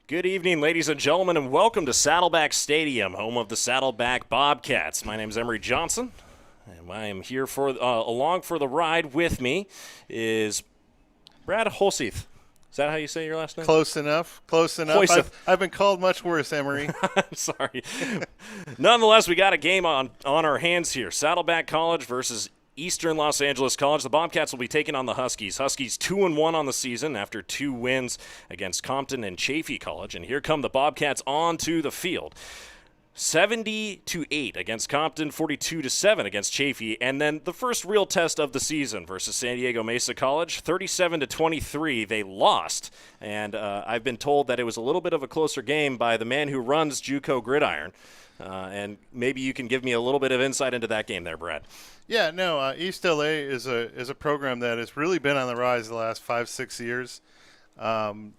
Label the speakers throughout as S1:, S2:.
S1: Good evening, ladies and gentlemen, and welcome to Saddleback Stadium, home of the Saddleback Bobcats. My name is Emery Johnson, and I am here along for the ride with me is Brad Holseith. Is that how you say your last name?
S2: Close enough. I've been called much worse, Emery.
S1: I'm sorry. Nonetheless, we got a game on our hands here. Saddleback College versus Eastern Los Angeles College. The Bobcats will be taking on the Huskies. Huskies 2-1 on the season after 2 wins against Compton and Chaffey College. And here come the Bobcats onto the field. 70-8 against Compton, 42-7 against Chaffey, and then the first real test of the season versus San Diego Mesa College, 37-23. They lost, and I've been told that it was a little bit of a closer game by the man who runs JUCO Gridiron, and maybe you can give me a little bit of insight into that game there, Brad.
S2: Yeah, no, East LA is a program that has really been on the rise the last 5-6 years.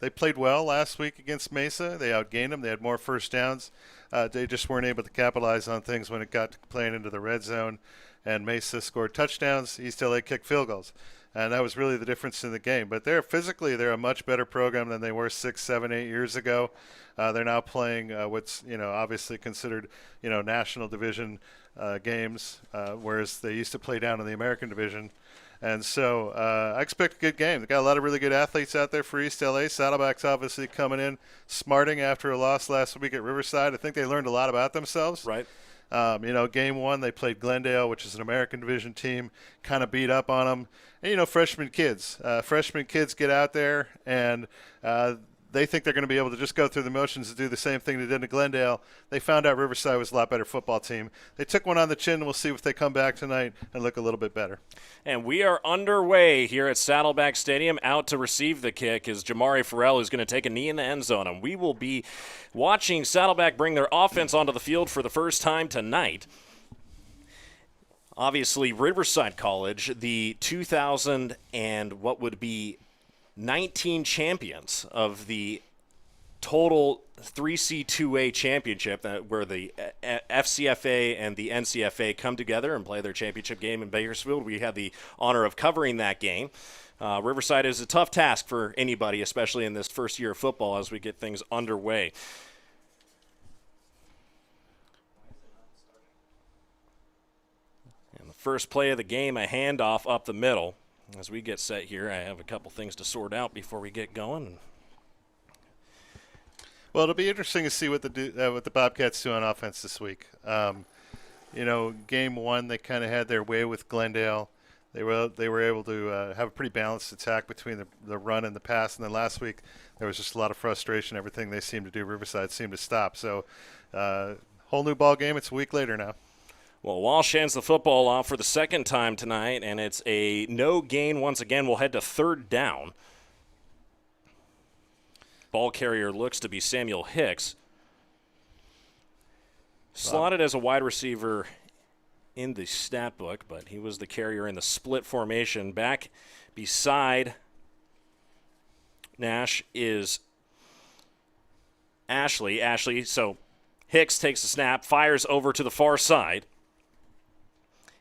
S2: They played well last week against Mesa. They outgained them. They had more first downs. They just weren't able to capitalize on things when it got to playing into the red zone. And Mesa scored touchdowns. East LA kicked field goals. And that was really the difference in the game. But they're a much better program than they were 6, 7, 8 years ago. They're now playing what's obviously considered national division games, whereas they used to play down in the American division. And so I expect a good game. They've got a lot of really good athletes out there for East LA. Saddleback's obviously coming in, smarting after a loss last week at Riverside. I think they learned a lot about themselves.
S1: Right.
S2: Game one, they played Glendale, which is an American division team, kind of beat up on them. And, freshman kids. Freshman kids get out there, and they think they're going to be able to just go through the motions and do the same thing they did in Glendale. They found out Riverside was a lot better football team. They took one on the chin, and we'll see if they come back tonight and look a little bit better.
S1: And we are underway here at Saddleback Stadium. Out to receive the kick is Jamari Farrell, who's going to take a knee in the end zone. And we will be watching Saddleback bring their offense onto the field for the first time tonight. Obviously, Riverside College, the 2000 and what would be 19 champions of the total 3C2A championship, where the FCFA and the NCFA come together and play their championship game in Bakersfield. We had the honor of covering that game. Riverside is a tough task for anybody, especially in this first year of football as we get things underway. And the first play of the game, a handoff up the middle. As we get set here, I have a couple things to sort out before we get going.
S2: Well, it'll be interesting to see what the Bobcats do on offense this week. Game one, they kind of had their way with Glendale. They were able to have a pretty balanced attack between the run and the pass. And then last week, there was just a lot of frustration. Everything they seemed to do, Riverside seemed to stop. So, whole new ball game. It's a week later now.
S1: Well, Walsh hands the football off for the second time tonight, and it's a no gain once again. We'll head to third down. Ball carrier looks to be Samuel Hicks. Slotted as a wide receiver in the stat book, but he was the carrier in the split formation. Back beside Nash is Ashley, so Hicks takes the snap, fires over to the far side.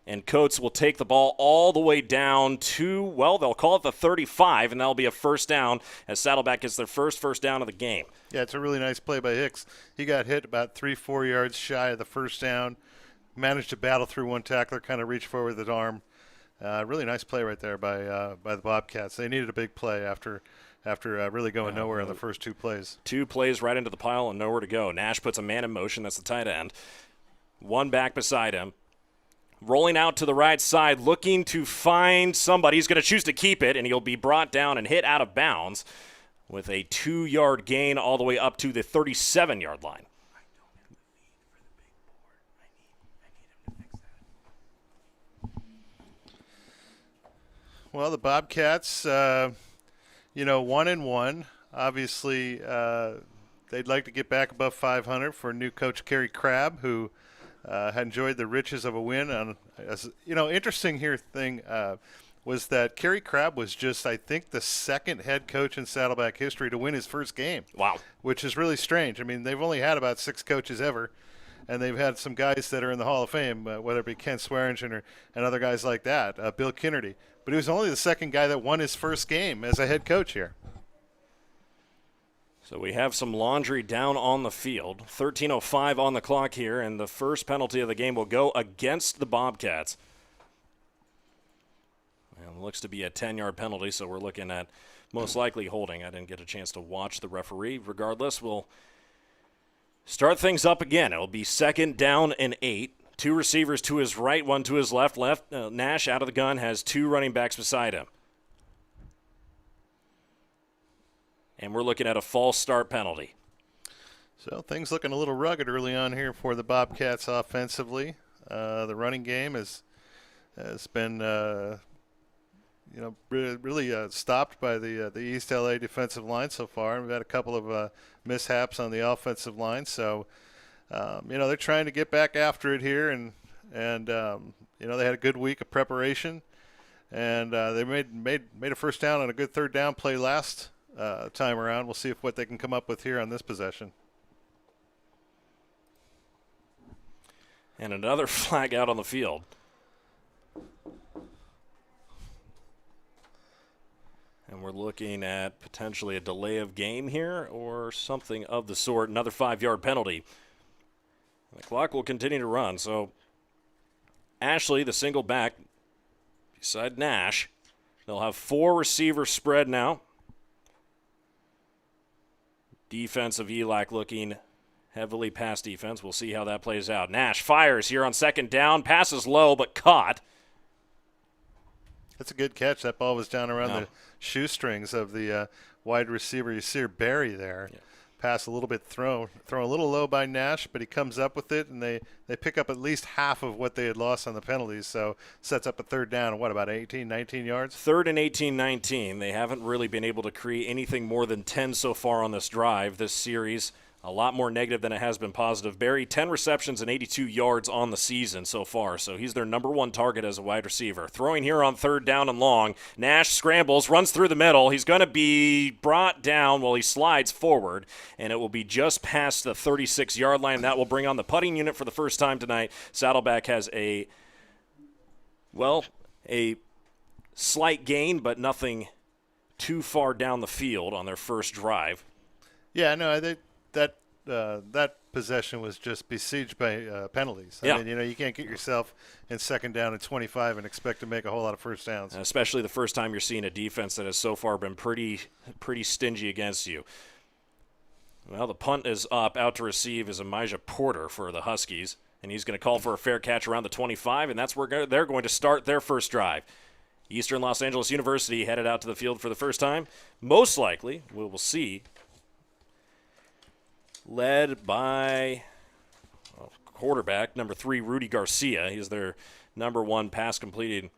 S1: And Coates will take the ball all the way down to, they'll call it the 35, and that'll be a first down as Saddleback gets their first down of the game.
S2: Yeah, it's a really nice play by Hicks. He got hit about 3-4 yards shy of the first down, managed to battle through one tackler, kind of reach forward with the arm. Really nice play right there by the Bobcats. They needed a big play after really going nowhere on the first 2 plays.
S1: 2 plays right into the pile and nowhere to go. Nash puts a man in motion. That's the tight end. One back beside him. Rolling out to the right side, looking to find somebody. He's going to choose to keep it, and he'll be brought down and hit out of bounds with a 2-yard gain all the way up to the 37-yard line.
S2: Well, the Bobcats, 1-1. Obviously, they'd like to get back above 500 for new coach Kerry Crabb, who had enjoyed the riches of a win. Interesting thing was that Kerry Crabb was just, I think, the second head coach in Saddleback history to win his first game.
S1: Wow.
S2: Which is really strange. I mean, they've only had about 6 coaches ever, and they've had some guys that are in the Hall of Fame, whether it be Ken Swearingen and other guys like that, Bill Kinnerty. But he was only the second guy that won his first game as a head coach here.
S1: So we have some laundry down on the field. 13:05 on the clock here, and the first penalty of the game will go against the Bobcats. And it looks to be a 10-yard penalty, so we're looking at most likely holding. I didn't get a chance to watch the referee. Regardless, we'll start things up again. It'll be 2nd down and 8. 2 receivers to his right, 1 to his left. Nash out of the gun has 2 running backs beside him. And we're looking at a false start penalty.
S2: So things looking a little rugged early on here for the Bobcats offensively. The running game has been really stopped by the East LA defensive line so far. We've had a couple of mishaps on the offensive line, so they're trying to get back after it here, and they had a good week of preparation, and they made a first down on a good 3rd down play last time around. We'll see what they can come up with here on this possession.
S1: And another flag out on the field. And we're looking at potentially a delay of game here or something of the sort. Another 5-yard penalty. The clock will continue to run. So Ashley, the single back, beside Nash. They'll have 4 receivers spread now. Defense of ELAC looking heavily pass defense. We'll see how that plays out. Nash fires here on 2nd down. Passes low, but caught.
S2: That's a good catch. That ball was down around the shoestrings of the wide receiver. You see her Barry there. Yeah. Pass a little bit thrown a little low by Nash, but he comes up with it, and they pick up at least half of what they had lost on the penalties. So sets up a 3rd down, and about 18, 19 yards?
S1: 3rd and 18, 19. They haven't really been able to create anything more than 10 so far on this drive, this series. A lot more negative than it has been positive. Barry, 10 receptions and 82 yards on the season so far, so he's their number 1 target as a wide receiver. Throwing here on 3rd down and long. Nash scrambles, runs through the middle. He's going to be brought down while he slides forward, and it will be just past the 36-yard line. That will bring on the putting unit for the first time tonight. Saddleback has a slight gain, but nothing too far down the field on their first drive.
S2: Yeah, no, I think that possession was just besieged by penalties. I mean, you can't get yourself in 2nd down and 25 and expect to make a whole lot of first downs.
S1: Especially the first time you're seeing a defense that has so far been pretty stingy against you. Well, the punt is up. Out to receive is Elijah Porter for the Huskies, and he's going to call for a fair catch around the 25, and that's where they're going to start their first drive. Eastern Los Angeles University headed out to the field for the first time. Most likely, we will see, led by quarterback, number 3, Rudy Garcia. He's their number 1 pass completed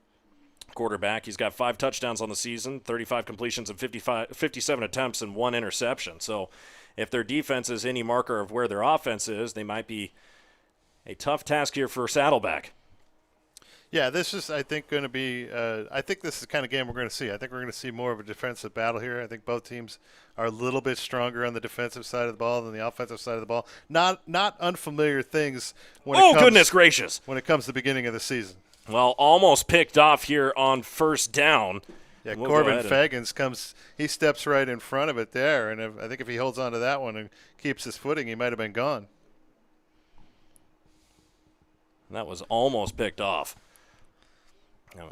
S1: quarterback. He's got 5 touchdowns on the season, 35 completions and 57 attempts and 1 interception. So if their defense is any marker of where their offense is, they might be a tough task here for Saddleback.
S2: Yeah, this is, I think, going to be I think this is the kind of game we're going to see. I think we're going to see more of a defensive battle here. I think both teams are a little bit stronger on the defensive side of the ball than the offensive side of the ball. Not unfamiliar things when
S1: goodness gracious,
S2: when it comes to the beginning of the season.
S1: Well, almost picked off here on 1st down.
S2: Yeah, Corbin Fagans he steps right in front of it there, and I think if he holds on to that one and keeps his footing, he might have been gone.
S1: That was almost picked off.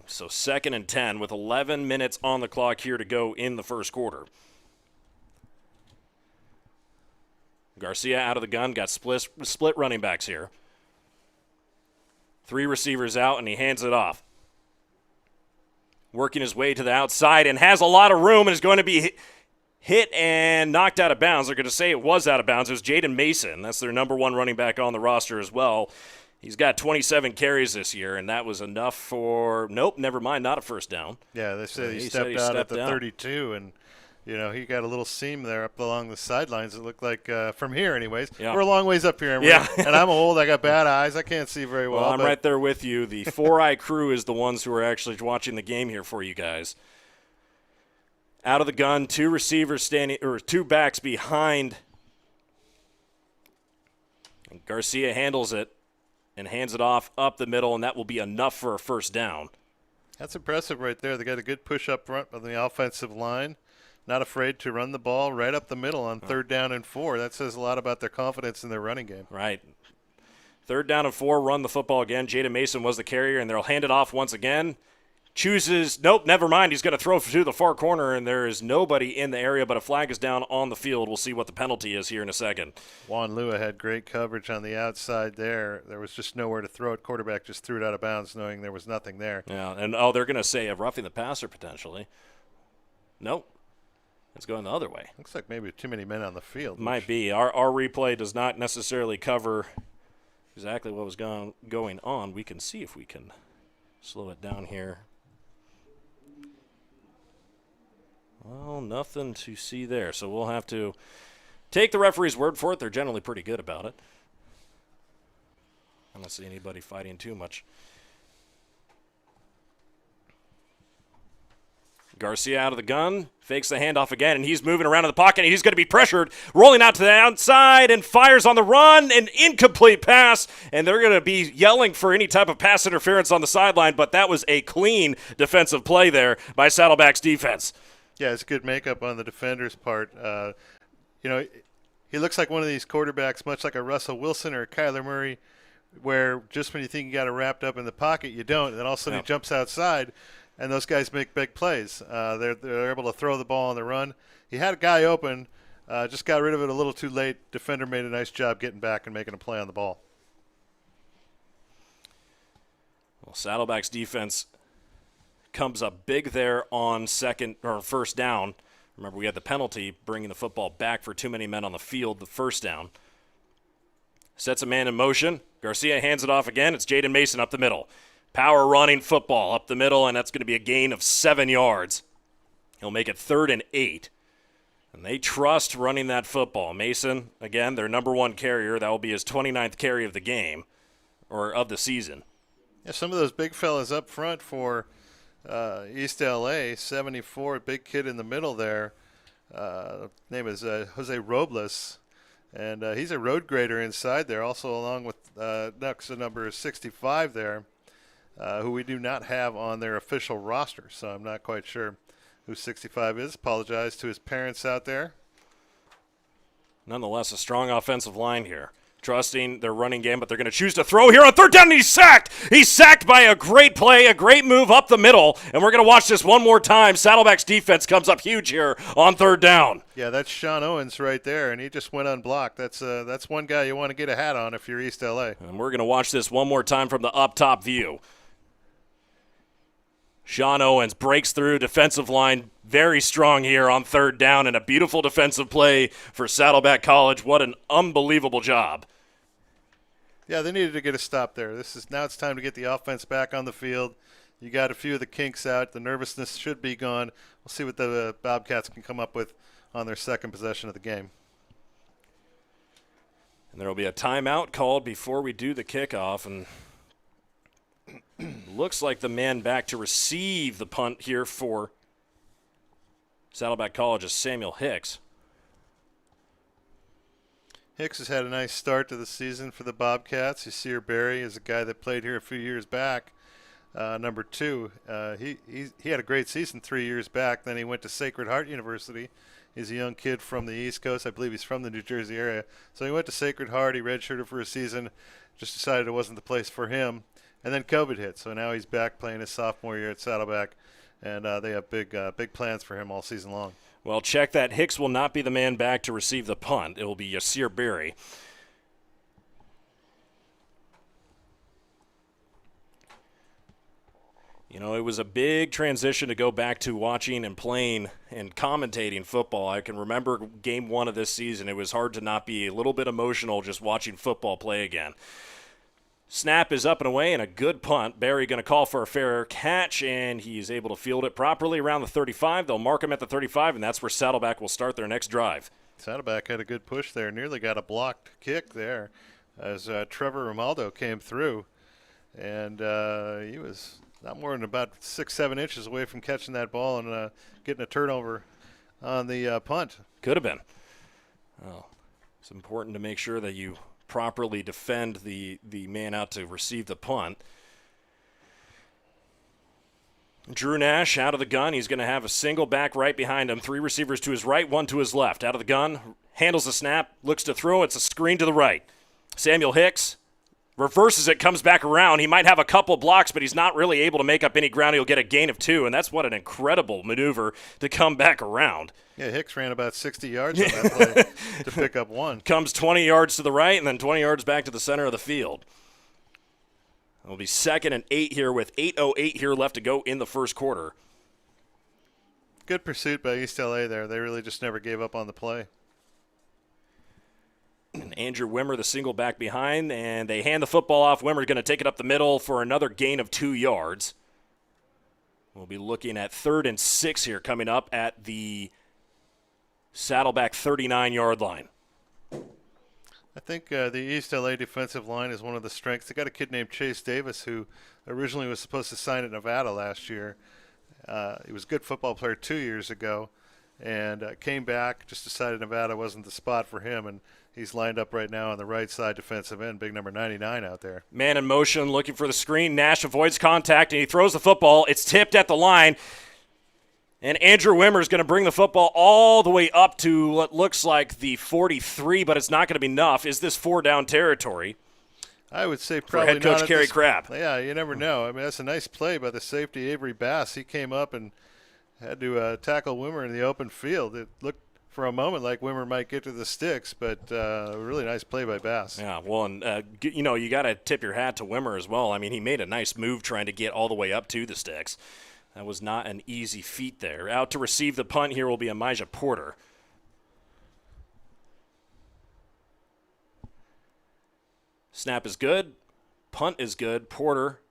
S1: So 2nd and 10 with 11 minutes on the clock here to go in the first quarter. Garcia out of the gun, got split running backs here. 3 receivers out, and he hands it off. Working his way to the outside and has a lot of room and is going to be hit and knocked out of bounds. They're going to say it was out of bounds. It was Jaden Mason. That's their number 1 running back on the roster as well. He's got 27 carries this year, and that was enough for – nope, never mind, not a first down.
S2: Yeah, they said he stepped out at the 32, and, he got a little seam there up along the sidelines. It looked like, from here anyways. Yeah. We're a long ways up here. And I'm old. I got bad eyes. I can't see very well.
S1: Well, I'm right there with you. The 4-eye crew is the ones who are actually watching the game here for you guys. Out of the gun, 2 receivers standing – or 2 backs behind. And Garcia handles it and hands it off up the middle, and that will be enough for a first down.
S2: That's impressive right there. They got a good push up front on the offensive line. not afraid to run the ball right up the middle on 3rd down and 4. That says a lot about their confidence in their running game.
S1: Right. 3rd down and 4, run the football again. Jaden Mason was the carrier, and they'll hand it off once again. Chooses, nope, never mind. He's going to throw to the far corner, and there is nobody in the area, but a flag is down on the field. We'll see what the penalty is here in a second.
S2: Juan Lua had great coverage on the outside there. There was just nowhere to throw it. Quarterback just threw it out of bounds knowing there was nothing there.
S1: Yeah, and they're going to say a roughing the passer potentially. Nope. It's going the other way.
S2: Looks like maybe too many men on the field.
S1: Might be. Our replay does not necessarily cover exactly what was going on. We can see if we can slow it down here. Well, nothing to see there, so we'll have to take the referee's word for it. They're generally pretty good about it. I don't see anybody fighting too much. Garcia out of the gun, fakes the handoff again, and he's moving around in the pocket, and he's going to be pressured, rolling out to the outside, and fires on the run, an incomplete pass, and they're going to be yelling for any type of pass interference on the sideline, but that was a clean defensive play there by Saddleback's defense.
S2: Yeah, it's good makeup on the defender's part. He looks like one of these quarterbacks, much like a Russell Wilson or a Kyler Murray, where just when you think you got it wrapped up in the pocket, you don't, and then all of a sudden he jumps outside, and those guys make big plays. They're able to throw the ball on the run. He had a guy open, just got rid of it a little too late. Defender made a nice job getting back and making a play on the ball.
S1: Well, Saddleback's defense comes up big there on first down. Remember, we had the penalty bringing the football back for too many men on the field, the first down. Sets a man in motion. Garcia hands it off again. It's Jaden Mason up the middle. Power running football up the middle, and that's going to be a gain of 7 yards. He'll make it 3rd and 8. And they trust running that football. Mason, again, their number 1 carrier. That will be his 29th carry of the game, or of the season.
S2: Yeah, some of those big fellas up front for East LA, 74, big kid in the middle there. Name is Jose Robles, and he's a road grader inside there, also along with next to number 65 there, who we do not have on their official roster, so I'm not quite sure who 65 is. Apologize to his parents out there.
S1: Nonetheless, a strong offensive line here. Trusting their running game, but they're going to choose to throw here on 3rd down, and he's sacked! He's sacked by a great play, a great move up the middle, and we're going to watch this one more time. Saddleback's defense comes up huge here on 3rd down.
S2: Yeah, that's Sean Owens right there, and he just went unblocked. That's one guy you want to get a hat on if you're East LA.
S1: And we're going to watch this one more time from the up-top view. Sean Owens breaks through defensive line, very strong here on 3rd down, and a beautiful defensive play for Saddleback College. What an unbelievable job.
S2: Yeah, they needed to get a stop there. Now it's time to get the offense back on the field. You got a few of the kinks out. The nervousness should be gone. We'll see what the Bobcats can come up with on their second possession of the game.
S1: And there will be a timeout called before we do the kickoff, and looks like the man back to receive the punt here for Saddleback College is Samuel Hicks.
S2: Hicks has had a nice start to the season for the Bobcats. Yasir Berry is a guy that played here a few years back, number 2. He had a great season 3 years back. Then he went to Sacred Heart University. He's a young kid from the East Coast. I believe he's from the New Jersey area. So he went to Sacred Heart. He redshirted for a season, just decided it wasn't the place for him. And then COVID hit, so now he's back playing his sophomore year at Saddleback, and they have big plans for him all season long.
S1: Well, check that. Hicks will not be the man back to receive the punt. It will be Yasir Berry. You know, it was a big transition to go back to watching and playing and commentating football. I can remember game 1 of this season. It was hard to not be a little bit emotional just watching football play again. Snap is up and away, and a good punt. Barry going to call for a fair catch, and he's able to field it properly around the 35. They'll mark him at the 35, and that's where Saddleback will start their next drive.
S2: Saddleback had a good push there. Nearly got a blocked kick there as Trevor Romaldo came through, and he was not more than about 6-7 inches away from catching that ball and getting a turnover on the punt.
S1: Could have been. Well, it's important to make sure that you properly defend the man out to receive the punt. Drew Nash out of the gun. He's going to have a single back right behind him. 3 receivers to his right, 1 to his left. Out of the gun, handles the snap, looks to throw. It's a screen to the right. Samuel Hicks reverses it, comes back around. He might have a couple blocks, but he's not really able to make up any ground. He'll get a gain of 2, and that's what an incredible maneuver to come back around.
S2: Yeah, Hicks ran about 60 yards on that play to pick up 1.
S1: Comes 20 yards to the right and then 20 yards back to the center of the field. It'll be 2nd and 8 here with 8:08 here left to go in the first quarter.
S2: Good pursuit by East LA there. They really just never gave up on the play.
S1: And Andrew Wimmer, the single back behind, and they hand the football off. Wimmer's going to take it up the middle for another gain of 2 yards. We'll be looking at 3rd and 6 here coming up at the Saddleback 39-yard line.
S2: I think the East LA defensive line is one of the strengths. They got a kid named Chase Davis who originally was supposed to sign at Nevada last year. He was a good football player 2 years ago and came back, just decided Nevada wasn't the spot for him, and he's lined up right now on the right side defensive end, big number 99 out there.
S1: Man in motion, looking for the screen. Nash avoids contact, and he throws the football. It's tipped at the line. And Andrew Wimmer is going to bring the football all the way up to what looks like the 43, but it's not going to be enough. Is this 4-down territory?
S2: I would say
S1: for
S2: probably
S1: head coach
S2: not
S1: Kerry Crabb.
S2: Yeah, you never know. I mean, that's a nice play by the safety Avery Bass. He came up and had to tackle Wimmer in the open field. It looked for a moment like Wimmer might get to the sticks, but a really nice play by Bass.
S1: Yeah, well, and you got to tip your hat to Wimmer as well. I mean, he made a nice move trying to get all the way up to the sticks. That was not an easy feat there. Out to receive the punt here will be Elijah Porter. Snap is good. Punt is good. Porter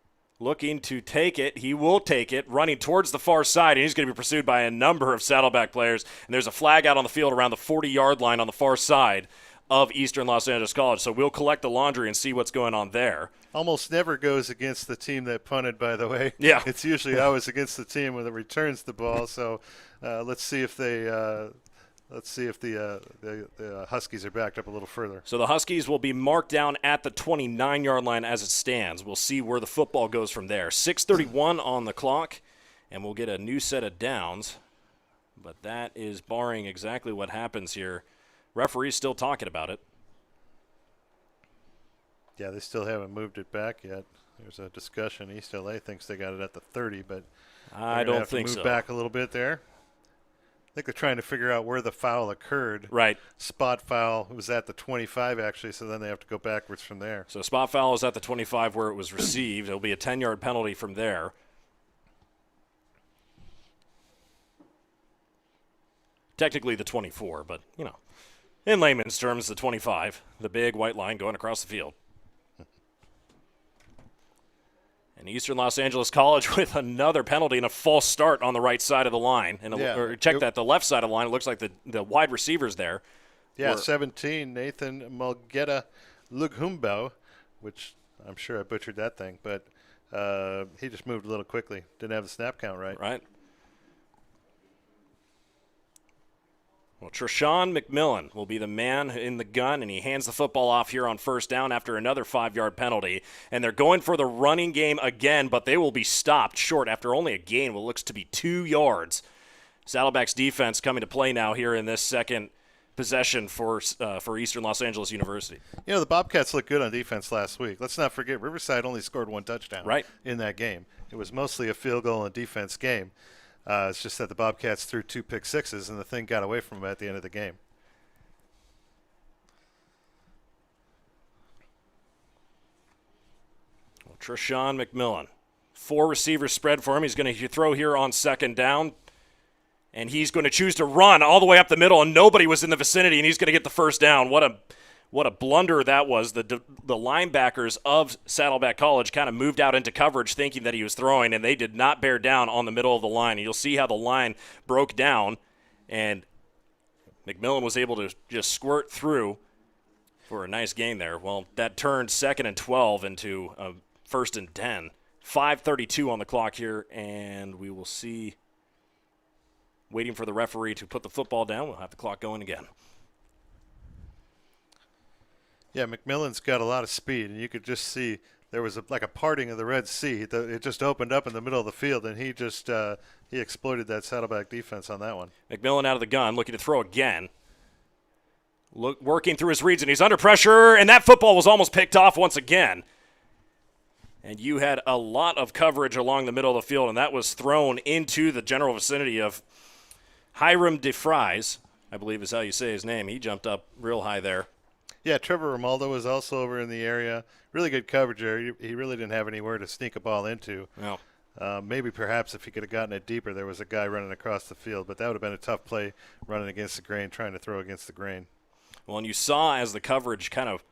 S1: looking to take it. He will take it, running towards the far side, and he's going to be pursued by a number of Saddleback players. And there's a flag out on the field around the 40-yard line on the far side of Eastern Los Angeles College. So we'll collect the laundry and see what's going on there.
S2: Almost never goes against the team that punted, by the way.
S1: Yeah.
S2: It's usually always against the team that returns the ball. So let's see if the Huskies are backed up a little further.
S1: So the Huskies will be marked down at the 29-yard line as it stands. We'll see where the football goes from there. 6:31 on the clock, and we'll get a new set of downs. But that is barring exactly what happens here. Referee's still talking about it.
S2: Yeah, they still haven't moved it back yet. There's a discussion. East LA thinks they got it at the 30, but
S1: I don't think so.
S2: Move back a little bit there. I think they're trying to figure out where the foul occurred.
S1: Right.
S2: Spot foul was at the 25, actually, so then they have to go backwards from there.
S1: So spot foul is at the 25 where it was received. It'll be a 10-yard penalty from there. Technically the 24, but, in layman's terms, the 25, the big white line going across the field. And Eastern Los Angeles College with another penalty and a false start on the right side of the line. And the left side of the line. It looks like the wide receivers there.
S2: Yeah, 17, Nathan Mulgeta Lughumbo, which I'm sure I butchered that thing, but he just moved a little quickly. Didn't have the snap count right.
S1: Right. Well, Treshawn McMillan will be the man in the gun, and he hands the football off here on first down after another 5-yard penalty. And they're going for the running game again, but they will be stopped short after only a gain, what looks to be 2 yards. Saddleback's defense coming to play now here in this second possession for Eastern Los Angeles University.
S2: The Bobcats looked good on defense last week. Let's not forget, Riverside only scored 1 touchdown in that game. It was mostly a field goal and defense game. It's just that the Bobcats threw 2 pick sixes, and the thing got away from them at the end of the game.
S1: Well, Treshawn McMillan, 4 receivers spread for him. He's going to throw here on second down, and he's going to choose to run all the way up the middle, and nobody was in the vicinity, and he's going to get the first down. What a blunder that was. The linebackers of Saddleback College kind of moved out into coverage thinking that he was throwing, and they did not bear down on the middle of the line. And you'll see how the line broke down, and McMillan was able to just squirt through for a nice gain there. Well, that turned 2nd and 12 into a 1st and 10. 5:32 on the clock here, and we will see, waiting for the referee to put the football down. We'll have the clock going again.
S2: Yeah, McMillan's got a lot of speed, and you could just see there was like a parting of the Red Sea. It just opened up in the middle of the field, and he just he exploited that Saddleback defense on that one.
S1: McMillan out of the gun, looking to throw again. Working through his reads, and he's under pressure, and that football was almost picked off once again. And you had a lot of coverage along the middle of the field, and that was thrown into the general vicinity of Hiram DeFries, I believe is how you say his name. He jumped up real high there.
S2: Yeah, Trevor Romaldo was also over in the area. Really good coverage there. He really didn't have anywhere to sneak a ball into.
S1: No.
S2: Maybe perhaps if he could have gotten it deeper, there was a guy running across the field, but that would have been a tough play running against the grain, trying to throw against the grain.
S1: Well, and you saw as the coverage kind of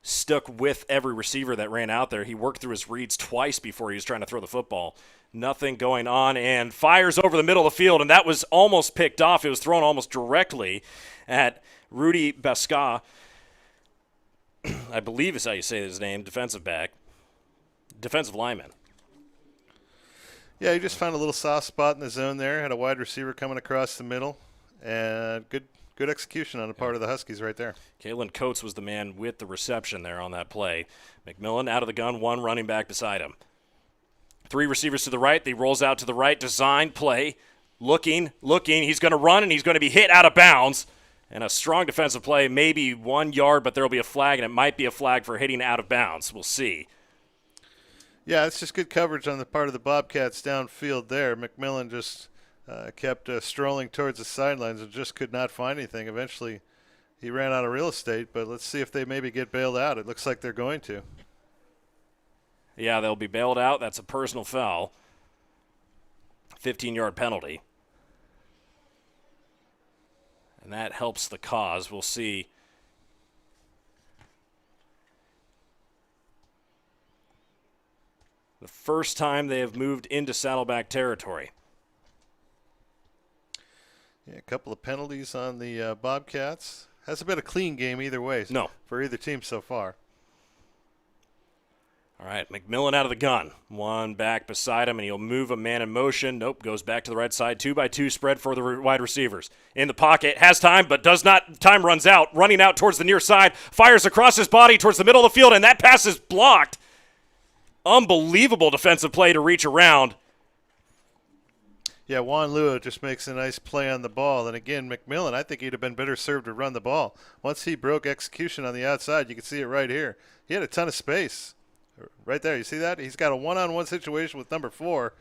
S1: stuck with every receiver that ran out there, he worked through his reads twice before he was trying to throw the football. Nothing going on, and fires over the middle of the field, and that was almost picked off. It was thrown almost directly at Rudy Basca, I believe is how you say his name, defensive lineman.
S2: Yeah, he just found a little soft spot in the zone there, had a wide receiver coming across the middle, and good execution on the part of the Huskies right there.
S1: Kalen Coates was the man with the reception there on that play. McMillan out of the gun, one running back beside him. Three receivers to the right. He rolls out to the right. Design play. Looking. He's going to run, and he's going to be hit out of bounds. And a strong defensive play, maybe 1 yard, but there will be a flag, and it might be a flag for hitting out of bounds. We'll see.
S2: Yeah, it's just good coverage on the part of the Bobcats downfield there. McMillan just kept strolling towards the sidelines and just could not find anything. Eventually, he ran out of real estate, but let's see if they maybe get bailed out. It looks like they're going to.
S1: Yeah, they'll be bailed out. That's a personal foul. 15-yard penalty. And that helps the cause. We'll see. The first time they have moved into Saddleback territory.
S2: Yeah, a couple of penalties on the Bobcats. Hasn't been a clean game either way.
S1: No.
S2: For either team so far.
S1: All right, McMillan out of the gun. One back beside him, and he'll move a man in motion. Nope, goes back to the right side. 2-by-2 spread for the wide receivers. In the pocket, has time, but does not. Time runs out. Running out towards the near side. Fires across his body towards the middle of the field, and that pass is blocked. Unbelievable defensive play to reach around.
S2: Yeah, Juan Lua just makes a nice play on the ball. And again, McMillan, I think he'd have been better served to run the ball. Once he broke execution on the outside, you can see it right here. He had a ton of space. Right there, you see that? He's got a one-on-one situation with number 4,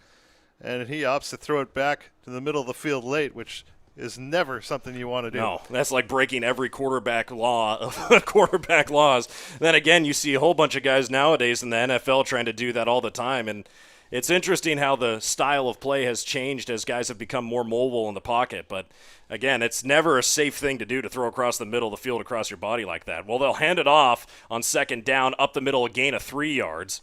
S2: and he opts to throw it back to the middle of the field late, which is never something you want to do.
S1: No, that's like breaking every quarterback law of quarterback laws. Then again, you see a whole bunch of guys nowadays in the NFL trying to do that all the time, and it's interesting how the style of play has changed as guys have become more mobile in the pocket. But again, it's never a safe thing to do to throw across the middle of the field across your body like that. Well, they'll hand it off on second down up the middle, a gain of 3 yards.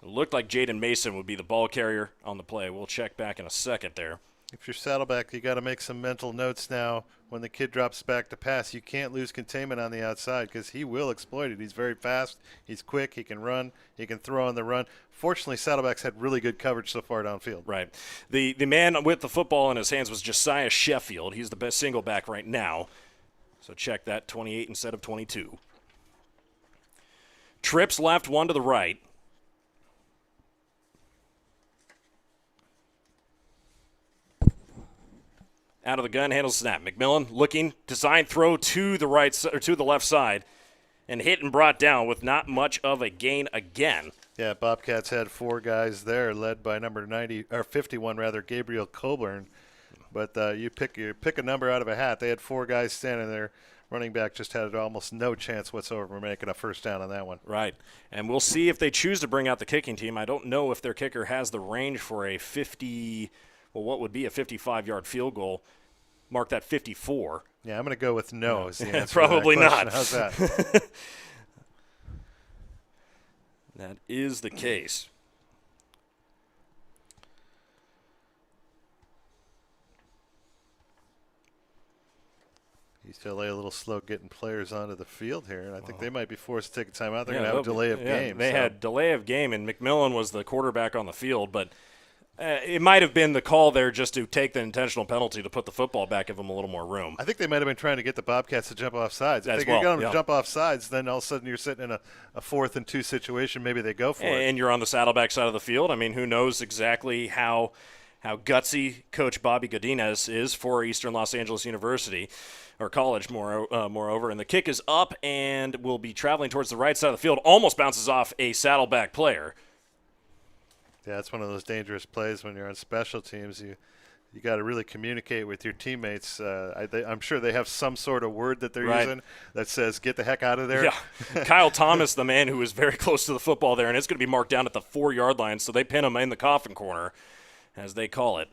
S1: It looked like Jaden Mason would be the ball carrier on the play. We'll check back in a second there.
S2: If you're Saddleback, you got to make some mental notes now. When the kid drops back to pass, you can't lose containment on the outside because he will exploit it. He's very fast. He's quick. He can run. He can throw on the run. Fortunately, Saddleback's had really good coverage so far downfield.
S1: Right. The man with the football in his hands was Josiah Sheffield. He's the best single back right now. So check that, 28 instead of 22. Trips left, one to the right. Out of the gun, handles snap. McMillan looking, design throw to the right or to the left side, and hit and brought down with not much of a gain again.
S2: Yeah, Bobcats had 4 guys there, led by number 51 Gabriel Coburn. But you pick a number out of a hat. They had 4 guys standing there. Running back just had almost no chance whatsoever of making a first down on that one.
S1: Right, and we'll see if they choose to bring out the kicking team. I don't know if their kicker has the range for a 50. Well, what would be a 55-yard field goal? Mark that 54.
S2: Yeah, I'm going to go with no. Is the answer
S1: Probably
S2: to that
S1: not.
S2: How's that?
S1: That is the case.
S2: East LA a little slow getting players onto the field here, and I think they might be forced to take a timeout. They're going to have a delay of game.
S1: They had delay of game, and McMillan was the quarterback on the field, but It might have been the call there just to take the intentional penalty to put the football back, give them a little more room.
S2: I think they might have been trying to get the Bobcats to jump off sides. If they get them to jump off sides, then all of a sudden you're sitting in a 4th and 2 situation. Maybe they go for it.
S1: And you're on the Saddleback side of the field. I mean, who knows exactly how gutsy Coach Bobby Godinez is for Eastern Los Angeles University, or college, moreover. And the kick is up and will be traveling towards the right side of the field. Almost bounces off a Saddleback player.
S2: Yeah, it's one of those dangerous plays when you're on special teams. You got to really communicate with your teammates. I'm sure they have some sort of word that they're using that says, get the heck out of there.
S1: Yeah. Kyle Thomas, the man who was very close to the football there, and it's going to be marked down at the 4-yard line, so they pin him in the coffin corner, as they call it.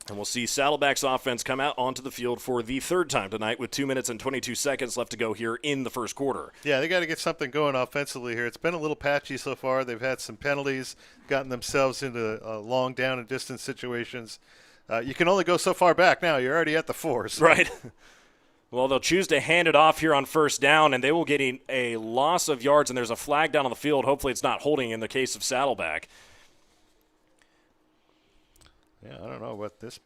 S1: And we'll see Saddleback's offense come out onto the field for the 3rd time tonight with 2 minutes and 22 seconds left to go here in the first quarter.
S2: Yeah, they got to get something going offensively here. It's been a little patchy so far. They've had some penalties, gotten themselves into long down and distance situations. You can only go so far back now. You're already at the 4. So.
S1: Right. Well, they'll choose to hand it off here on first down, and they will get a loss of yards, and there's a flag down on the field. Hopefully it's not holding in the case of Saddleback.
S2: Yeah, I don't know what this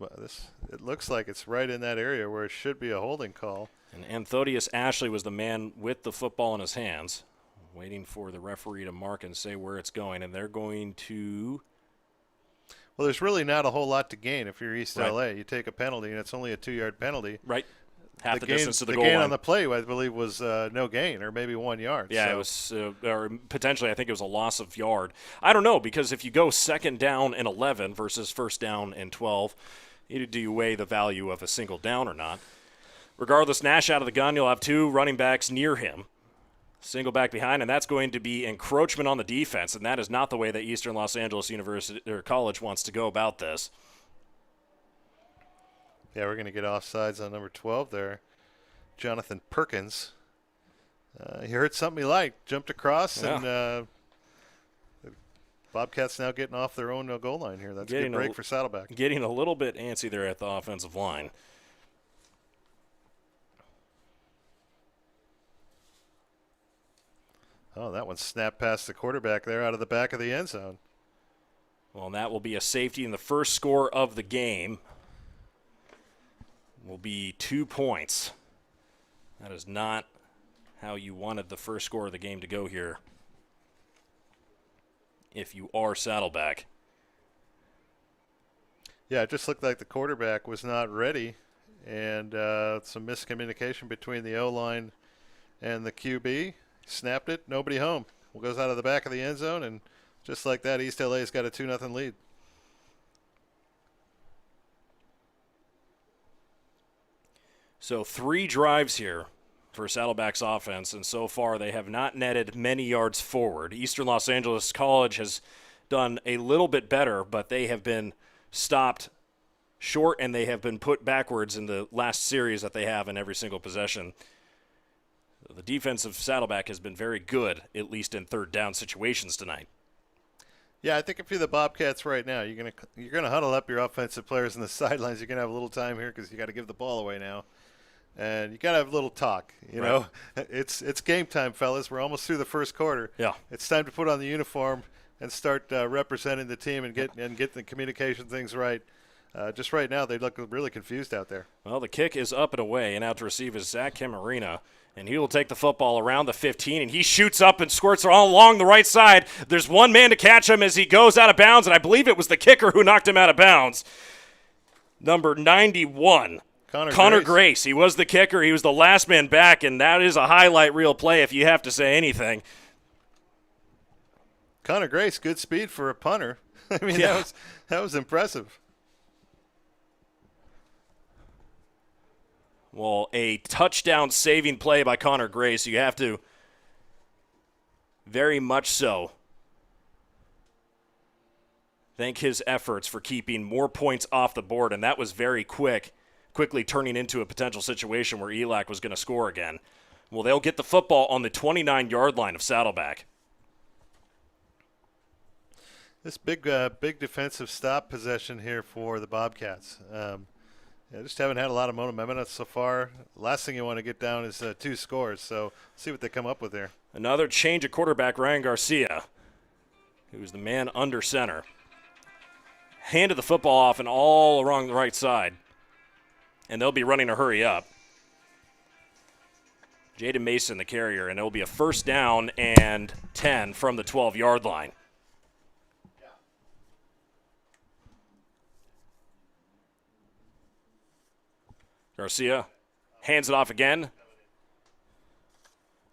S2: it looks like it's right in that area where it should be a holding call.
S1: And Anthodius Ashley was the man with the football in his hands, waiting for the referee to mark and say where it's going, and they're going to...
S2: Well, there's really not a whole lot to gain if you're East LA. You take a penalty, and it's only a 2-yard penalty.
S1: Right. Half the distance to the goal
S2: line. The gain
S1: line.
S2: On the play, I believe, was no gain, or maybe 1 yard.
S1: Yeah, so. It was, or potentially, I think it was a loss of yard. I don't know, because if you go 2nd down and 11 versus 1st down and 12, do you weigh the value of a single down or not? Regardless, Nash out of the gun, you'll have 2 running backs near him. Single back behind, and that's going to be encroachment on the defense, and that is not the way that Eastern Los Angeles University or College wants to go about this.
S2: Yeah, we're going to get offsides on number 12 there. Jonathan Perkins. He heard something he liked, jumped across, and the Bobcats now getting off their own goal line here. That's a good break for Saddleback.
S1: Getting a little bit antsy there at the offensive line.
S2: Oh, that one snapped past the quarterback there out of the back of the end zone.
S1: Well, and that will be a safety, in the first score of the game will be 2 points. That is not how you wanted the first score of the game to go here if you are Saddleback.
S2: Yeah, it just looked like the quarterback was not ready, and some miscommunication between the O-line and the QB. Snapped it, nobody home. Well, goes out of the back of the end zone, and just like that, East LA's got a 2-0 lead.
S1: So 3 drives here for Saddleback's offense, and so far they have not netted many yards forward. Eastern Los Angeles College has done a little bit better, but they have been stopped short, and they have been put backwards in the last series that they have in every single possession. The defense of Saddleback has been very good, at least in 3rd down situations tonight.
S2: Yeah, I think if you're the Bobcats right now, you're gonna huddle up your offensive players in the sidelines. You're gonna have a little time here because you got to give the ball away now, and you got to have a little talk. You know, it's game time, fellas. We're almost through the first quarter.
S1: Yeah,
S2: it's time to put on the uniform and start representing the team and get the communication things right. Just right now, they look really confused out there.
S1: Well, the kick is up and away, and out to receive is Zach Camarina. And he will take the football around the 15, and he shoots up and squirts all along the right side. There's one man to catch him as he goes out of bounds, and I believe it was the kicker who knocked him out of bounds. Number 91, Connor Grace. He was the kicker. He was the last man back, and that is a highlight reel play if you have to say anything.
S2: Connor Grace, good speed for a punter. I mean, that was impressive.
S1: Well, a touchdown saving play by Connor Grace. You have to very much so thank his efforts for keeping more points off the board, and that was very quickly turning into a potential situation where ELAC was going to score again. Well, they'll get the football on the 29-yard line of Saddleback.
S2: This big defensive stop possession here for the Bobcats. Just haven't had a lot of momentum so far. Last thing you want to get down is 2 scores, so see what they come up with there.
S1: Another change at quarterback, Ryan Garcia, who's the man under center. handed the football off and all along the right side. And they'll be running to hurry up. Jaden Mason, the carrier, and it'll be a first down and 10 from the 12-yard line. Garcia hands it off again.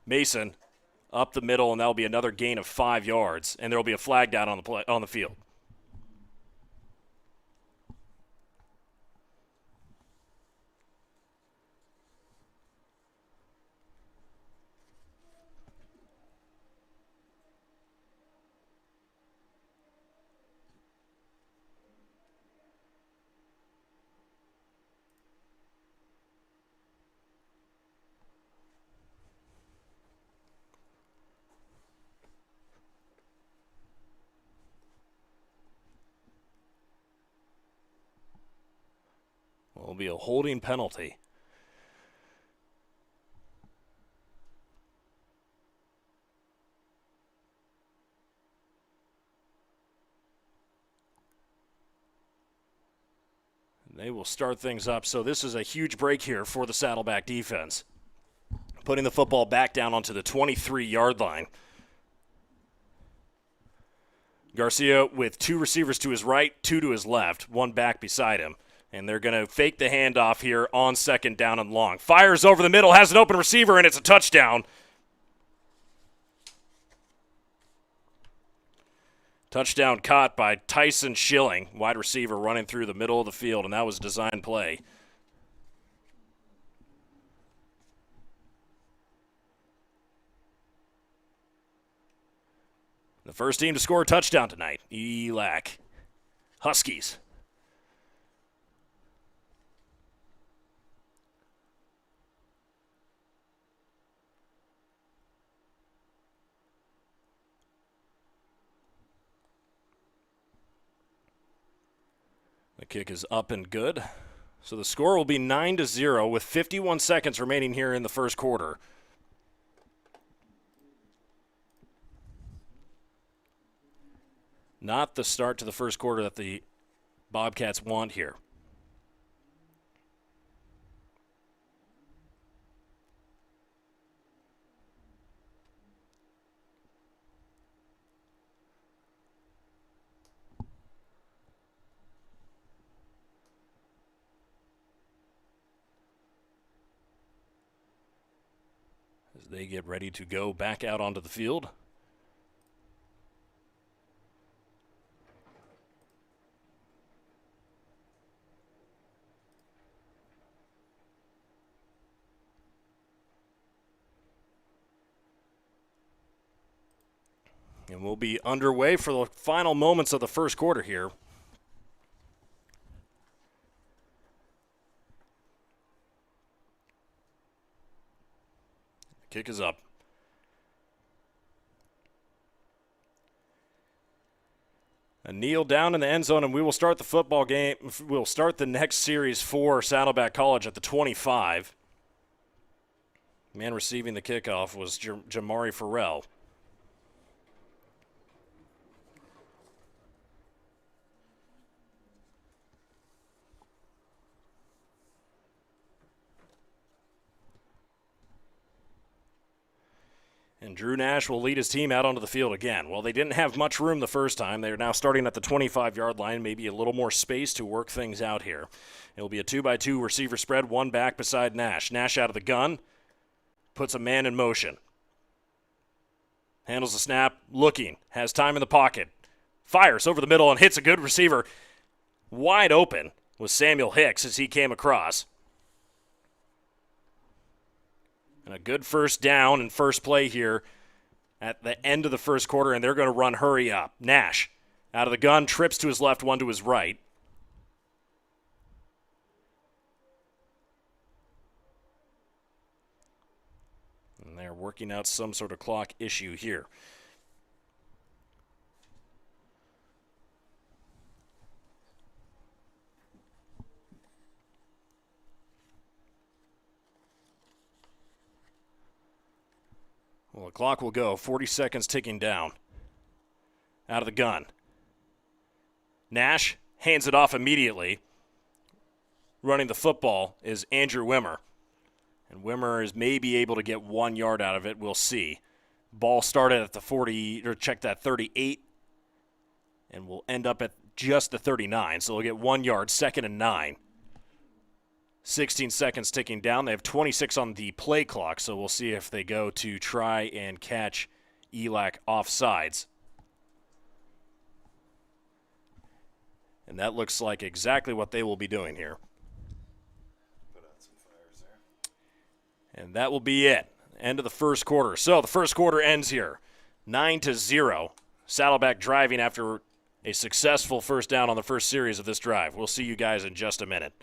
S1: Mason up the middle, and that'll be another gain of 5 yards, and there will be a flag down on the field. Will be a holding penalty. They will start things up. So this is a huge break here for the Saddleback defense. Putting the football back down onto the 23-yard line. Garcia with 2 receivers to his right, 2 to his left, 1 back beside him. And they're going to fake the handoff here on second down and long. Fires over the middle, has an open receiver, and it's a touchdown. Touchdown caught by Tyson Schilling, wide receiver running through the middle of the field, and that was a design play. The first team to score a touchdown tonight, ELAC. Huskies. The kick is up and good. So the score will be 9-0 with 51 seconds remaining here in the first quarter. Not the start to the first quarter that the Bobcats want here. As they get ready to go back out onto the field. And we'll be underway for the final moments of the first quarter here. The kick is up. A kneel down in the end zone, and we will start the football game. We'll start the next series for Saddleback College at the 25. Man receiving the kickoff was Jamari Farrell. And Drew Nash will lead his team out onto the field again. Well, they didn't have much room the first time. They're now starting at the 25-yard line, maybe a little more space to work things out here. It'll be a 2-by-2 receiver spread, 1 back beside Nash. Nash out of the gun, puts a man in motion. Handles the snap, looking, has time in the pocket. Fires over the middle and hits a good receiver. Wide open was Samuel Hicks as he came across. And a good first down and first play here at the end of the first quarter, and they're going to run hurry up. Nash out of the gun, trips to his left, 1 to his right. And they're working out some sort of clock issue here. Well, the clock will go. 40 seconds ticking down. Out of the gun. Nash hands it off immediately. Running the football is Andrew Wimmer. And Wimmer is maybe able to get 1 yard out of it. We'll see. Ball started at the 40, or check that 38, and will end up at just the 39. So they'll get 1 yard, 2nd and 9. 16 seconds ticking down. They have 26 on the play clock, so we'll see if they go to try and catch ELAC offsides. And that looks like exactly what they will be doing here.
S2: Put out some fires there.
S1: And that will be it. End of the first quarter. So the first quarter ends here, 9-0. Saddleback driving after a successful first down on the first series of this drive. We'll see you guys in just a minute.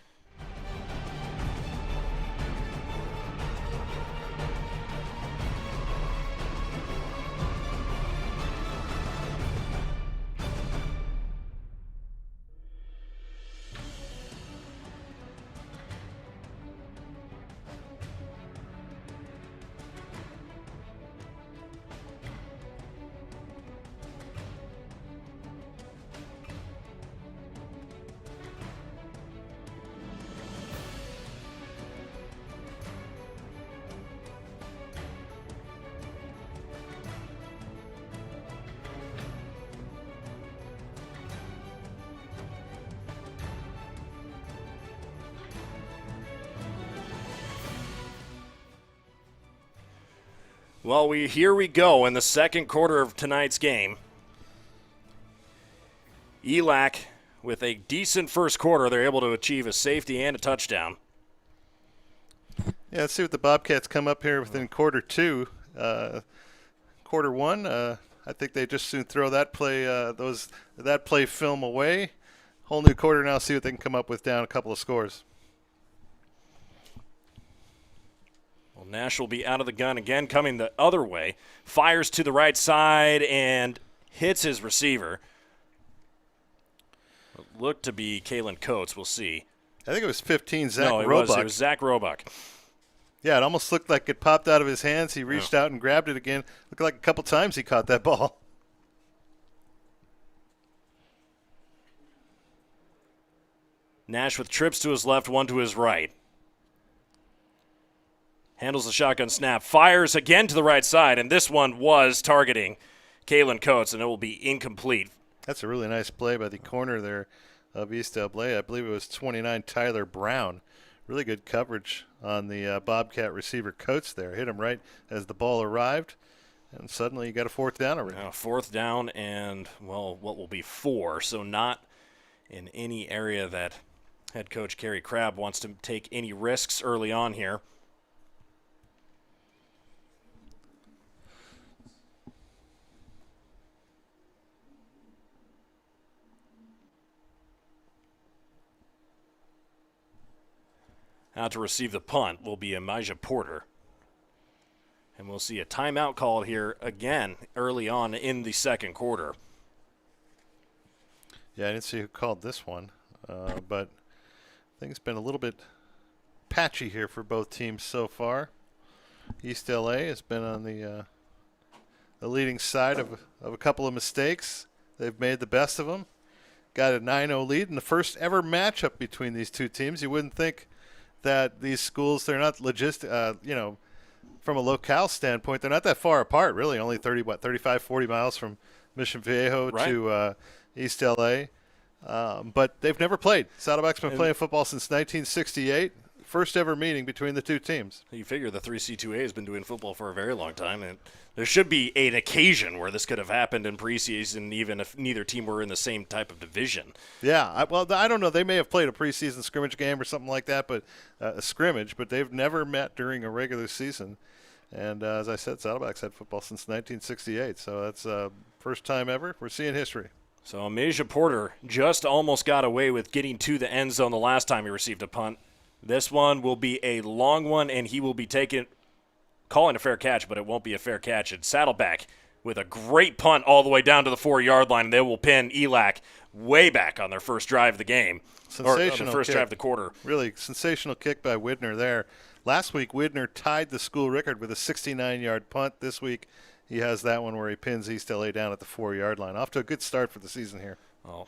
S1: Well, here we go in the second quarter of tonight's game. ELAC, with a decent first quarter, they're able to achieve a safety and a touchdown.
S2: Yeah, let's see what the Bobcats come up here within quarter two. Quarter one, I think they just soon throw that play film away. Whole new quarter now. See what they can come up with down a couple of scores.
S1: Well, Nash will be out of the gun again, coming the other way. Fires to the right side and hits his receiver. It looked to be Kalen Coates. We'll see.
S2: I think it was 15, Zach
S1: No, it
S2: Roebuck.
S1: was Zach Roebuck.
S2: Yeah, it almost looked like it popped out of his hands. He reached out and grabbed it again. Looked like a couple times he caught that ball.
S1: Nash with trips to his left, one to his right. Handles the shotgun snap, fires again to the right side, and this one was targeting Kalen Coates, and it will be incomplete.
S2: That's a really nice play by the corner there of East LA. I believe it was 29, Tyler Brown. Really good coverage on the Bobcat receiver Coates there. Hit him right as the ball arrived, and suddenly you got a fourth down already.
S1: Fourth down and, well, what will be 4, so not in any area that head coach Kerry Crabb wants to take any risks early on here. Out to receive the punt will be Elijah Porter. And we'll see a timeout called here again early on in the second quarter.
S2: Yeah, I didn't see who called this one, but I think it's been a little bit patchy here for both teams so far. East LA has been on the leading side of a couple of mistakes. They've made the best of them. Got a 9-0 lead in the first ever matchup between these two teams. You wouldn't think that these schools, they're not from a locale standpoint, they're not that far apart, really. Only 35, 40 miles from Mission Viejo to East LA. But they've never played. Saddleback's been playing football since 1968. First ever meeting between the two teams.
S1: You figure the 3C2A has been doing football for a very long time, and there should be an occasion where this could have happened in preseason, even if neither team were in the same type of division.
S2: Yeah, I don't know. They may have played a preseason scrimmage game or something like that, but a scrimmage. But they've never met during a regular season. And as I said, Saddleback's had football since 1968, so that's first time ever. We're seeing history.
S1: So Elijah Porter just almost got away with getting to the end zone the last time he received a punt. This one will be a long one, and he will be calling a fair catch, but it won't be a fair catch. It's Saddleback with a great punt all the way down to the 4-yard line. They will pin ELAC way back on their first drive of the game.
S2: Sensational
S1: or the first
S2: kick.
S1: drive of the quarter.
S2: Really sensational kick by Widner there. Last week, Widner tied the school record with a 69-yard punt. This week, he has that one where he pins East LA down at the 4-yard line. Off to a good start for the season here.
S1: Oh,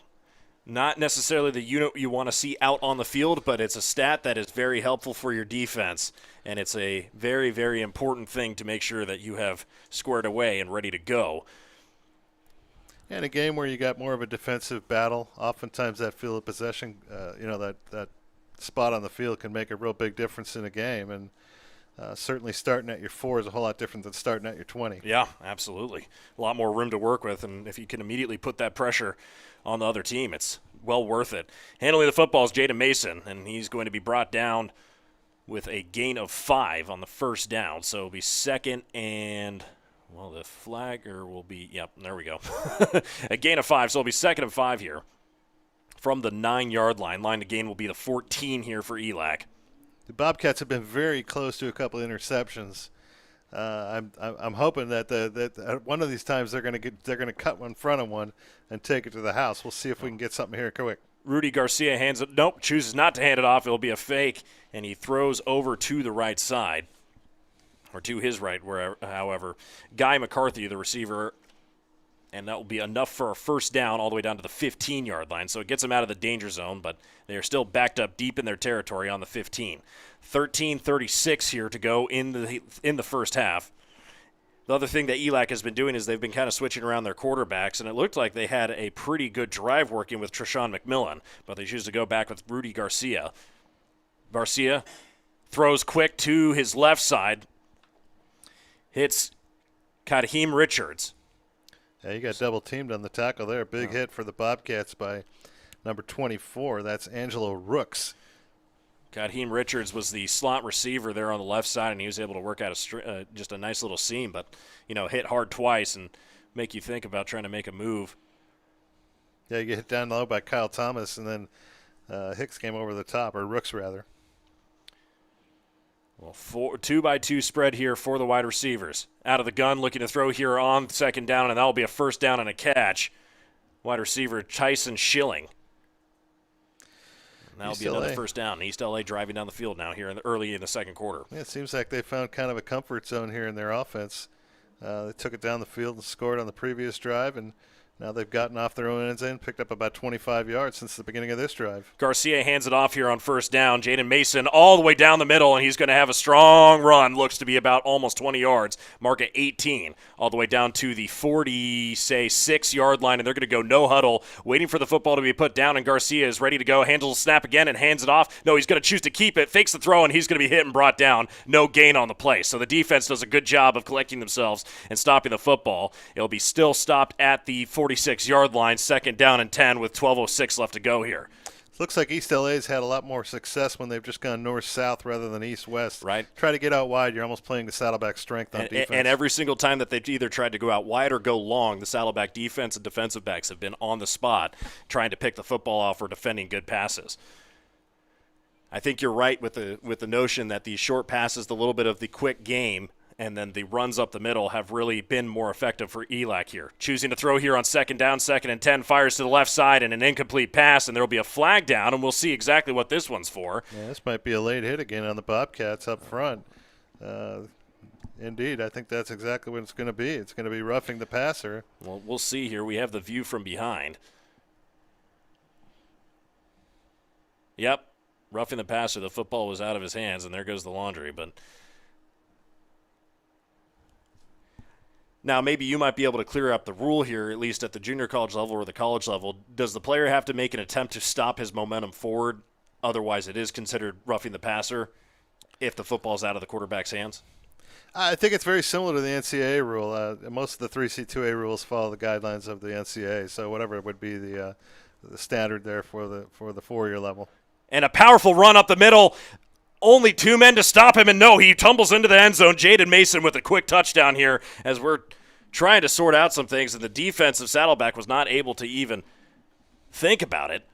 S1: Not necessarily the unit you want to see out on the field, but it's a stat that is very helpful for your defense, and it's a very, very important thing to make sure that you have squared away and ready to go.
S2: In a game where you got more of a defensive battle, oftentimes that field of possession, that spot on the field can make a real big difference in a game, and certainly starting at your 4 is a whole lot different than starting at your 20.
S1: Yeah, absolutely. A lot more room to work with, and if you can immediately put that pressure on the other team, it's well worth it. Handling the football is Jaden Mason, and he's going to be brought down with a gain of 5 on the first down. So it'll be second and, well, the flagger will be, yep, there we go. A gain of 5, so it'll be second and 5 here from the 9-yard line. Line to gain will be the 14 here for ELAC.
S2: The Bobcats have been very close to a couple of interceptions. I'm hoping that one of these times they're going to cut one in front of one and take it to the house. We'll see if we can get something here quick.
S1: Rudy Garcia chooses not to hand it off. It'll be a fake, and he throws over to the right side, or to his right, however. Guy McCarthy, the receiver, and that will be enough for a first down all the way down to the 15-yard line. So it gets them out of the danger zone, but they are still backed up deep in their territory on the 15. 13:36 here to go in the first half. The other thing that ELAC has been doing is they've been kind of switching around their quarterbacks, and it looked like they had a pretty good drive working with Treshawn McMillan, but they choose to go back with Rudy Garcia. Garcia throws quick to his left side, hits Kadeem Richards.
S2: Yeah, you got double teamed on the tackle there. Big hit for the Bobcats by number 24. That's Angelo Rooks.
S1: Kadeem Richards was the slot receiver there on the left side, and he was able to work out just a nice little seam, but, hit hard twice and make you think about trying to make a move.
S2: Yeah, you get hit down low by Kyle Thomas, and then Hicks came over the top, or Rooks rather.
S1: Well, 2-by-2 spread here for the wide receivers. Out of the gun, looking to throw here on second down, and that will be a first down and a catch. Wide receiver Tyson Schilling. And that'll be another first down. East LA driving down the field now here early in the second quarter.
S2: Yeah, it seems like they found kind of a comfort zone here in their offense. They took it down the field and scored on the previous drive, and now they've gotten off their own ends and picked up about 25 yards since the beginning of this drive.
S1: Garcia hands it off here on first down. Jaden Mason all the way down the middle, and he's going to have a strong run. Looks to be about almost 20 yards. Mark at 18, all the way down to the 6-yard line, and they're going to go no huddle, waiting for the football to be put down, and Garcia is ready to go. Handles the snap again and hands it off. No, he's going to choose to keep it, fakes the throw, and he's going to be hit and brought down. No gain on the play. So the defense does a good job of collecting themselves and stopping the football. It'll be still stopped at the 46-yard line, second down and 10 with 12:06 left to go here.
S2: Looks like East LA's had a lot more success when they've just gone north-south rather than east-west.
S1: Right.
S2: Try to get out wide, you're almost playing the Saddleback strength on defense.
S1: And every single time that they've either tried to go out wide or go long, the Saddleback defense and defensive backs have been on the spot trying to pick the football off or defending good passes. I think you're right with the notion that these short passes, the little bit of the quick game, and then the runs up the middle have really been more effective for ELAC here. Choosing to throw here on second down, second and 10, fires to the left side and an incomplete pass, and there will be a flag down, and we'll see exactly what this one's for.
S2: Yeah, this might be a late hit again on the Bobcats up front. Indeed, I think that's exactly what it's going to be. It's going to be roughing the passer.
S1: Well, we'll see here. We have the view from behind. Yep, roughing the passer. The football was out of his hands, and there goes the laundry, but now, maybe you might be able to clear up the rule here, at least at the junior college level or the college level. Does the player have to make an attempt to stop his momentum forward? Otherwise, it is considered roughing the passer if the football's out of the quarterback's hands?
S2: I think it's very similar to the NCAA rule. Most of the 3C2A rules follow the guidelines of the NCAA, so whatever would be the standard there for the 4-year level.
S1: And a powerful run up the middle. Only 2 men to stop him, and no, he tumbles into the end zone. Jaden Mason with a quick touchdown here as we're trying to sort out some things, and the defense of Saddleback was not able to even think about it.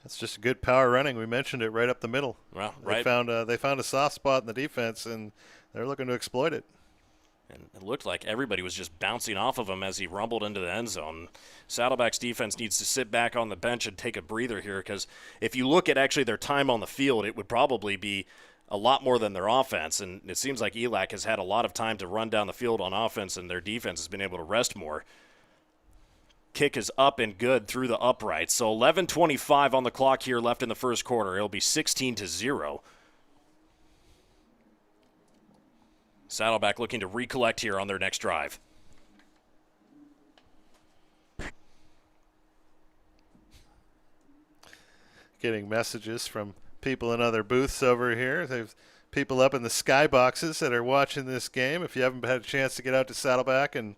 S2: That's just good power running. We mentioned it right up the middle.
S1: Well, right.
S2: They found a soft spot in the defense, and they're looking to exploit it.
S1: And it looked like everybody was just bouncing off of him as he rumbled into the end zone. Saddleback's defense needs to sit back on the bench and take a breather here, because if you look at actually their time on the field, it would probably be a lot more than their offense. And it seems like ELAC has had a lot of time to run down the field on offense, and their defense has been able to rest more. Kick is up and good through the upright. So 11:25 on the clock here left in the first quarter. It'll be 16-0. Saddleback looking to recollect here on their next drive.
S2: Getting messages from people in other booths over here. There's people up in the sky boxes that are watching this game. If you haven't had a chance to get out to Saddleback and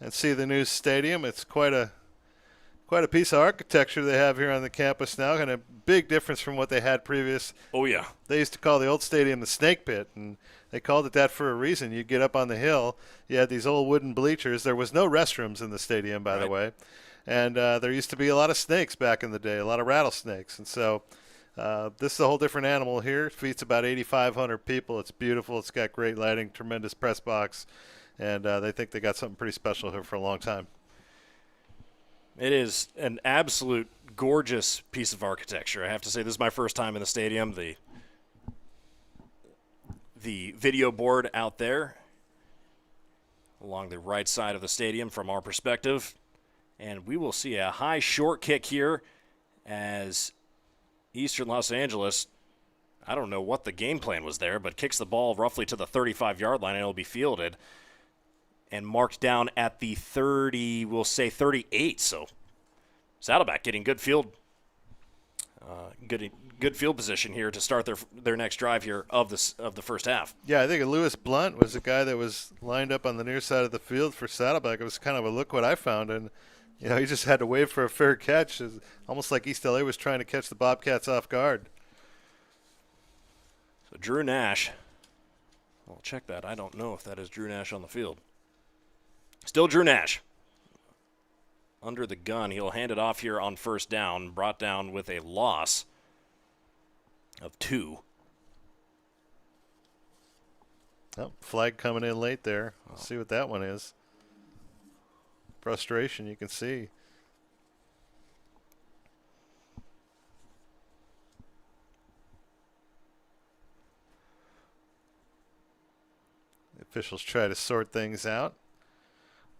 S2: see the new stadium, it's quite a piece of architecture they have here on the campus now, and a big difference from what they had previous.
S1: Oh, yeah.
S2: They used to call the old stadium the Snake Pit, and they called it that for a reason. You get up on the hill, you had these old wooden bleachers. There was no restrooms in the stadium, by the way, and there used to be a lot of snakes back in the day, a lot of rattlesnakes, and so this is a whole different animal here. It feeds about 8,500 people. It's beautiful. It's got great lighting, tremendous press box, and they think they got something pretty special here for a long time.
S1: It is an absolute gorgeous piece of architecture. I have to say, this is my first time in the stadium. The video board out there along the right side of the stadium from our perspective. And we will see a high short kick here as Eastern Los Angeles, I don't know what the game plan was there, but kicks the ball roughly to the 35-yard line, and it'll be fielded and marked down at the 30, we'll say 38. So Saddleback getting good field position here to start their next drive here of the first half.
S2: Yeah, I think Lewis Blunt was the guy that was lined up on the near side of the field for Saddleback. It was kind of a look what I found, and he just had to wait for a fair catch. It's almost like East LA was trying to catch the Bobcats off guard.
S1: So Drew Nash, I'll check that. I don't know if that is Drew Nash on the field. Still Drew Nash. Under the gun, he'll hand it off here on first down, brought down with a loss of 2.
S2: Oh, flag coming in late there. Let's see what that one is. Frustration, you can see. The officials try to sort things out.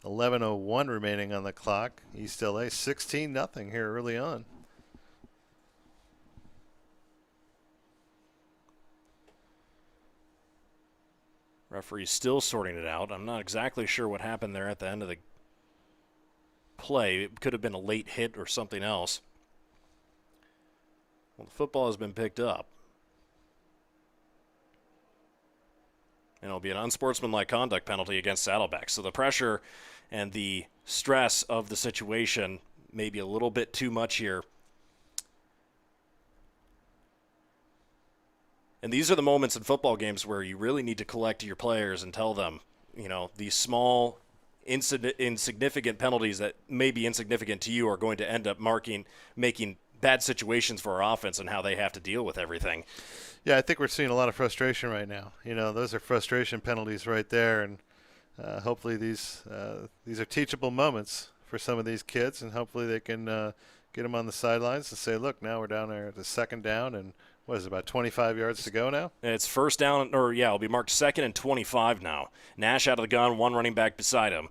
S2: 11:01 remaining on the clock. East LA 16-0 here early on.
S1: Referee's still sorting it out. I'm not exactly sure what happened there at the end of the play. It could have been a late hit or something else. Well, the football has been picked up. And it'll be an unsportsmanlike conduct penalty against Saddleback. So the pressure and the stress of the situation may be a little bit too much here. And these are the moments in football games where you really need to collect your players and tell them, these small, insignificant penalties that may be insignificant to you are going to end up making bad situations for our offense and how they have to deal with everything.
S2: Yeah, I think we're seeing a lot of frustration right now. Those are frustration penalties right there, and hopefully these are teachable moments for some of these kids, and hopefully they can get them on the sidelines and say, look, now we're down there at the second down, and what is it, about 25 yards to go now?
S1: It's first down, it'll be marked 2nd and 25 now. Nash out of the gun, one running back beside him.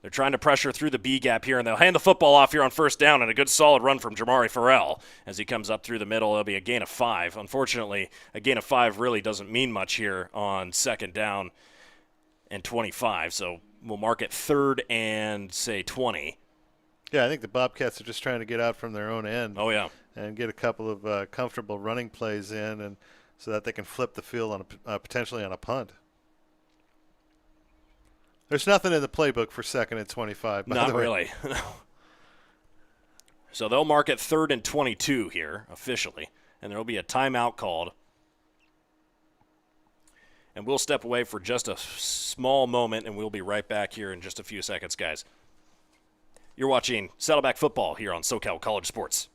S1: They're trying to pressure through the B gap here, and they'll hand the football off here on first down, and a good solid run from Jamari Farrell. As he comes up through the middle, it'll be a gain of 5. Unfortunately, a gain of 5 really doesn't mean much here on second down and 25, so we'll mark it 3rd and, say, 20.
S2: Yeah, I think the Bobcats are just trying to get out from their own end.
S1: Oh, yeah.
S2: And get a couple of comfortable running plays in, and so that they can flip the field on potentially on a punt. There's nothing in the playbook for 2nd and 25.
S1: Not really. So they'll mark it 3rd and 22 here officially, and there will be a timeout called. And we'll step away for just a small moment, and we'll be right back here in just a few seconds, guys. You're watching Saddleback Football here on SoCal College Sports.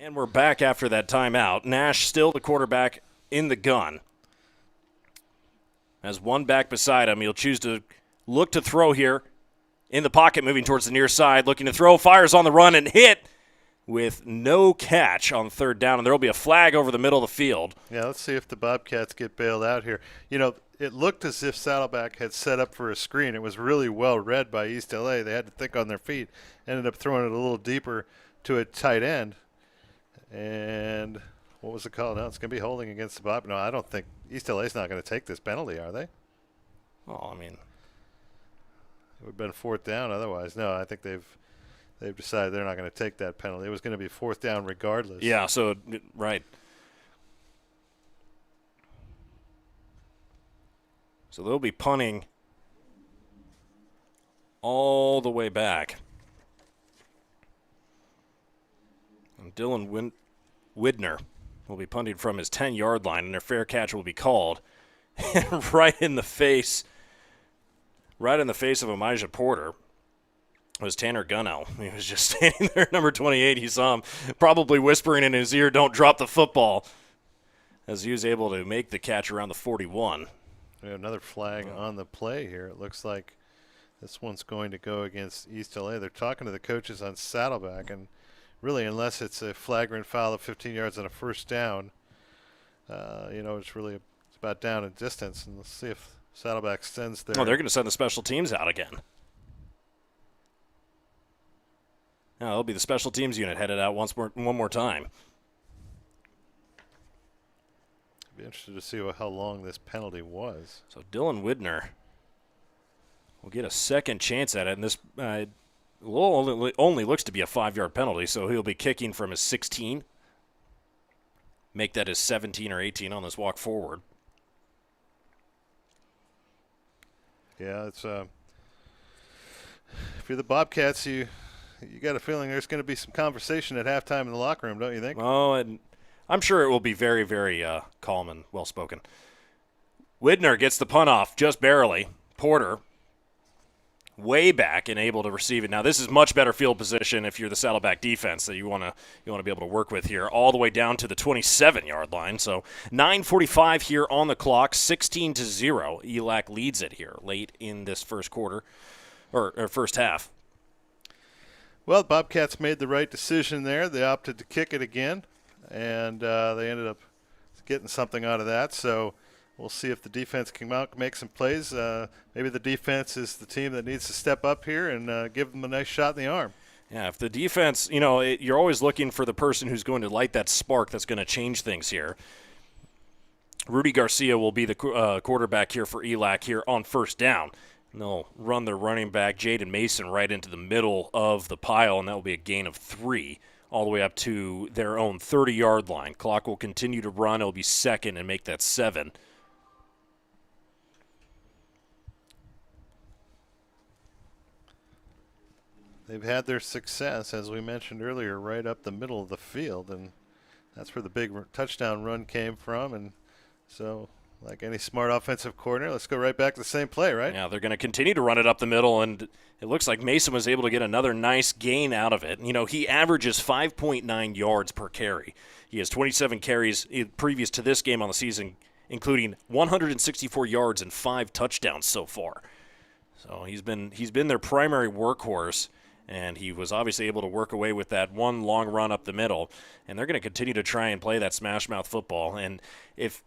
S1: And we're back after that timeout. Nash still the quarterback in the gun. Has one back beside him. He'll choose to look to throw here in the pocket, moving towards the near side, looking to throw, fires on the run, and hit with no catch on third down. And there will be a flag over the middle of the field.
S2: Yeah, let's see if the Bobcats get bailed out here. You know, it looked as if Saddleback had set up for a screen. It was really well read by East LA. They had to think on their feet. Ended up throwing it a little deeper to a tight end. And what was the call? No, it's going to be holding against the Bob. No, I don't think East LA's not going to take this penalty, are they?
S1: Well, I mean,
S2: it would have been fourth down otherwise. No, I think they've decided they're not going to take that penalty. It was going to be fourth down regardless.
S1: Yeah, so, right. So they'll be punting all the way back. And Dylan Widner will be punting from his 10-yard line, and their fair catch will be called. right in the face of Elijah Porter was Tanner Gunnell. He was just standing there, number 28. He saw him probably whispering in his ear, "Don't drop the football," as he was able to make the catch around the 41.
S2: We have another flag on the play here. It looks like this one's going to go against East LA. They're talking to the coaches on Saddleback, and really, unless it's a flagrant foul of 15 yards and a first down, it's about down in distance. And let's see if Saddleback sends their.
S1: Oh, they're going to send the special teams out again. No, it'll be the special teams unit headed out one more time.
S2: Be interested to see how long this penalty was.
S1: So Dylan Widner will get a second chance at it, and this only looks to be a 5-yard penalty, so he'll be kicking from his 16. Make that his 17 or 18 on this walk forward.
S2: Yeah, it's if you're the Bobcats, you got a feeling there's going to be some conversation at halftime in the locker room, don't you think?
S1: Oh, and I'm sure it will be very, very calm and well-spoken. Widner gets the punt off just barely. Porter way back and able to receive it. Now, this is much better field position if you're the Saddleback defense that you want to be able to work with here, all the way down to the 27-yard line. So 9:45 here on the clock, 16-0. ELAC leads it here late in this first quarter or first half.
S2: Well, the Bobcats made the right decision there. They opted to kick it again, and they ended up getting something out of that. So we'll see if the defense can make some plays. Maybe the defense is the team that needs to step up here and give them a nice shot in the arm.
S1: Yeah, if the defense, you're always looking for the person who's going to light that spark that's going to change things here. Rudy Garcia will be the quarterback here for ELAC here on first down. And they'll run their running back, Jaden Mason, right into the middle of the pile, and that will be a gain of 3 all the way up to their own 30-yard line. Clock will continue to run. It'll be second and make that 7.
S2: They've had their success, as we mentioned earlier, right up the middle of the field, and that's where the big touchdown run came from. And so, like any smart offensive coordinator, let's go right back to the same play, right?
S1: Yeah, they're going to continue to run it up the middle, and it looks like Mason was able to get another nice gain out of it. He averages 5.9 yards per carry. He has 27 carries previous to this game on the season, including 164 yards and 5 touchdowns so far. So he's been their primary workhorse, and he was obviously able to work away with that one long run up the middle. And they're going to continue to try and play that smash mouth football. And if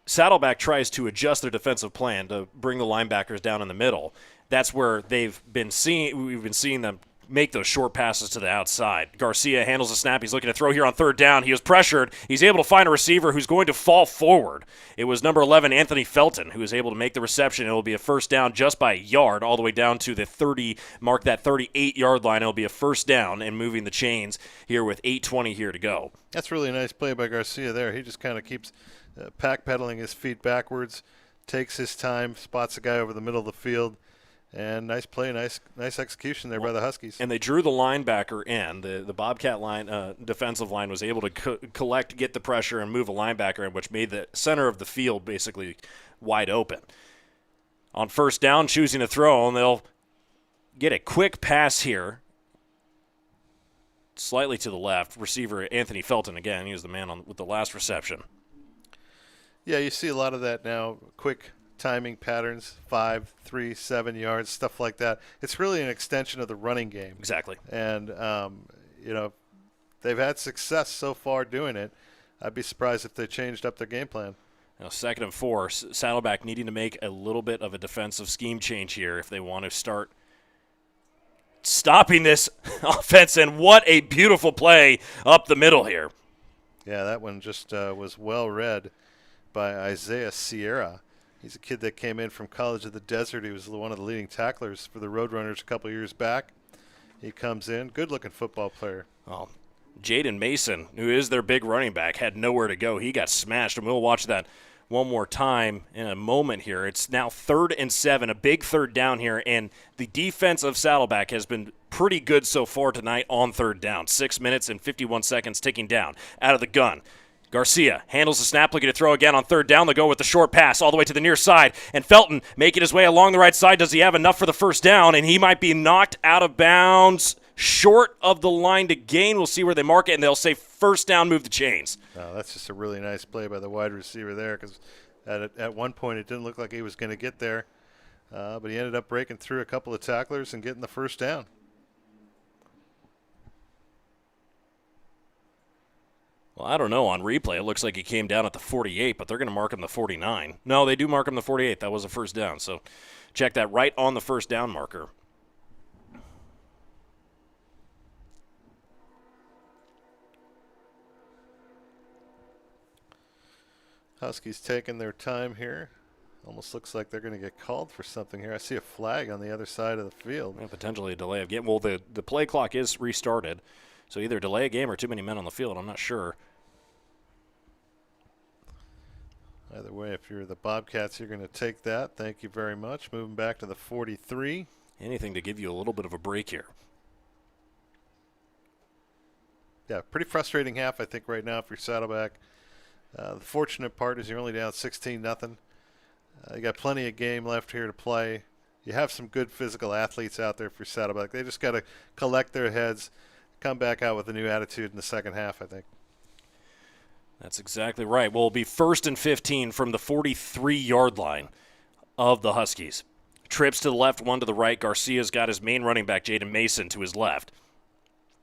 S1: Saddleback tries to adjust their defensive plan to bring the linebackers down in the middle, that's where we've been seeing them make those short passes to the outside. Garcia handles the snap. He's looking to throw here on third down. He was pressured. He's able to find a receiver who's going to fall forward. It was number 11, Anthony Felton, who was able to make the reception. It will be a first down just by a yard all the way down to the 30, mark that 38-yard line. It will be a first down and moving the chains here with 8:20 here to go.
S2: That's really a nice play by Garcia there. He just kind of keeps pack-pedaling his feet backwards, takes his time, spots the guy over the middle of the field. And nice play, nice execution there by the Huskies.
S1: And they drew the linebacker in. The Bobcat line, defensive line, was able to collect, get the pressure, and move a linebacker in, which made the center of the field basically wide open. On first down, choosing to throw, and they'll get a quick pass here slightly to the left. Receiver Anthony Felton again. He was the man with the last reception.
S2: Yeah, you see a lot of that now. Quick timing patterns, 5, 3, 7 yards, stuff like that. It's really an extension of the running game.
S1: Exactly.
S2: And, they've had success so far doing it. I'd be surprised if they changed up their game plan.
S1: Now, 2nd and 4, Saddleback needing to make a little bit of a defensive scheme change here if they want to start stopping this offense. And what a beautiful play up the middle here.
S2: Yeah, that one just was well read by Isaiah Sierra. He's a kid that came in from College of the Desert. He was one of the leading tacklers for the Roadrunners a couple years back. He comes in, good-looking football player.
S1: Oh, Jaden Mason, who is their big running back, had nowhere to go. He got smashed, and we'll watch that one more time in a moment here. It's now 3rd and 7, a big third down here, and the defense of Saddleback has been pretty good so far tonight on 3rd down. 6 minutes and 51 seconds ticking down. Out of the gun, Garcia handles the snap, looking to throw again on 3rd down. They'll go with the short pass all the way to the near side. And Felton making his way along the right side. Does he have enough for the first down? And he might be knocked out of bounds short of the line to gain. We'll see where they mark it, and they'll say first down, move the chains.
S2: Oh, that's just a really nice play by the wide receiver there, because at one point it didn't look like he was going to get there. But he ended up breaking through a couple of tacklers and getting the first down.
S1: Well, I don't know. On replay, it looks like he came down at the 48, but they're going to mark him the 49. No, they do mark him the 48. That was a first down. So check that right on the first down marker.
S2: Huskies taking their time here. Almost looks like they're going to get called for something here. I see a flag on the other side of the field.
S1: Yeah, potentially a delay of game. Well, the play clock is restarted. So either delay a game or too many men on the field. I'm not sure.
S2: Either way, if you're the Bobcats, you're going to take that. Thank you very much. Moving back to the 43.
S1: Anything to give you a little bit of a break here.
S2: Yeah, pretty frustrating half, I think, right now for Saddleback. The fortunate part is you're only down 16-0. You got plenty of game left here to play. You have some good physical athletes out there for Saddleback. They just got to collect their heads, come back out with a new attitude in the second half, I think.
S1: That's exactly right. Well, it'll be 1st and 15 from the 43-yard line of the Huskies. Trips to the left, one to the right. Garcia's got his main running back, Jaden Mason, to his left.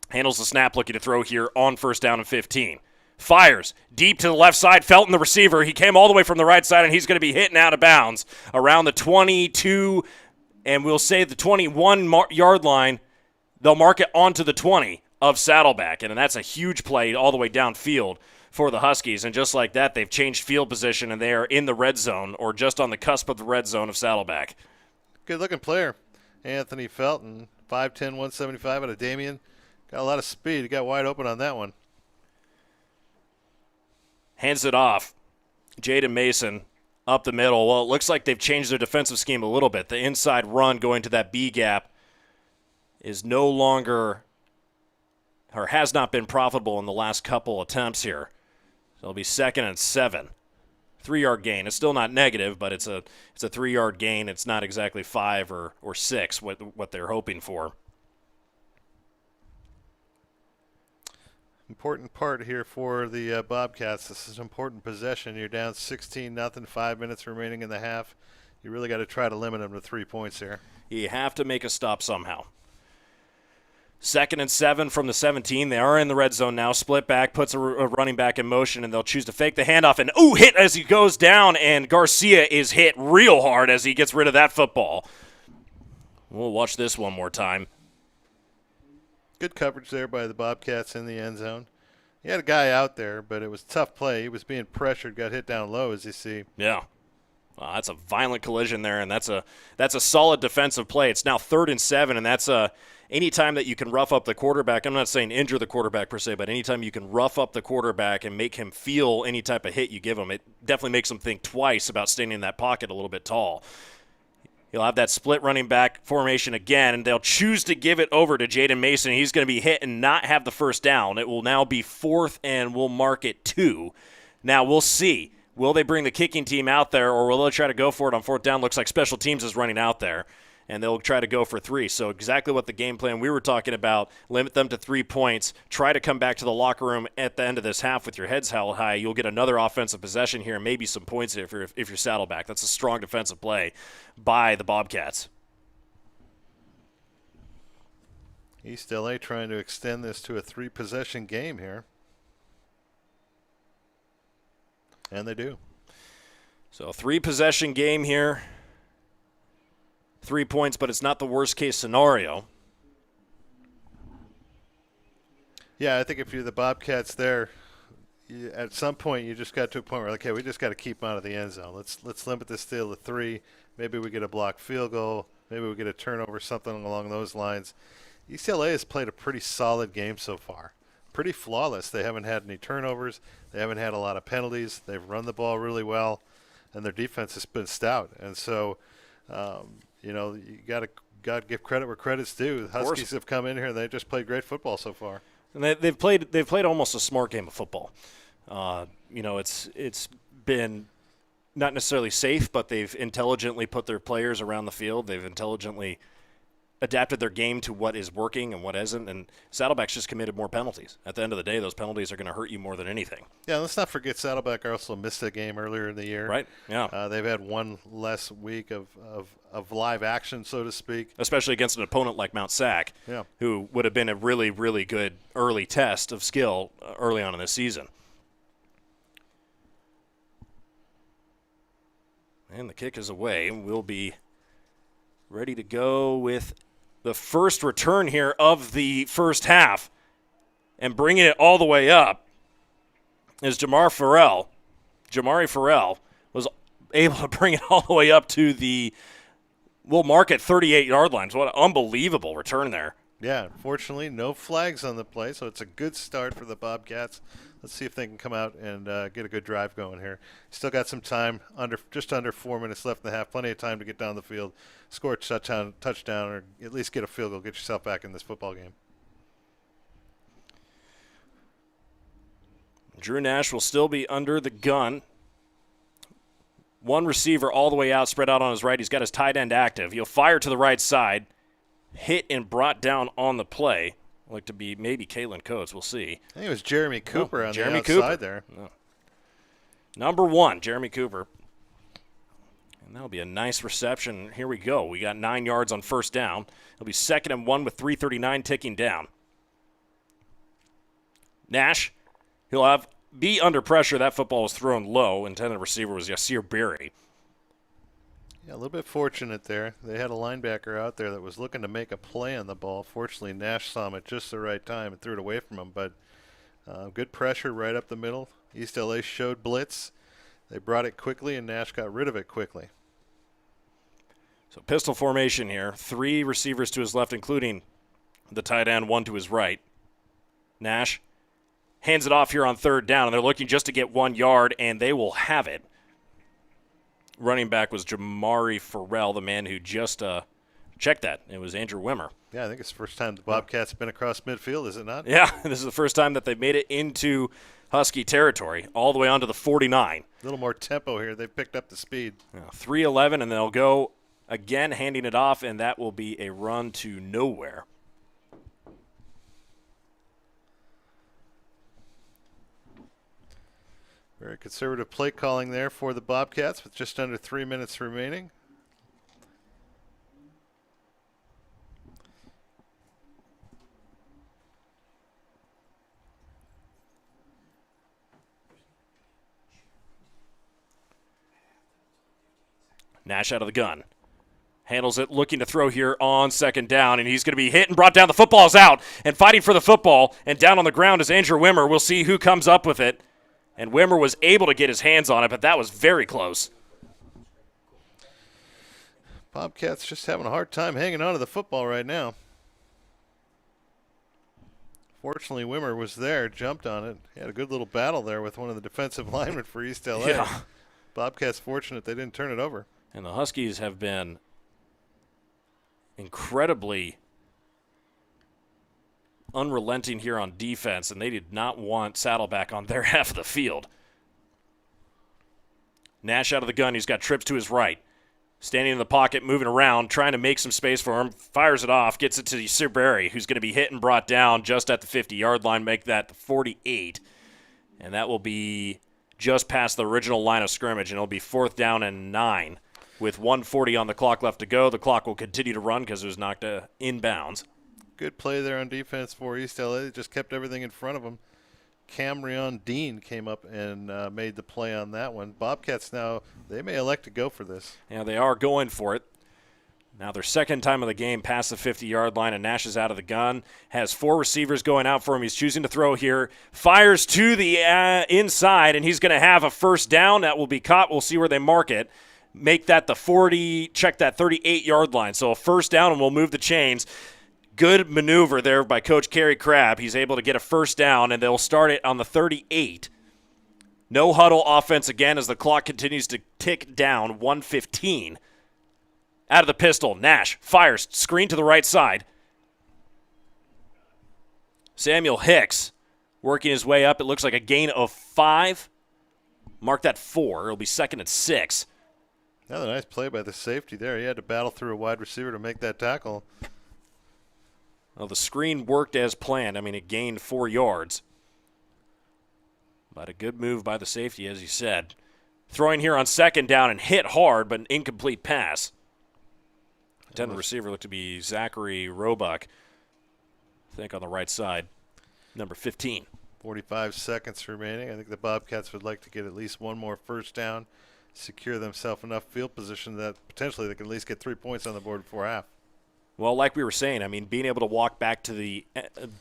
S1: Handles the snap, looking to throw here on 1st down and 15. Fires deep to the left side. Felton, the receiver. He came all the way from the right side, and he's going to be hitting out of bounds around the 22, and we'll say the 21-yard line. They'll mark it onto the 20 of Saddleback, and that's a huge play all the way downfield for the Huskies. And just like that, they've changed field position, and they are in the red zone or just on the cusp of the red zone of Saddleback.
S2: Good-looking player, Anthony Felton, 5'10", 175 out of Damien. Got a lot of speed. He got wide open on that one.
S1: Hands it off. Jaden Mason up the middle. Well, it looks like they've changed their defensive scheme a little bit. The inside run going to that B gap is no longer or has not been profitable in the last couple attempts here. So it'll be 2nd and 7. 3-yard gain. It's still not negative, but it's a 3-yard gain. It's not exactly 5 or 6 what they're hoping for.
S2: Important part here for the Bobcats. This is an important possession. You're down 16-0, 5 minutes remaining in the half. You really got to try to limit them to 3 points here.
S1: You have to make a stop somehow. 2nd and 7 from the 17. They are in the red zone now. Split back, puts a running back in motion, and they'll choose to fake the handoff. And, hit as he goes down, and Garcia is hit real hard as he gets rid of that football. We'll watch this one more time.
S2: Good coverage there by the Bobcats in the end zone. He had a guy out there, but it was a tough play. He was being pressured, got hit down low, as you see.
S1: Yeah. That's a violent collision there, and that's a solid defensive play. It's now 3rd and 7, and that's any time that you can rough up the quarterback. I'm not saying injure the quarterback per se, but anytime you can rough up the quarterback and make him feel any type of hit you give him, it definitely makes him think twice about staying in that pocket a little bit tall. He'll have that split running back formation again, and they'll choose to give it over to Jaden Mason. He's going to be hit and not have the first down. It will now be 4th, and we'll mark it 2. Now, we'll see. Will they bring the kicking team out there, or will they try to go for it on 4th down? Looks like special teams is running out there. and they'll try to go for 3. So exactly what the game plan we were talking about, limit them to 3 points, try to come back to the locker room at the end of this half with your heads held high. You'll get another offensive possession here and maybe some points if you're Saddleback. That's a strong defensive play by the Bobcats.
S2: East LA trying to extend this to a 3-possession game here. And they do.
S1: So 3-possession game here. 3 points, but it's not the worst case scenario.
S2: Yeah, I think if you're the Bobcats there, at some point you just got to a point where, okay, we just got to keep them out of the end zone. Let's limit this deal to 3. Maybe we get a blocked field goal. Maybe we get a turnover, something along those lines. UCLA has played a pretty solid game so far. Pretty flawless. They haven't had any turnovers. They haven't had a lot of penalties. They've run the ball really well, and their defense has been stout. And so, you got to give credit where credit's due. The Huskies have come in here and they've just played great football so far.
S1: And they've played almost a smart game of football. It's been not necessarily safe, but they've intelligently put their players around the field. They've intelligently adapted their game to what is working and what isn't, and Saddleback's just committed more penalties. At the end of the day, those penalties are going to hurt you more than anything.
S2: Yeah, let's not forget Saddleback also missed a game earlier in the year.
S1: Right, yeah.
S2: They've had one less week of live action, so to speak.
S1: Especially against an opponent like Mount Sac, who would have been a really, really good early test of skill early on in this season. And the kick is away. We'll be ready to go with the first return here of the first half. And bringing it all the way up is Jamari Farrell was able to bring it all the way up to the, we'll mark it 38-yard line. So what an unbelievable return there. Yeah,
S2: fortunately, no flags on the play, so it's a good start for the Bobcats. Let's see if they can come out and get a good drive going here. Still got some time, just under 4 minutes left in the half. Plenty of time to get down the field, score a touchdown, or at least get a field goal, get yourself back in this football game.
S1: Drew Nash will still be under the gun. One receiver all the way out, spread out on his right. He's got his tight end active. He'll fire to the right side, hit and brought down on the play. Look to be maybe Kalen Coates. We'll see.
S2: I think it was Jeremy Cooper on the outside there.
S1: No. Number 1, Jeremy Cooper. And that'll be a nice reception. Here we go. We got 9 yards on first down. It'll be 2nd and 1 with 3:39 ticking down. Nash, he'll be under pressure. That football was thrown low. Intended receiver was Yasir Berry.
S2: Yeah, a little bit fortunate there. They had a linebacker out there that was looking to make a play on the ball. Fortunately, Nash saw him at just the right time and threw it away from him. But good pressure right up the middle. East LA showed blitz. They brought it quickly, and Nash got rid of it quickly.
S1: So pistol formation here. 3 receivers to his left, including the tight end, 1 to his right. Nash hands it off here on 3rd down, and they're looking just to get 1 yard, and they will have it. Running back was Jamari Farrell, the man who just checked that. It was Andrew Wimmer.
S2: Yeah, I think it's the first time the Bobcats have been across midfield, is it not?
S1: Yeah, this is the first time that they've made it into Husky territory, all the way onto the 49.
S2: A little more tempo here. They've picked up the speed.
S1: 3:11, and they'll go again, handing it off, and that will be a run to nowhere.
S2: Very conservative play calling there for the Bobcats with just under 3 minutes remaining.
S1: Nash out of the gun. Handles it, looking to throw here on 2nd down, and he's going to be hit and brought down. The football's out, and fighting for the football, and down on the ground is Andrew Wimmer. We'll see who comes up with it. And Wimmer was able to get his hands on it, but that was very close.
S2: Bobcats just having a hard time hanging on to the football right now. Fortunately, Wimmer was there, jumped on it. He had a good little battle there with one of the defensive linemen for East LA.
S1: Yeah.
S2: Bobcats fortunate they didn't turn it over.
S1: And the Huskies have been incredibly unrelenting here on defense, and they did not want Saddleback on their half of the field. Nash out of the gun. He's got trips to his right. Standing in the pocket, moving around, trying to make some space for him. Fires it off, gets it to Sirberry, who's going to be hit and brought down just at the 50-yard line, make that the 48. And that will be just past the original line of scrimmage, and it'll be 4th down and 9. With 1:40 on the clock left to go, the clock will continue to run because it was knocked inbounds.
S2: Good play there on defense for East LA. They just kept everything in front of them. Camryon Dean came up and made the play on that one. Bobcats now, they may elect to go for this.
S1: Yeah, they are going for it. Now their second time of the game past the 50-yard line, and Nash is out of the gun. Has 4 receivers going out for him. He's choosing to throw here. Fires to the inside, and he's going to have a first down. That will be caught. We'll see where they mark it. Make that the 40, check that 38-yard line. So a first down, and we'll move the chains. Good maneuver there by Coach Kerry Crabb. He's able to get a first down, and they'll start it on the 38. No huddle offense again as the clock continues to tick down, 1:15. Out of the pistol, Nash fires, screen to the right side. Samuel Hicks working his way up. It looks like a gain of 5. Mark that 4. It'll be 2nd and 6.
S2: Another nice play by the safety there. He had to battle through a wide receiver to make that tackle.
S1: Well, the screen worked as planned. I mean, it gained 4 yards. But a good move by the safety, as you said. Throwing here on 2nd down and hit hard, but an incomplete pass. Intended receiver looked to be Zachary Roebuck, I think, on the right side, number 15.
S2: 45 seconds remaining. I think the Bobcats would like to get at least one more first down, secure themselves enough field position that potentially they can at least get 3 points on the board before half.
S1: Well, like we were saying, I mean, being able to walk back to the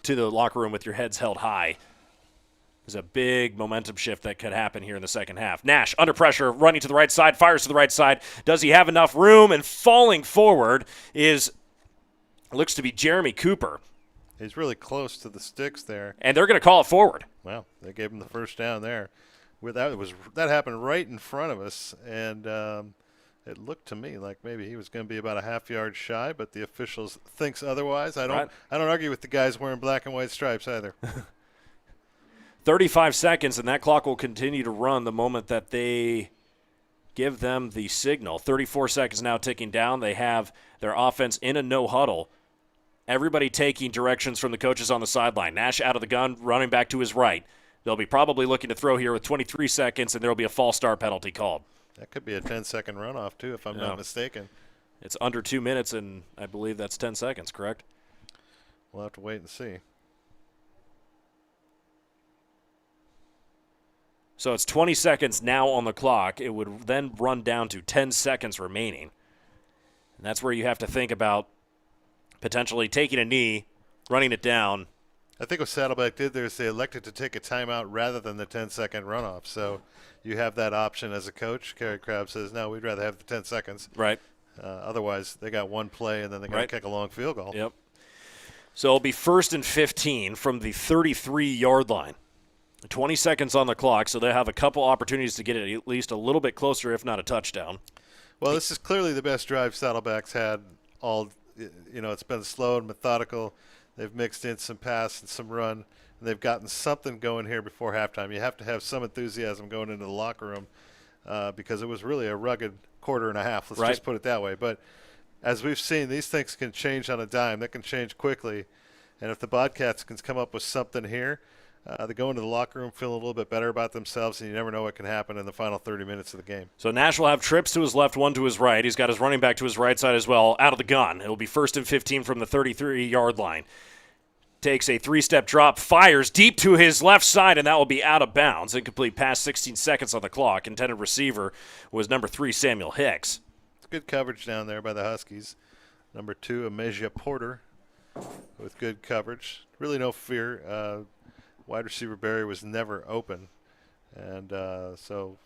S1: locker room with your heads held high is a big momentum shift that could happen here in the second half. Nash, under pressure, running to the right side, fires to the right side. Does he have enough room? And falling forward looks to be Jeremy Cooper.
S2: He's really close to the sticks there.
S1: And they're going to call it forward.
S2: Well, they gave him the first down there. That happened right in front of us, and it looked to me like maybe he was going to be about a half yard shy, but the officials thinks otherwise. I don't argue with the guys wearing black and white stripes either.
S1: 35 seconds, and that clock will continue to run the moment that they give them the signal. 34 seconds now ticking down. They have their offense in a no huddle. Everybody taking directions from the coaches on the sideline. Nash out of the gun, running back to his right. They'll be probably looking to throw here with 23 seconds, and there will be a false start penalty called.
S2: That could be a 10-second runoff, too, if I'm not mistaken.
S1: It's under 2 minutes, and I believe that's 10 seconds, correct?
S2: We'll have to wait and see.
S1: So it's 20 seconds now on the clock. It would then run down to 10 seconds remaining. And that's where you have to think about potentially taking a knee, running it down.
S2: I think what Saddleback did there is they elected to take a timeout rather than the 10-second runoff. So you have that option as a coach. Kerry Crabb says, no, we'd rather have the 10 seconds.
S1: Right.
S2: Otherwise, they got one play, and then they got to kick a long field goal.
S1: Yep. So it'll be 1st and 15 from the 33-yard line. 20 seconds on the clock, so they have a couple opportunities to get it at least a little bit closer, if not a touchdown.
S2: Well, this is clearly the best drive Saddleback's had all. It's been slow and methodical. They've mixed in some pass and some run, and they've gotten something going here before halftime. You have to have some enthusiasm going into the locker room because it was really a rugged quarter and a half. Let's just put it that way. But as we've seen, these things can change on a dime. They can change quickly. And if the Bobcats can come up with something here, they go into the locker room feeling a little bit better about themselves, and you never know what can happen in the final 30 minutes of the game.
S1: So Nash will have trips to his left, one to his right. He's got his running back to his right side as well, out of the gun. It will be 1st and 15 from the 33-yard line. Takes a 3-step drop, fires deep to his left side, and that will be out of bounds. Incomplete pass, 16 seconds on the clock. Intended receiver was number 3, Samuel Hicks.
S2: It's good coverage down there by the Huskies. Number 2, Amejia Porter with good coverage. Really no fear. Wide receiver Barry was never open. And so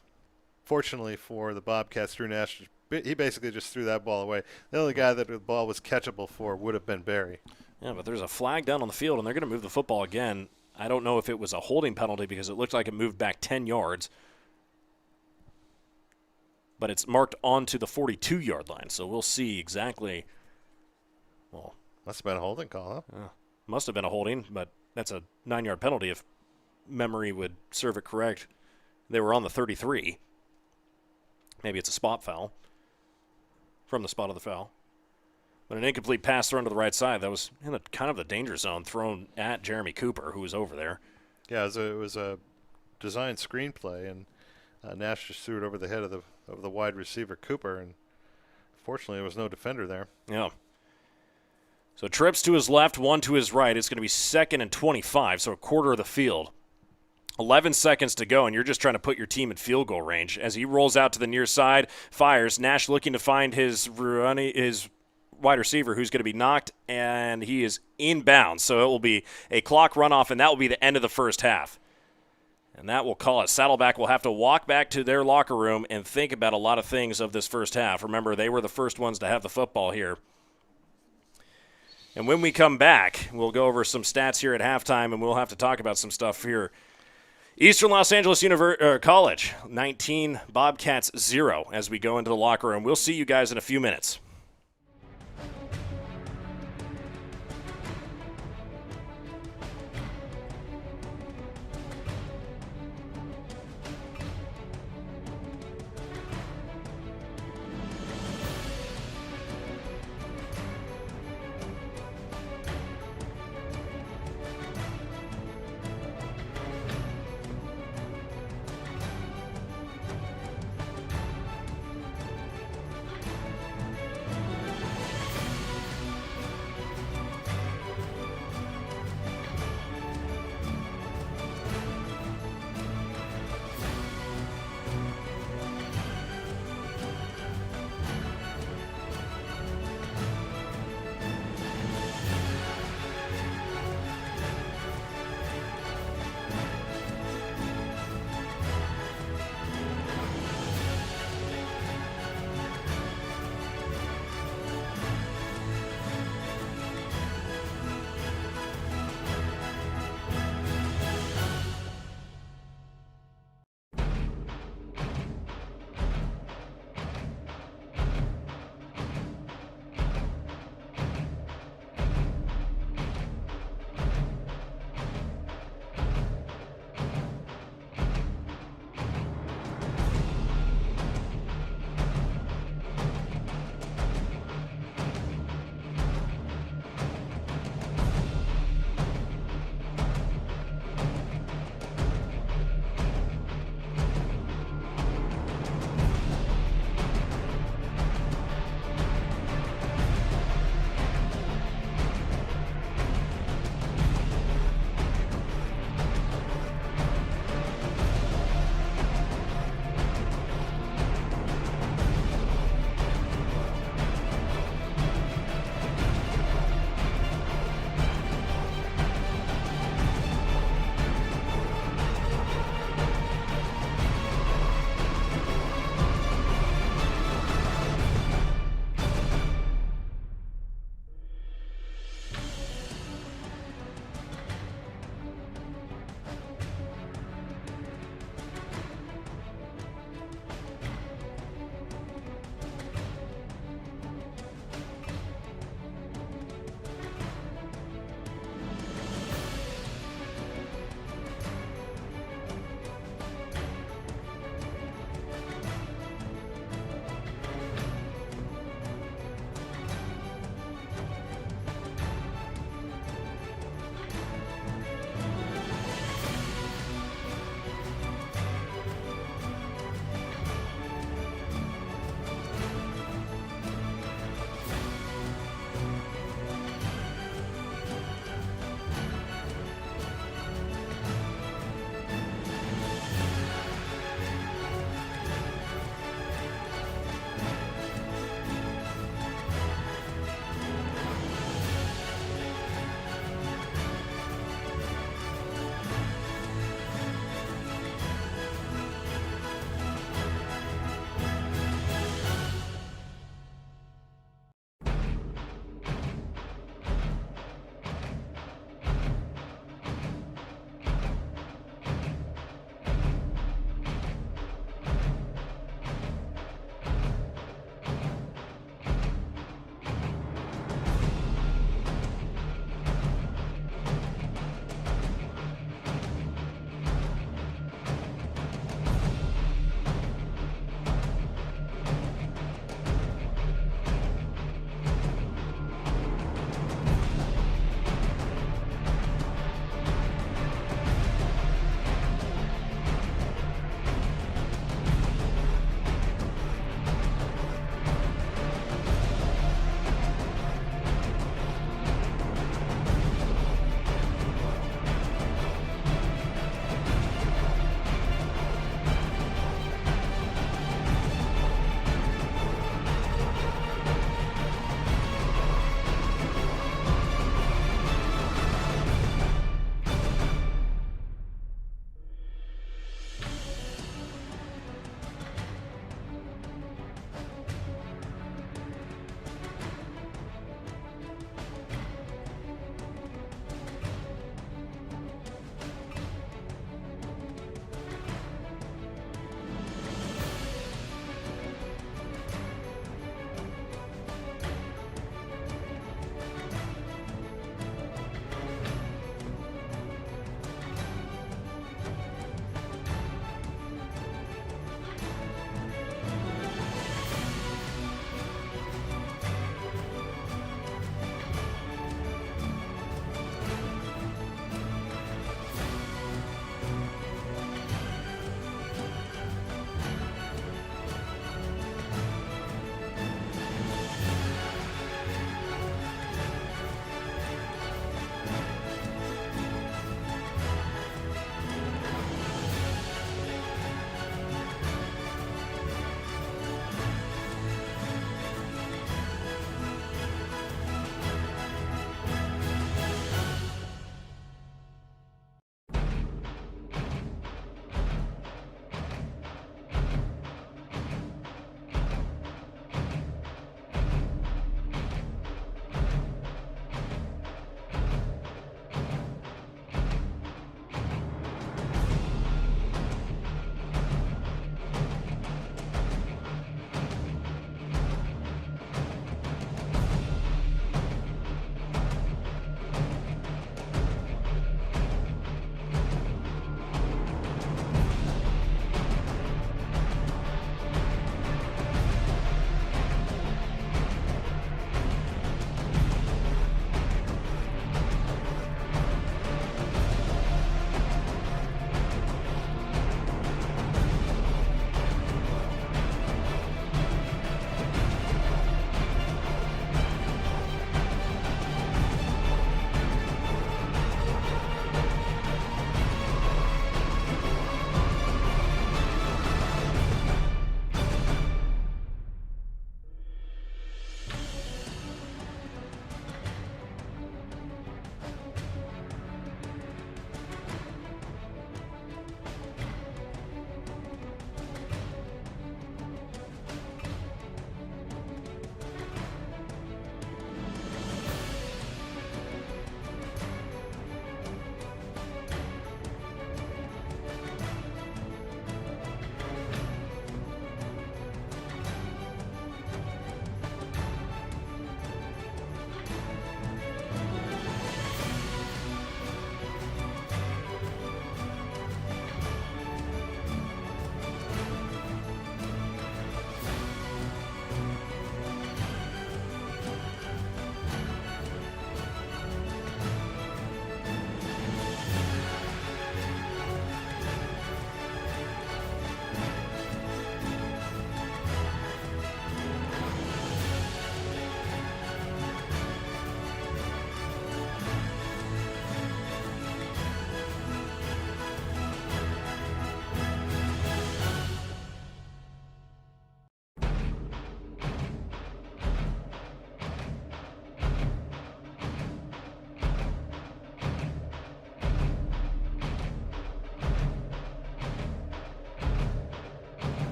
S2: fortunately for the Bobcats, Drew Nash, he basically just threw that ball away. The only guy that the ball was catchable for would have been Barry.
S1: Yeah, but there's a flag down on the field, and they're going to move the football again. I don't know if it was a holding penalty because it looked like it moved back 10 yards. But it's marked onto the 42-yard line, so we'll see exactly. Well,
S2: must have been a holding call, huh?
S1: Must have been a holding, but that's a 9-yard penalty if memory would serve it correct. They were on the 33. Maybe it's a spot foul. from the spot of the foul. But an incomplete pass thrown to the right side. That was in kind of the danger zone thrown at Jeremy Cooper, who was over there.
S2: Yeah, it was a design screenplay, and Nash just threw it over the head of the wide receiver Cooper, and fortunately there was no defender there.
S1: Yeah. So trips to his left, one to his right. It's going to be 2nd and 25, so a quarter of the field. 11 seconds to go, and you're just trying to put your team in field goal range. As he rolls out to the near side, fires. Nash looking to find his wide receiver, who's going to be knocked, and he is inbounds. So it will be a clock runoff, and that will be the end of the first half. And that will call it. Saddleback will have to walk back to their locker room and think about a lot of things of this first half. Remember, they were the first ones to have the football here. And when we come back, we'll go over some stats here at halftime, and we'll have to talk about some stuff here. Eastern Los Angeles College, 19, Bobcats 0 as we go into the locker room. We'll see you guys in a few minutes.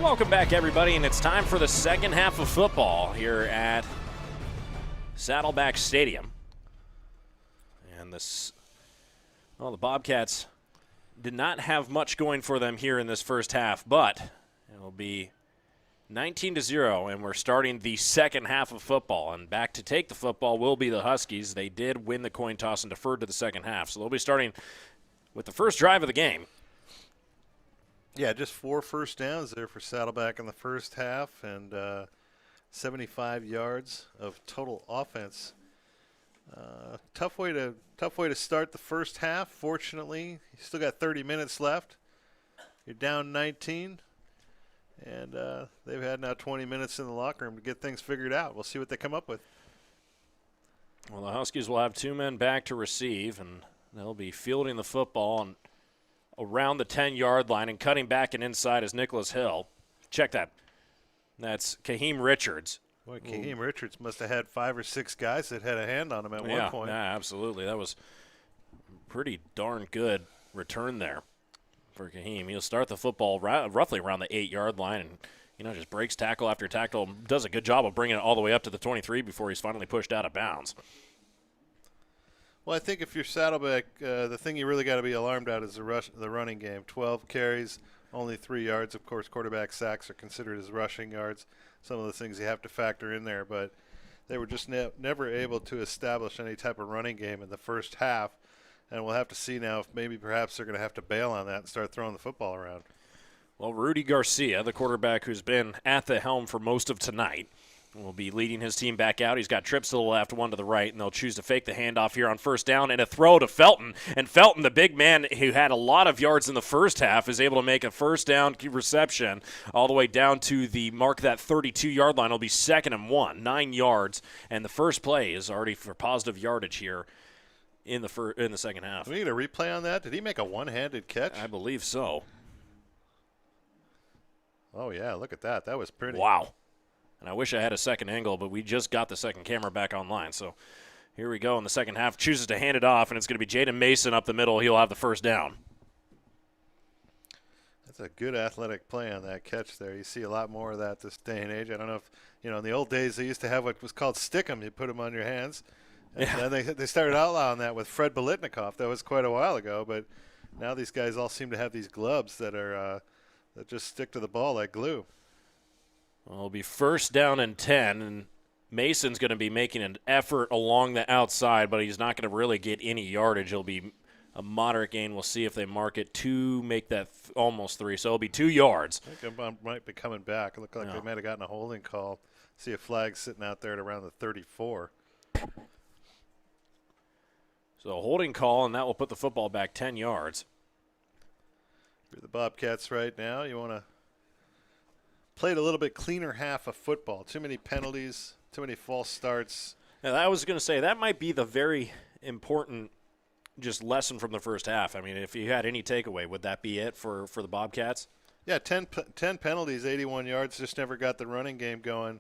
S1: Welcome back, everybody, and it's time for the second half of football here at Saddleback Stadium. And the Bobcats did not have much going for them here in this first half, but it'll be 19-0, and we're starting the second half of football. And back to take the football will be the Huskies. They did win the coin toss and deferred to the second half, so they'll be starting with the first drive of the game.
S2: Yeah, just 4 first downs there for Saddleback in the first half, and 75 yards of total offense. Tough way to start the first half. Fortunately, you still got 30 minutes left. You're down 19, and they've had now 20 minutes in the locker room to get things figured out. We'll see what they come up with.
S1: Well, the Huskies will have 2 men back to receive, and they'll be fielding the football and around the 10-yard line, and cutting back and inside is Nicholas Hill. Check that. That's Kaheem Richards.
S2: Boy, Kaheem Richards must have had 5 or 6 guys that had a hand on him at one point.
S1: Yeah, absolutely. That was pretty darn good return there for Kaheem. He'll start the football roughly around the 8-yard line and, just breaks tackle after tackle. Does a good job of bringing it all the way up to the 23 before he's finally pushed out of bounds.
S2: Well, I think if you're Saddleback, the thing you really got to be alarmed at is the running game. 12 carries, only 3 yards. Of course, quarterback sacks are considered as rushing yards. Some of the things you have to factor in there, but they were just never able to establish any type of running game in the first half, and we'll have to see now if maybe perhaps they're going to have to bail on that and start throwing the football around.
S1: Well, Rudy Garcia, the quarterback who's been at the helm for most of tonight, will be leading his team back out. He's got trips to the left, 1 to the right, and they'll choose to fake the handoff here on first down and a throw to Felton. And Felton, the big man who had a lot of yards in the first half, is able to make a first down reception all the way down to the mark that 32-yard line. It'll be 2nd and 1, 9 yards, and the first play is already for positive yardage here in the second half.
S2: Can we get a replay on that? Did he make a one-handed catch?
S1: I believe so.
S2: Oh, yeah, look at that. That was pretty.
S1: Wow. And I wish I had a second angle, but we just got the second camera back online. So here we go in the second half. Chooses to hand it off, and it's going to be Jaden Mason up the middle. He'll have the first down.
S2: That's a good athletic play on that catch there. You see a lot more of that this day and age. I don't know if, in the old days they used to have what was called stick 'em. You put them on your hands. And then they started outlawing that with Fred Bolitnikoff. That was quite a while ago, but now these guys all seem to have these gloves that are that just stick to the ball like glue.
S1: Well, it'll be first down and 10, and Mason's going to be making an effort along the outside, but he's not going to really get any yardage. It'll be a moderate gain. We'll see if they mark it 2, make that almost 3. So it'll be 2 yards.
S2: I think I might be coming back. It looked like they might have gotten a holding call. See a flag sitting out there at around the 34.
S1: So a holding call, and that will put the football back 10 yards.
S2: For the Bobcats right now, you want to played a little bit cleaner half of football. Too many penalties, too many false starts.
S1: Now, I was going to say that might be the very important just lesson from the first half. I mean, if you had any takeaway, would that be it for the Bobcats?
S2: Yeah, 10 penalties, 81 yards, just never got the running game going.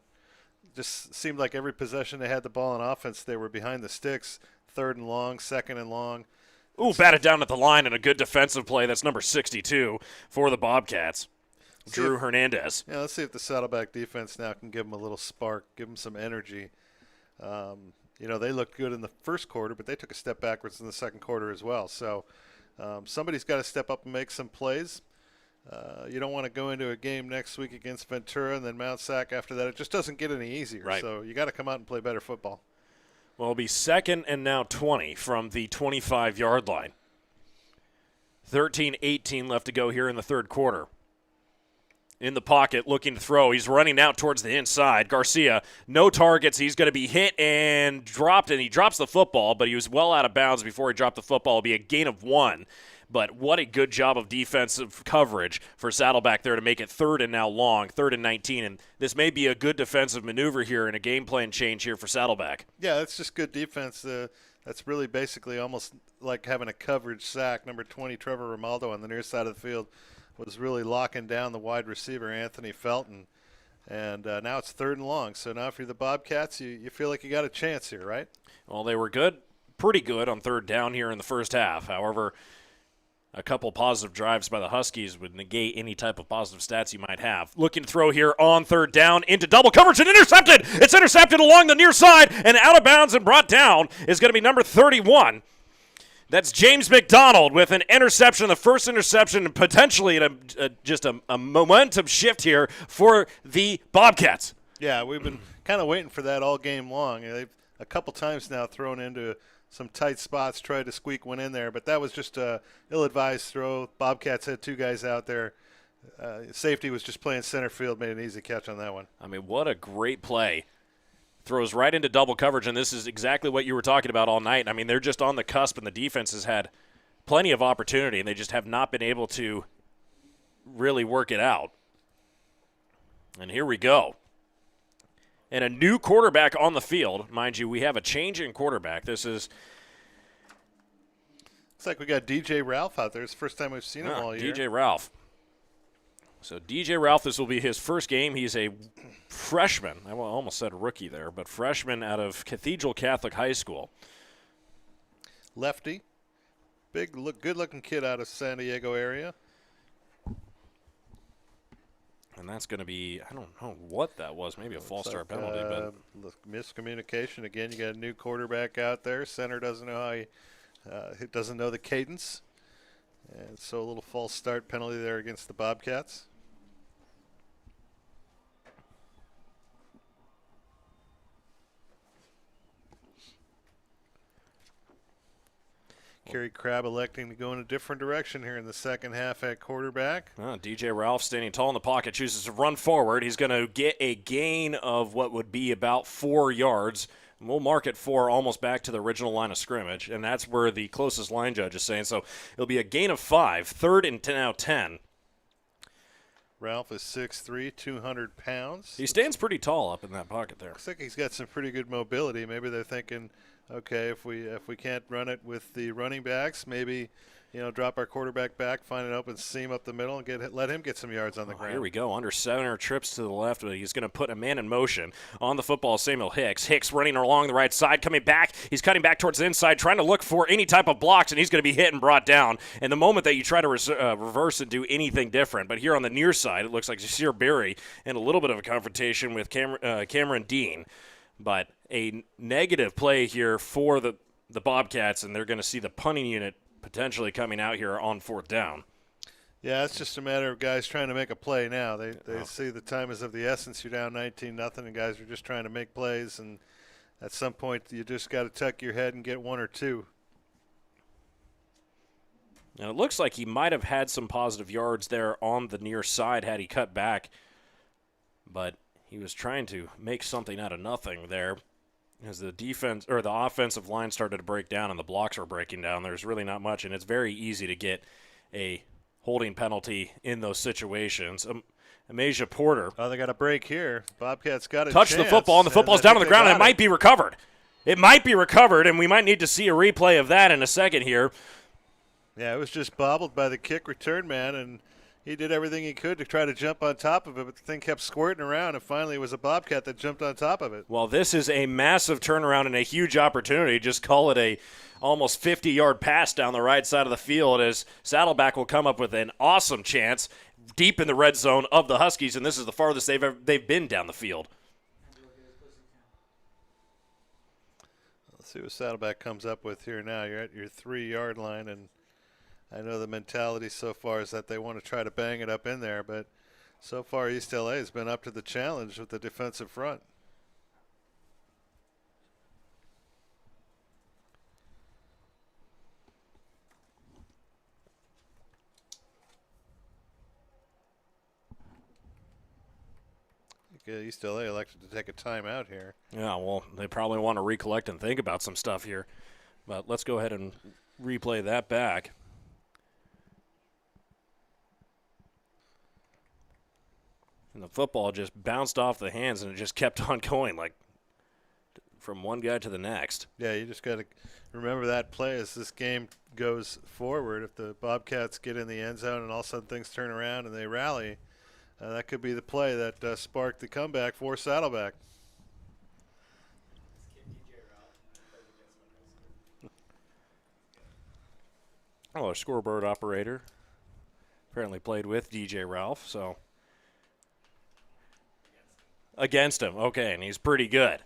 S2: Just seemed like every possession they had the ball on offense, they were behind the sticks, 3rd and long, 2nd and long.
S1: Ooh, batted down at the line and a good defensive play. That's number 62 for the Bobcats. Drew Hernandez.
S2: Yeah, let's see if the Saddleback defense now can give them a little spark, give them some energy. They looked good in the first quarter, but they took a step backwards in the second quarter as well. So somebody's got to step up and make some plays. You don't want to go into a game next week against Ventura and then Mount Sac after that. It just doesn't get any easier.
S1: Right.
S2: So you got to come out and play better football.
S1: Well, it'll be 2nd and now 20 from the 25-yard line. 13-18 left to go here in the third quarter. In the pocket, looking to throw. He's running out towards the inside. Garcia, no targets. He's going to be hit and dropped, and he drops the football, but he was well out of bounds before he dropped the football. It'll be a gain of 1. But what a good job of defensive coverage for Saddleback there to make it 3rd and now long, 3rd and 19. And this may be a good defensive maneuver here and a game plan change here for Saddleback.
S2: Yeah, that's just good defense. That's really basically almost like having a coverage sack. Number 20, Trevor Romaldo on the near side of the field, was really locking down the wide receiver, Anthony Felton. And now it's 3rd and long. So now if you're the Bobcats, you feel like you got a chance here, right?
S1: Well, they were good, pretty good on 3rd down here in the first half. However, a couple positive drives by the Huskies would negate any type of positive stats you might have. Looking to throw here on third down into double coverage and intercepted. It's intercepted along the near side and out of bounds and brought down is going to be number 31. That's James McDonald with an interception, the first interception, and potentially just a momentum shift here for the Bobcats.
S2: Yeah, we've been kind of waiting for that all game long. They've a couple times now thrown into some tight spots, tried to squeak one in there, but that was just a ill-advised throw. Bobcats had two guys out there. Safety was just playing center field, made an easy catch on that one.
S1: I mean, what a great play. Throws right into double coverage, and this is exactly what you were talking about all night. I mean, they're just on the cusp, and the defense has had plenty of opportunity, and they just have not been able to really work it out. And here we go. And a new quarterback on the field. Mind you, we have a change in quarterback. This is
S2: looks like we got DJ Ralph out there. It's the first time we've seen him all year.
S1: DJ Ralph. So DJ Ralph, this will be his first game. He's a freshman. I almost said rookie there, but freshman out of Cathedral Catholic High School.
S2: Lefty. Good-looking kid out of San Diego area.
S1: And that's going to be, I don't know what that was, maybe a false start penalty. But
S2: miscommunication. Again, you got a new quarterback out there. Center doesn't know he doesn't know the cadence. And so a little false start penalty there against the Bobcats. Kerry Crabb electing to go in a different direction here in the second half at quarterback.
S1: DJ Ralph standing tall in the pocket, chooses to run forward. He's going to get a gain of what would be about 4 yards. And we'll mark it 4 almost back to the original line of scrimmage, and that's where the closest line judge is saying. So it'll be a gain of 5, third and now 10.
S2: Ralph is 6'3", 200 pounds.
S1: He stands pretty tall up in that pocket there.
S2: Looks like he's got some pretty good mobility. Maybe they're thinking, okay, if we can't run it with the running backs, maybe drop our quarterback back, find an open seam up the middle, and let him get some yards on the ground.
S1: Here we go. Under center, trips to the left. He's going to put a man in motion. On the football, Samuel Hicks. Hicks running along the right side, coming back. He's cutting back towards the inside, trying to look for any type of blocks, and he's going to be hit and brought down. And the moment that you try to reverse and do anything different, but here on the near side, it looks like Jasir Berry and a little bit of a confrontation with Cameron Dean. But a negative play here for the Bobcats, and they're going to see the punting unit potentially coming out here on fourth down.
S2: Yeah, it's just a matter of guys trying to make a play now. They see the time is of the essence. You're down 19-0, and guys are just trying to make plays. And at some point, you just got to tuck your head and get 1 or 2.
S1: Now, it looks like he might have had some positive yards there on the near side had he cut back. But he was trying to make something out of nothing there. As the defense or the offensive line started to break down and the blocks were breaking down, there's really not much, and it's very easy to get a holding penalty in those situations. Amasia Porter.
S2: Oh, they got a break here. Bobcats got a
S1: touched the football, and the football's down on the ground, and it might be recovered. It might be recovered, and we might need to see a replay of that in a second here.
S2: Yeah, it was just bobbled by the kick return man, and he did everything he could to try to jump on top of it, but the thing kept squirting around, and finally it was a Bobcat that jumped on top of it.
S1: Well, this is a massive turnaround and a huge opportunity. Just call it a almost 50-yard pass down the right side of the field as Saddleback will come up with an awesome chance deep in the red zone of the Huskies, and this is the farthest they've been down the field.
S2: Let's see what Saddleback comes up with here now. You're at your 3-yard line, and I know the mentality so far is that they want to try to bang it up in there, but so far East LA has been up to the challenge with the defensive front. East LA elected to take a timeout here.
S1: Yeah, well, they probably want to recollect and think about some stuff here. But let's go ahead and replay that back. And the football just bounced off the hands, and it just kept on going, like from one guy to the next.
S2: Yeah, you just got to remember that play as this game goes forward. If the Bobcats get in the end zone and all of a sudden things turn around and they rally, that could be the play that sparked the comeback for Saddleback.
S1: Oh, a scoreboard operator. Apparently played with DJ Ralph, so. Against him. Okay, and he's pretty good.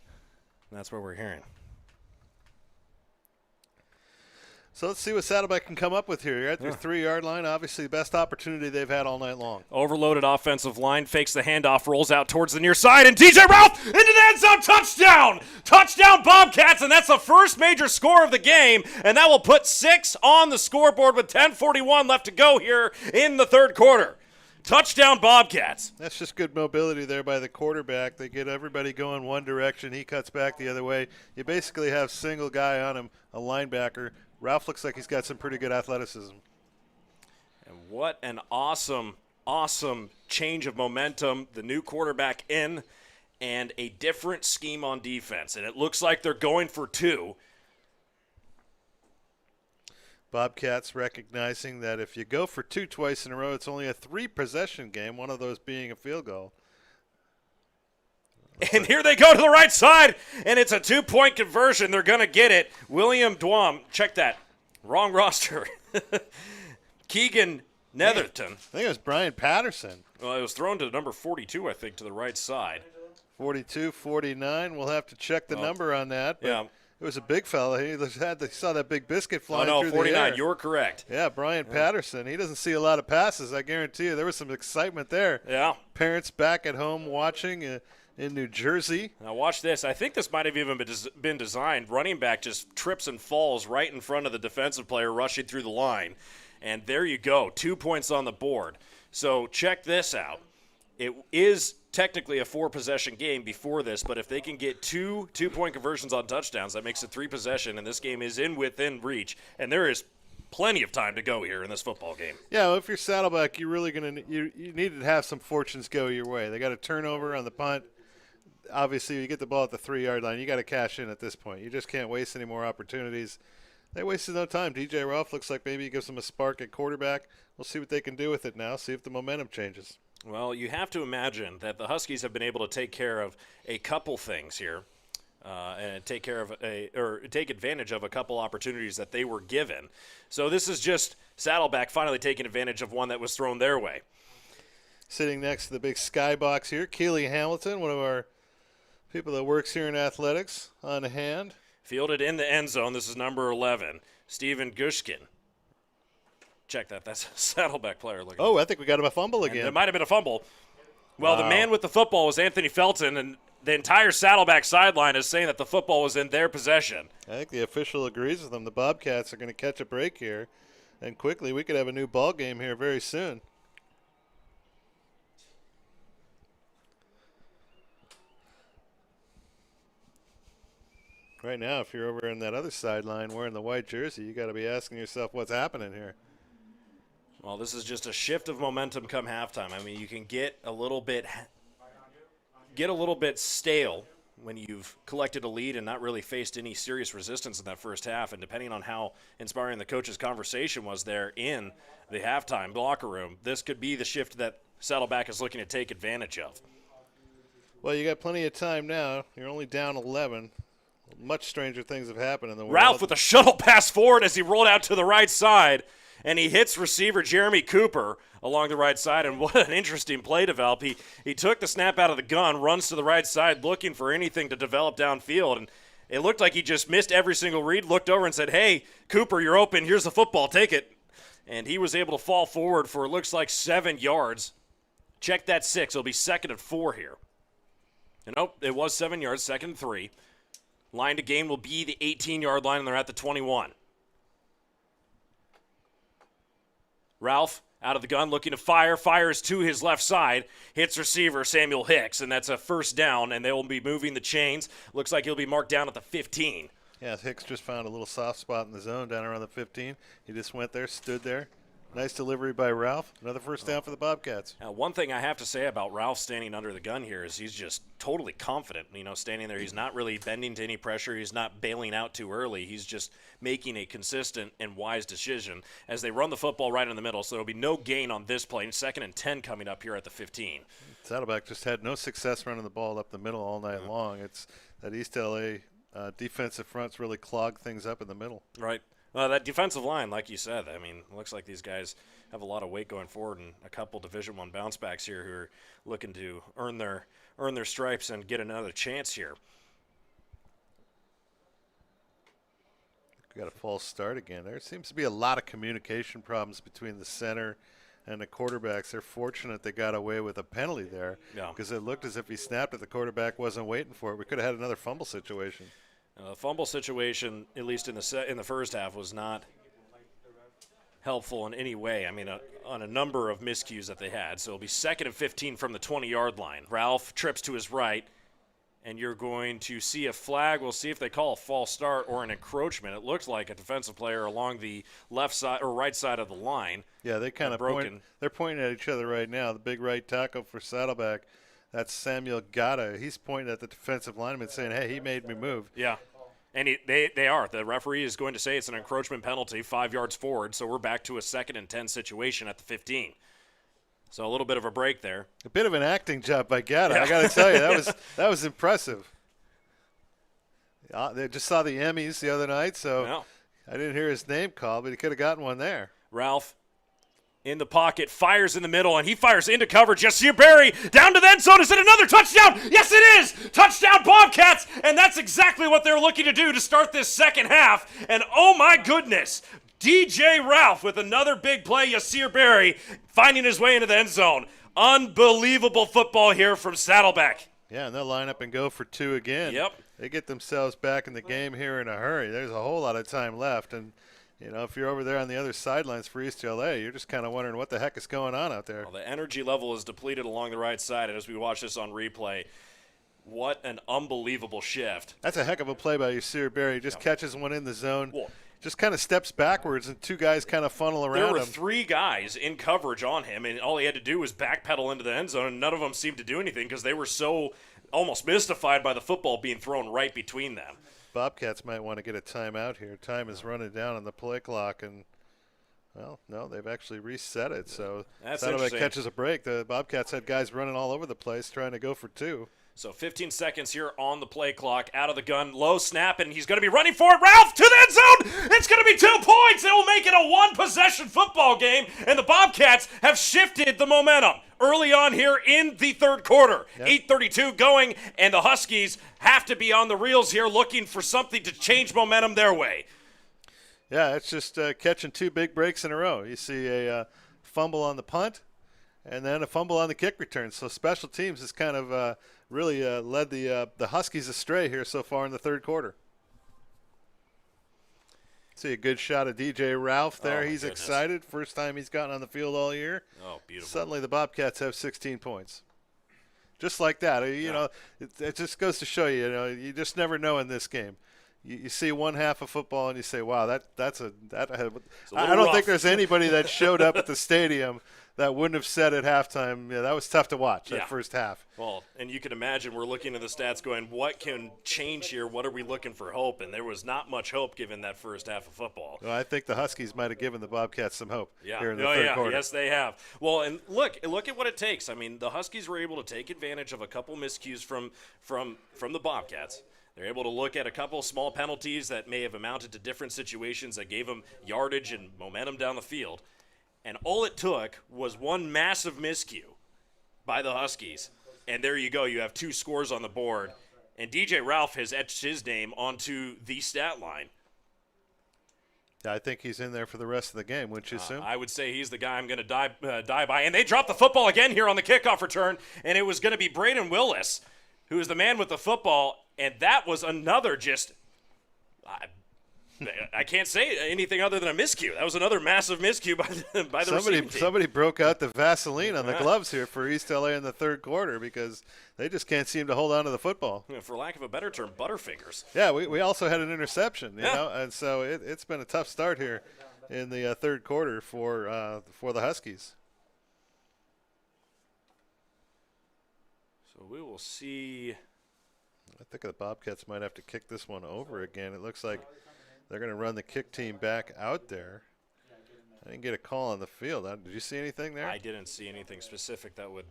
S1: That's what we're hearing.
S2: So let's see what Saddleback can come up with here. You're at their 3-yard line. Obviously, the best opportunity they've had all night long.
S1: Overloaded offensive line, fakes the handoff, rolls out towards the near side, and DJ Ralph into the end zone. Touchdown! Touchdown, Bobcats, and that's the first major score of the game, and that will put 6 on the scoreboard with 10:41 left to go here in the third quarter. Touchdown, Bobcats.
S2: That's just good mobility there by the quarterback. They get everybody going one direction. He cuts back the other way. You basically have single guy on him, a linebacker. Ralph looks like he's got some pretty good athleticism.
S1: And what an awesome, awesome change of momentum. The new quarterback in and a different scheme on defense. And it looks like they're going for 2.
S2: Bobcats recognizing that if you go for 2 twice in a row, it's only a 3-possession game, one of those being a field goal.
S1: And here they go to the right side, and it's a 2-point conversion. They're going to get it. William Dwam, check that. Wrong roster. Keegan Netherton.
S2: I think it was Brian Patterson.
S1: Well, it was thrown to number 42, I think, to the right side.
S2: 42, 49. We'll have to check the number on that. But
S1: yeah.
S2: It was a big fella. He saw that big biscuit flying through
S1: 49.
S2: the air.
S1: You're correct.
S2: Yeah, Brian Patterson. He doesn't see a lot of passes, I guarantee you. There was some excitement there.
S1: Yeah.
S2: Parents back at home watching in New Jersey.
S1: Now watch this. I think this might have even been designed. Running back just trips and falls right in front of the defensive player rushing through the line. And there you go. 2 points on the board. So check this out. It is technically a 4-possession game before this, but if they can get 2 2-point conversions on touchdowns, that makes it 3-possession, and this game is within reach. And there is plenty of time to go here in this football game.
S2: Yeah, well, if you're Saddleback, you're really you need to have some fortunes go your way. They got a turnover on the punt. Obviously, you get the ball at the 3-yard line. You got to cash in at this point. You just can't waste any more opportunities. They wasted no time. DJ Ralph looks like maybe he gives them a spark at quarterback. We'll see what they can do with it now, see if the momentum changes.
S1: Well, you have to imagine that the Huskies have been able to take care of a couple things here and take advantage of a couple opportunities that they were given. So this is just Saddleback finally taking advantage of one that was thrown their way.
S2: Sitting next to the big skybox here, Keely Hamilton, one of our people that works here in athletics, on hand.
S1: Fielded in the end zone. This is number 11, Steven Gushkin. Check that. That's a Saddleback player.
S2: Oh, I think we got him a fumble again.
S1: It might have been a fumble. Well, The man with the football was Anthony Felton, and the entire Saddleback sideline is saying that the football was in their possession.
S2: I think the official agrees with them. The Bobcats are going to catch a break here, and quickly we could have a new ball game here very soon. Right now, if you're over in that other sideline wearing the white jersey, you got to be asking yourself what's happening here.
S1: Well, this is just a shift of momentum come halftime. I mean, you can get a little bit stale when you've collected a lead and not really faced any serious resistance in that first half. And depending on how inspiring the coach's conversation was there in the halftime locker room, this could be the shift that Saddleback is looking to take advantage of.
S2: Well, you got plenty of time now. You're only down 11. Much stranger things have happened in the world.
S1: Ralph with a shuttle pass forward as he rolled out to the right side, and he hits receiver Jeremy Cooper along the right side. And what an interesting play develop. He took the snap out of the gun, runs to the right side looking for anything to develop downfield, and it looked like he just missed every single read, looked over and said, "Hey, Cooper, you're open. Here's the football. Take it." And he was able to fall forward for it looks like 7 yards. Check that 6. It'll be 2nd and 4 here. And nope, it was 7 yards, 2nd and 3. Line to gain will be the 18-yard line, and they're at the 21. Ralph out of the gun looking to fires to his left side, hits receiver Samuel Hicks, and that's a first down, and they will be moving the chains. Looks like he'll be marked down at the 15.
S2: Yeah, Hicks just found a little soft spot in the zone down around the 15. He just went there, stood there. Nice delivery by Ralph. Another first down for the Bobcats.
S1: Now, one thing I have to say about Ralph standing under the gun here is he's just totally confident, standing there. He's not really bending to any pressure. He's not bailing out too early. He's just making a consistent and wise decision as they run the football right in the middle. So there'll be no gain on this play. 2nd and 10 coming up here at the 15.
S2: Saddleback just had no success running the ball up the middle all night long. It's that East LA defensive fronts really clogged things up in the middle.
S1: Right. That defensive line, like you said, I mean, it looks like these guys have a lot of weight going forward, and a couple Division I bounce backs here who are looking to earn their stripes and get another chance here.
S2: Got a false start again. There seems to be a lot of communication problems between the center and the quarterbacks. They're fortunate they got away with a penalty there because it looked as if he snapped it. The quarterback wasn't waiting for it. We could have had another fumble situation.
S1: The fumble situation, at least in the first half, was not helpful in any way. I mean, on a number of miscues that they had. So it'll be 2nd and 15 from the 20-yard line. Ralph trips to his right, and you're going to see a flag. We'll see if they call a false start or an encroachment. It looks like a defensive player along the left side or right side of the line.
S2: Yeah, they kind of they're pointing at each other right now. The big right tackle for Saddleback, that's Samuel Gata. He's pointing at the defensive lineman saying, hey, he made me move.
S1: Yeah. And they are. The referee is going to say it's an encroachment penalty 5 yards forward, so we're back to a 2nd and 10 situation at the 15. So a little bit of a break there.
S2: A bit of an acting job by Gata. Yeah. I got to tell you, that was impressive. They just saw the Emmys the other night, so I didn't hear his name called, but he could have gotten one there.
S1: Ralph in the pocket, fires in the middle, and he fires into coverage. Yasir Berry down to the end zone. Is it another touchdown? Yes, it is. Touchdown Bobcats, and that's exactly what they're looking to do to start this second half. And oh my goodness, DJ Ralph with another big play. Yasir Berry finding his way into the end zone. Unbelievable football here from Saddleback.
S2: Yeah, and they'll line up and go for 2 again.
S1: Yep.
S2: They get themselves back in the game here in a hurry. There's a whole lot of time left, and you know, if you're over there on the other sidelines for East LA, you're just kind of wondering what the heck is going on out there.
S1: Well, the energy level is depleted along the right side, and as we watch this on replay, what an unbelievable shift.
S2: That's a heck of a play by Yasir Berry. He just catches one in the zone, just kind of steps backwards, and 2 guys kind of funnel around him.
S1: There were 3 guys in coverage on him, and all he had to do was backpedal into the end zone, and none of them seemed to do anything because they were so almost mystified by the football being thrown right between them.
S2: Bobcats might want to get a timeout here. Time is running down on the play clock, and, well, no, they've actually reset it. So Saddleback catches a break. The Bobcats had guys running all over the place trying to go for 2.
S1: So 15 seconds here on the play clock. Out of the gun, low snap, and he's going to be running for it. Ralph to the end zone. It's going to be 2 points. It will make it a 1-possession football game, and the Bobcats have shifted the momentum early on here in the third quarter. Yep. 8:32 going, and the Huskies have to be on the reels here looking for something to change momentum their way.
S2: Yeah, it's just catching 2 big breaks in a row. You see a fumble on the punt and then a fumble on the kick return. So special teams has kind of really led the Huskies astray here so far in the third quarter. See a good shot of DJ Ralph there. He's excited. First time he's gotten on the field all year.
S1: Oh, beautiful.
S2: Suddenly the Bobcats have 16 points. Just like that. You know, it just goes to show you, you know, you just never know in this game. You see one half of football and you say, wow, I don't think there's anybody that showed up at the stadium that wouldn't have said at halftime, yeah, that was tough to watch, that first half.
S1: Well, and you can imagine we're looking at the stats going, what can change here? What are we looking for hope? And there was not much hope given that first half of football.
S2: Well, I think the Huskies might have given the Bobcats some hope here in the third quarter.
S1: Yes, they have. Well, and look at what it takes. I mean, the Huskies were able to take advantage of a couple miscues from the Bobcats. They're able to look at a couple small penalties that may have amounted to different situations that gave them yardage and momentum down the field. And all it took was one massive miscue by the Huskies. And there you go. You have 2 scores on the board. And DJ Ralph has etched his name onto the stat line.
S2: Yeah, I think he's in there for the rest of the game, wouldn't you assume?
S1: I would say he's the guy I'm going to die by. And they dropped the football again here on the kickoff return. And it was going to be Braden Willis, who is the man with the football. And that was another just I can't say anything other than a miscue. That was another massive miscue by the receiving team.
S2: Somebody broke out the Vaseline on the gloves here for East LA in the third quarter because they just can't seem to hold on to the football.
S1: For lack of a better term, butterfingers.
S2: Yeah, we also had an interception, you know, and so it's been a tough start here in the third quarter for the Huskies.
S1: So we will see.
S2: I think the Bobcats might have to kick this one over again. It looks like they're going to run the kick team back out there. I didn't get a call on the field. Did you see anything there?
S1: I didn't see anything specific that would.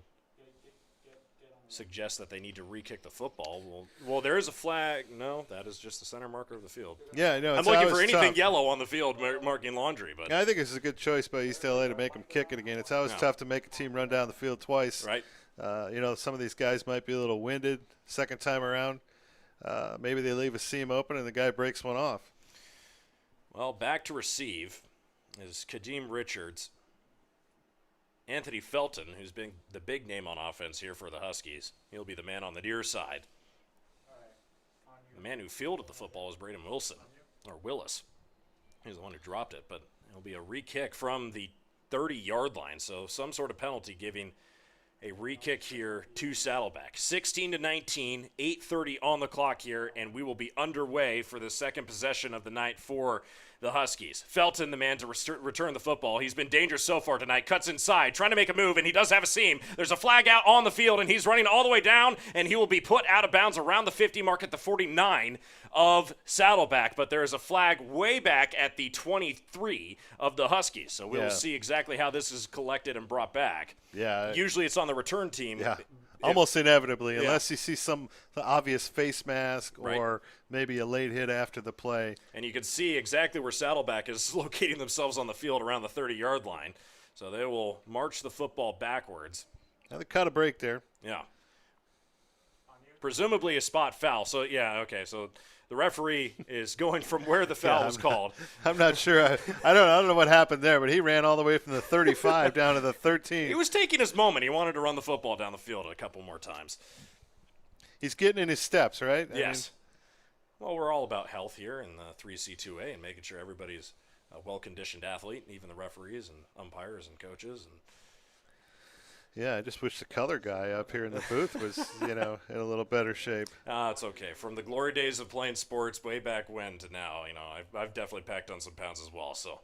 S1: suggests that they need to re-kick the football. Well, there is a flag. No, that is just the center marker of the field.
S2: Yeah, no,
S1: I'm looking for anything yellow on the field marking laundry. But
S2: yeah, I think it's a good choice by East LA to make them kick it again. It's always tough to make a team run down the field twice.
S1: Right.
S2: Some of these guys might be a little winded second time around. Maybe they leave a seam open and the guy breaks one off.
S1: Well, back to receive is Kadeem Richards. Anthony Felton, who's been the big name on offense here for the Huskies. He'll be the man on the near side. The man who fielded the football was Braden Wilson, or Willis. He's the one who dropped it, but it'll be a re-kick from the 30-yard line, so some sort of penalty giving a re-kick here to Saddleback. 16-19, 8:30 on the clock here, and we will be underway for the second possession of the night for the Huskies. Felton, the man to return the football. He's been dangerous so far tonight. Cuts inside, trying to make a move, and he does have a seam. There's a flag out on the field, and he's running all the way down, and he will be put out of bounds around the 50 mark at the 49 of Saddleback. But there is a flag way back at the 23 of the Huskies. So we'll see exactly how this is collected and brought back.
S2: Yeah.
S1: Usually it's on the return team.
S2: Yeah. Almost inevitably, unless you see the obvious face mask or maybe a late hit after the play.
S1: And you can see exactly where Saddleback is locating themselves on the field around the 30-yard line. So they will march the football backwards.
S2: Now they cut a break there.
S1: Yeah. Presumably a spot foul. So, so the referee is going from where the foul was called.
S2: I'm not sure. I don't know what happened there, but he ran all the way from the 35 down to the 13.
S1: He was taking his moment. He wanted to run the football down the field a couple more times.
S2: He's getting in his steps, right?
S1: Yes. Well, we're all about health here in the 3C2A and making sure everybody's a well-conditioned athlete, even the referees and umpires and coaches.
S2: Yeah, I just wish the color guy up here in the booth was, in a little better shape.
S1: It's okay. From the glory days of playing sports way back when to now, I've definitely packed on some pounds as well. So,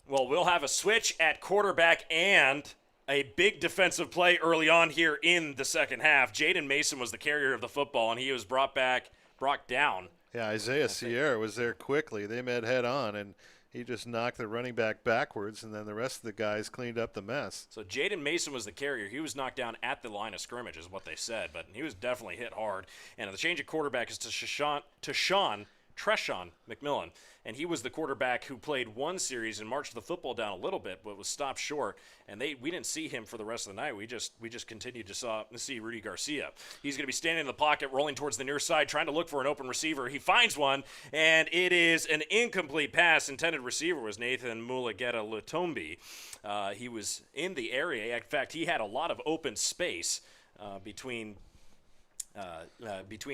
S1: well, we'll have a switch at quarterback and a big defensive play early on here in the second half. Jaden Mason was the carrier of the football, and he was brought down.
S2: Yeah, Isaiah Sierra was there quickly. They met head on, and he just knocked the running back backwards, and then the rest of the guys cleaned up the mess.
S1: So Jaden Mason was the carrier. He was knocked down at the line of scrimmage is what they said, but he was definitely hit hard. And the change of quarterback is to Treshawn McMillan. And he was the quarterback who played one series and marched the football down a little bit, but was stopped short. And we didn't see him for the rest of the night. We just continued to see Rudy Garcia. He's going to be standing in the pocket, rolling towards the near side, trying to look for an open receiver. He finds one, and it is an incomplete pass. Intended receiver was Nathan Mulageta Lutombi. He was in the area. In fact, he had a lot of open space between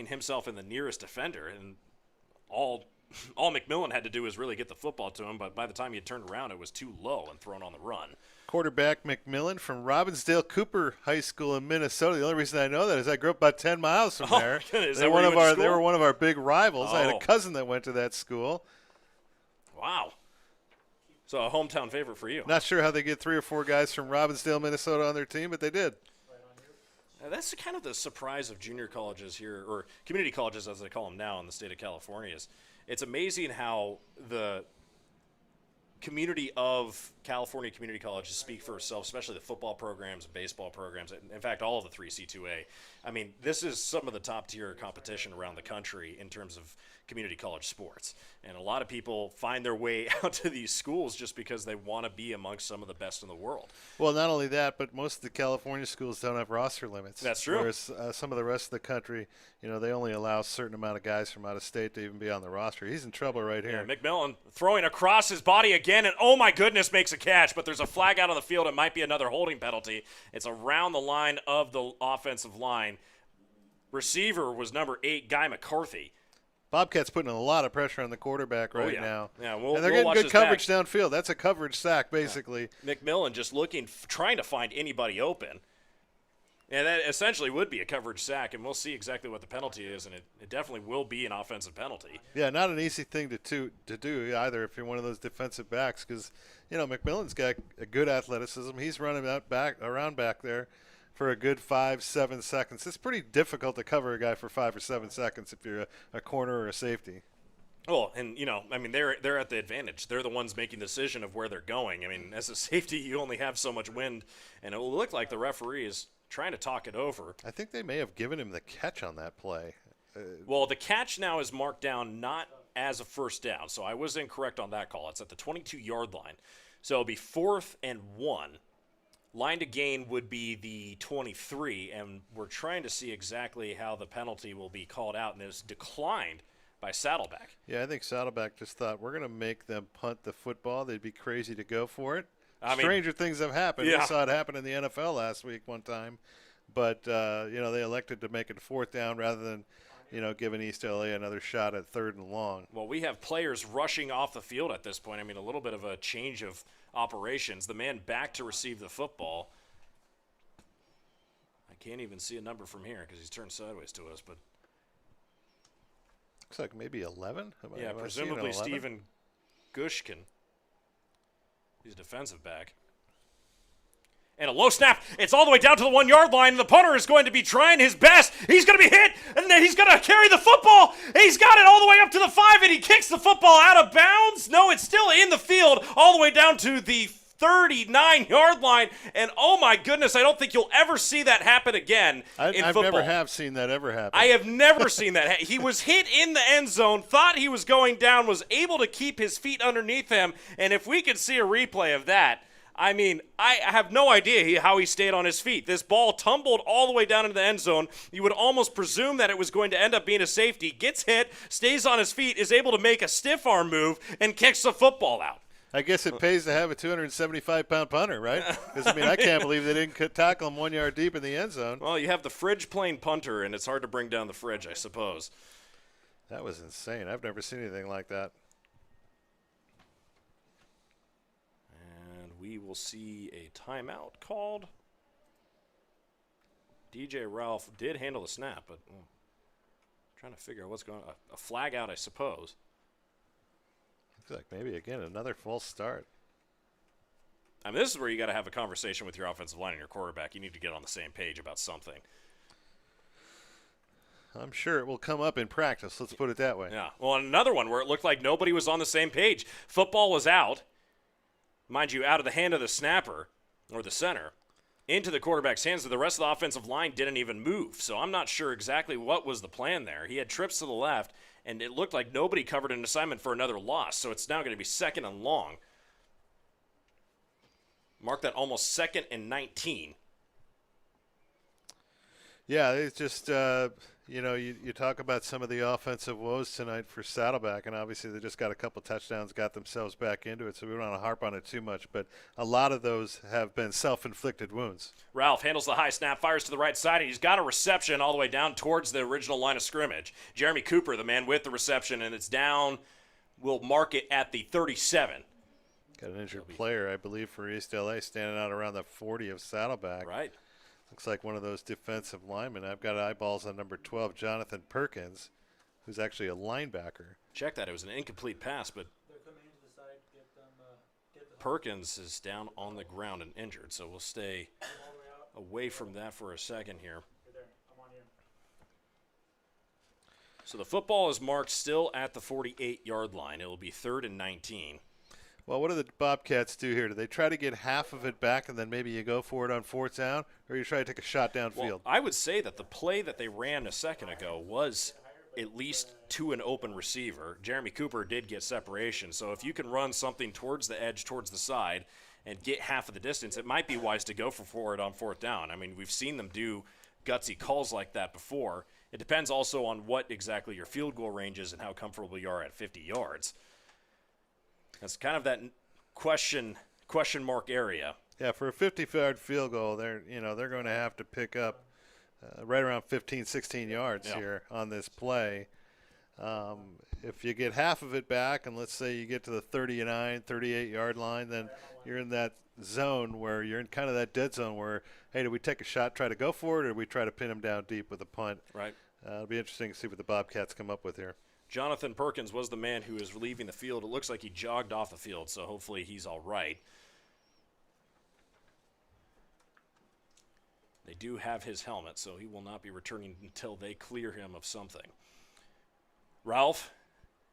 S1: himself and the nearest defender, and all McMillan had to do was really get the football to him, but by the time he had turned around, it was too low and thrown on the run.
S2: Quarterback McMillan from Robbinsdale Cooper High School in Minnesota. The only reason I know that is I grew up about 10 miles from there.
S1: Goodness,
S2: they were one of our big rivals. I had a cousin that went to that school.
S1: Wow. So a hometown favorite for you.
S2: Not sure how they get 3 or 4 guys from Robbinsdale, Minnesota on their team, but they did.
S1: That's kind of the surprise of junior colleges here, or community colleges as they call them now in the state of California. It's amazing how the community of California community colleges speak for itself, especially the football programs and baseball programs. In fact, all of the 3C2A. I mean, this is some of the top-tier competition around the country in terms of community college sports. And a lot of people find their way out to these schools just because they want to be amongst some of the best in the world.
S2: Well, not only that, but most of the California schools don't have roster limits.
S1: That's true.
S2: Whereas some of the rest of the country, they only allow a certain amount of guys from out of state to even be on the roster. He's in trouble right here.
S1: Yeah, McMillan throwing across his body again, and oh my goodness, makes a catch, but there's a flag out on the field. It might be another holding penalty. It's around the line of the offensive line. Receiver was number 8, Guy McCarthy.
S2: Bobcats putting a lot of pressure on the quarterback right now.
S1: Yeah,
S2: and they're getting good coverage downfield. That's a coverage sack, basically.
S1: Yeah. McMillan just trying to find anybody open. And that essentially would be a coverage sack, and we'll see exactly what the penalty is, and it definitely will be an offensive penalty.
S2: Yeah, not an easy thing to do either if you're one of those defensive backs because, McMillan's got a good athleticism. He's running around back there for a good 5-7 seconds. It's pretty difficult to cover a guy for 5 or 7 seconds if you're a corner or a safety.
S1: Oh, and I mean, they're at the advantage. They're the ones making the decision of where they're going. I mean, as a safety, you only have so much wind, and it will look like the referee is trying to talk it over.
S2: I think they may have given him the catch on that play.
S1: Well, the catch now is marked down not as a first down, so I was incorrect on that call. It's at the 22-yard line, so it'll be 4th and 1. Line to gain would be the 23, and we're trying to see exactly how the penalty will be called out, and it's declined by Saddleback.
S2: Yeah, I think Saddleback just thought, we're going to make them punt the football. They'd be crazy to go for it. Stranger things have happened.
S1: Yeah.
S2: We saw it happen in the NFL last week one time. But, they elected to make it 4th down rather than, giving East LA another shot at 3rd and long.
S1: Well, we have players rushing off the field at this point. I mean, a little bit of a change of operations. The man back to receive the football. I can't even see a number from here because he's turned sideways to us, but
S2: Looks like maybe 11.
S1: yeah, presumably Steven Gushkin. He's a defensive back. And a low snap. It's all the way down to the 1-yard line. The punter is going to be trying his best. He's going to be hit, and then he's going to carry the football. He's got it all the way up to the 5, and he kicks the football out of bounds. No, it's still in the field all the way down to the 39-yard line. And oh my goodness, I don't think you'll ever see that happen again in football.
S2: I've never have seen that ever happen.
S1: I have never seen that. He was hit in the end zone, thought he was going down, was able to keep his feet underneath him. And if we could see a replay of that, I mean, I have no idea how he stayed on his feet. This ball tumbled all the way down into the end zone. You would almost presume that it was going to end up being a safety. Gets hit, stays on his feet, is able to make a stiff arm move, and kicks the football out.
S2: I guess it pays to have a 275-pound punter, right? Because, I can't believe they didn't tackle him 1 yard deep in the end zone.
S1: Well, you have the fridge plane punter, and it's hard to bring down the fridge, I suppose.
S2: That was insane. I've never seen anything like that.
S1: And we will see a timeout called. DJ Ralph did handle the snap, but trying to figure out what's going on. A flag out, I suppose.
S2: Looks like maybe, again, another false start.
S1: I mean, this is where you got to have a conversation with your offensive line and your quarterback. You need to get on the same page about something.
S2: I'm sure it will come up in practice. Let's put it that way.
S1: Yeah. Well, another one where it looked like nobody was on the same page. Football was out. Mind you, out of the hand of the snapper or the center into the quarterback's hands. The rest of the offensive line didn't even move. So I'm not sure exactly what was the plan there. He had trips to the left, and it looked like nobody covered an assignment for another loss. So it's now going to be 2nd and long. Mark that almost 2nd and 19.
S2: Yeah, it's just, you talk about some of the offensive woes tonight for Saddleback, and obviously they just got a couple touchdowns, got themselves back into it, so we don't want to harp on it too much, but a lot of those have been self-inflicted wounds.
S1: Ralph handles the high snap, fires to the right side, and he's got a reception all the way down towards the original line of scrimmage. Jeremy Cooper, the man with the reception, and it's down. We'll mark it at the 37.
S2: Got an injured player, I believe, for East LA, standing out around the 40 of Saddleback.
S1: Right.
S2: Looks like one of those defensive linemen. I've got eyeballs on number 12, Jonathan Perkins, who's actually a linebacker.
S1: Check that. It was an incomplete pass, but Perkins is down on the ground and injured, so we'll stay away from that for a second here. So the football is marked still at the 48-yard line. It will be 3rd and 19.
S2: Well, what do the Bobcats do here? Do they try to get half of it back and then maybe you go for it on 4th down, or you try to take a shot downfield?
S1: Well, I would say that the play that they ran a second ago was at least to an open receiver. Jeremy Cooper did get separation, so if you can run something towards the edge, towards the side, and get half of the distance, it might be wise to go for it on 4th down. I mean, we've seen them do gutsy calls like that before. It depends also on what exactly your field goal range is and how comfortable you are at 50 yards. That's kind of that question mark area.
S2: Yeah, for a 50-yard field goal, they're going to have to pick up right around 15, 16 yards here on this play. If you get half of it back, and let's say you get to the 39, 38-yard line, then you're in that zone where you're in kind of that dead zone where, hey, do we take a shot, try to go for it, or do we try to pin him down deep with a punt?
S1: Right.
S2: It'll be interesting to see what the Bobcats come up with here.
S1: Jonathan Perkins was the man who is leaving the field. It looks like he jogged off the field, so hopefully he's all right. They do have his helmet, so he will not be returning until they clear him of something. Ralph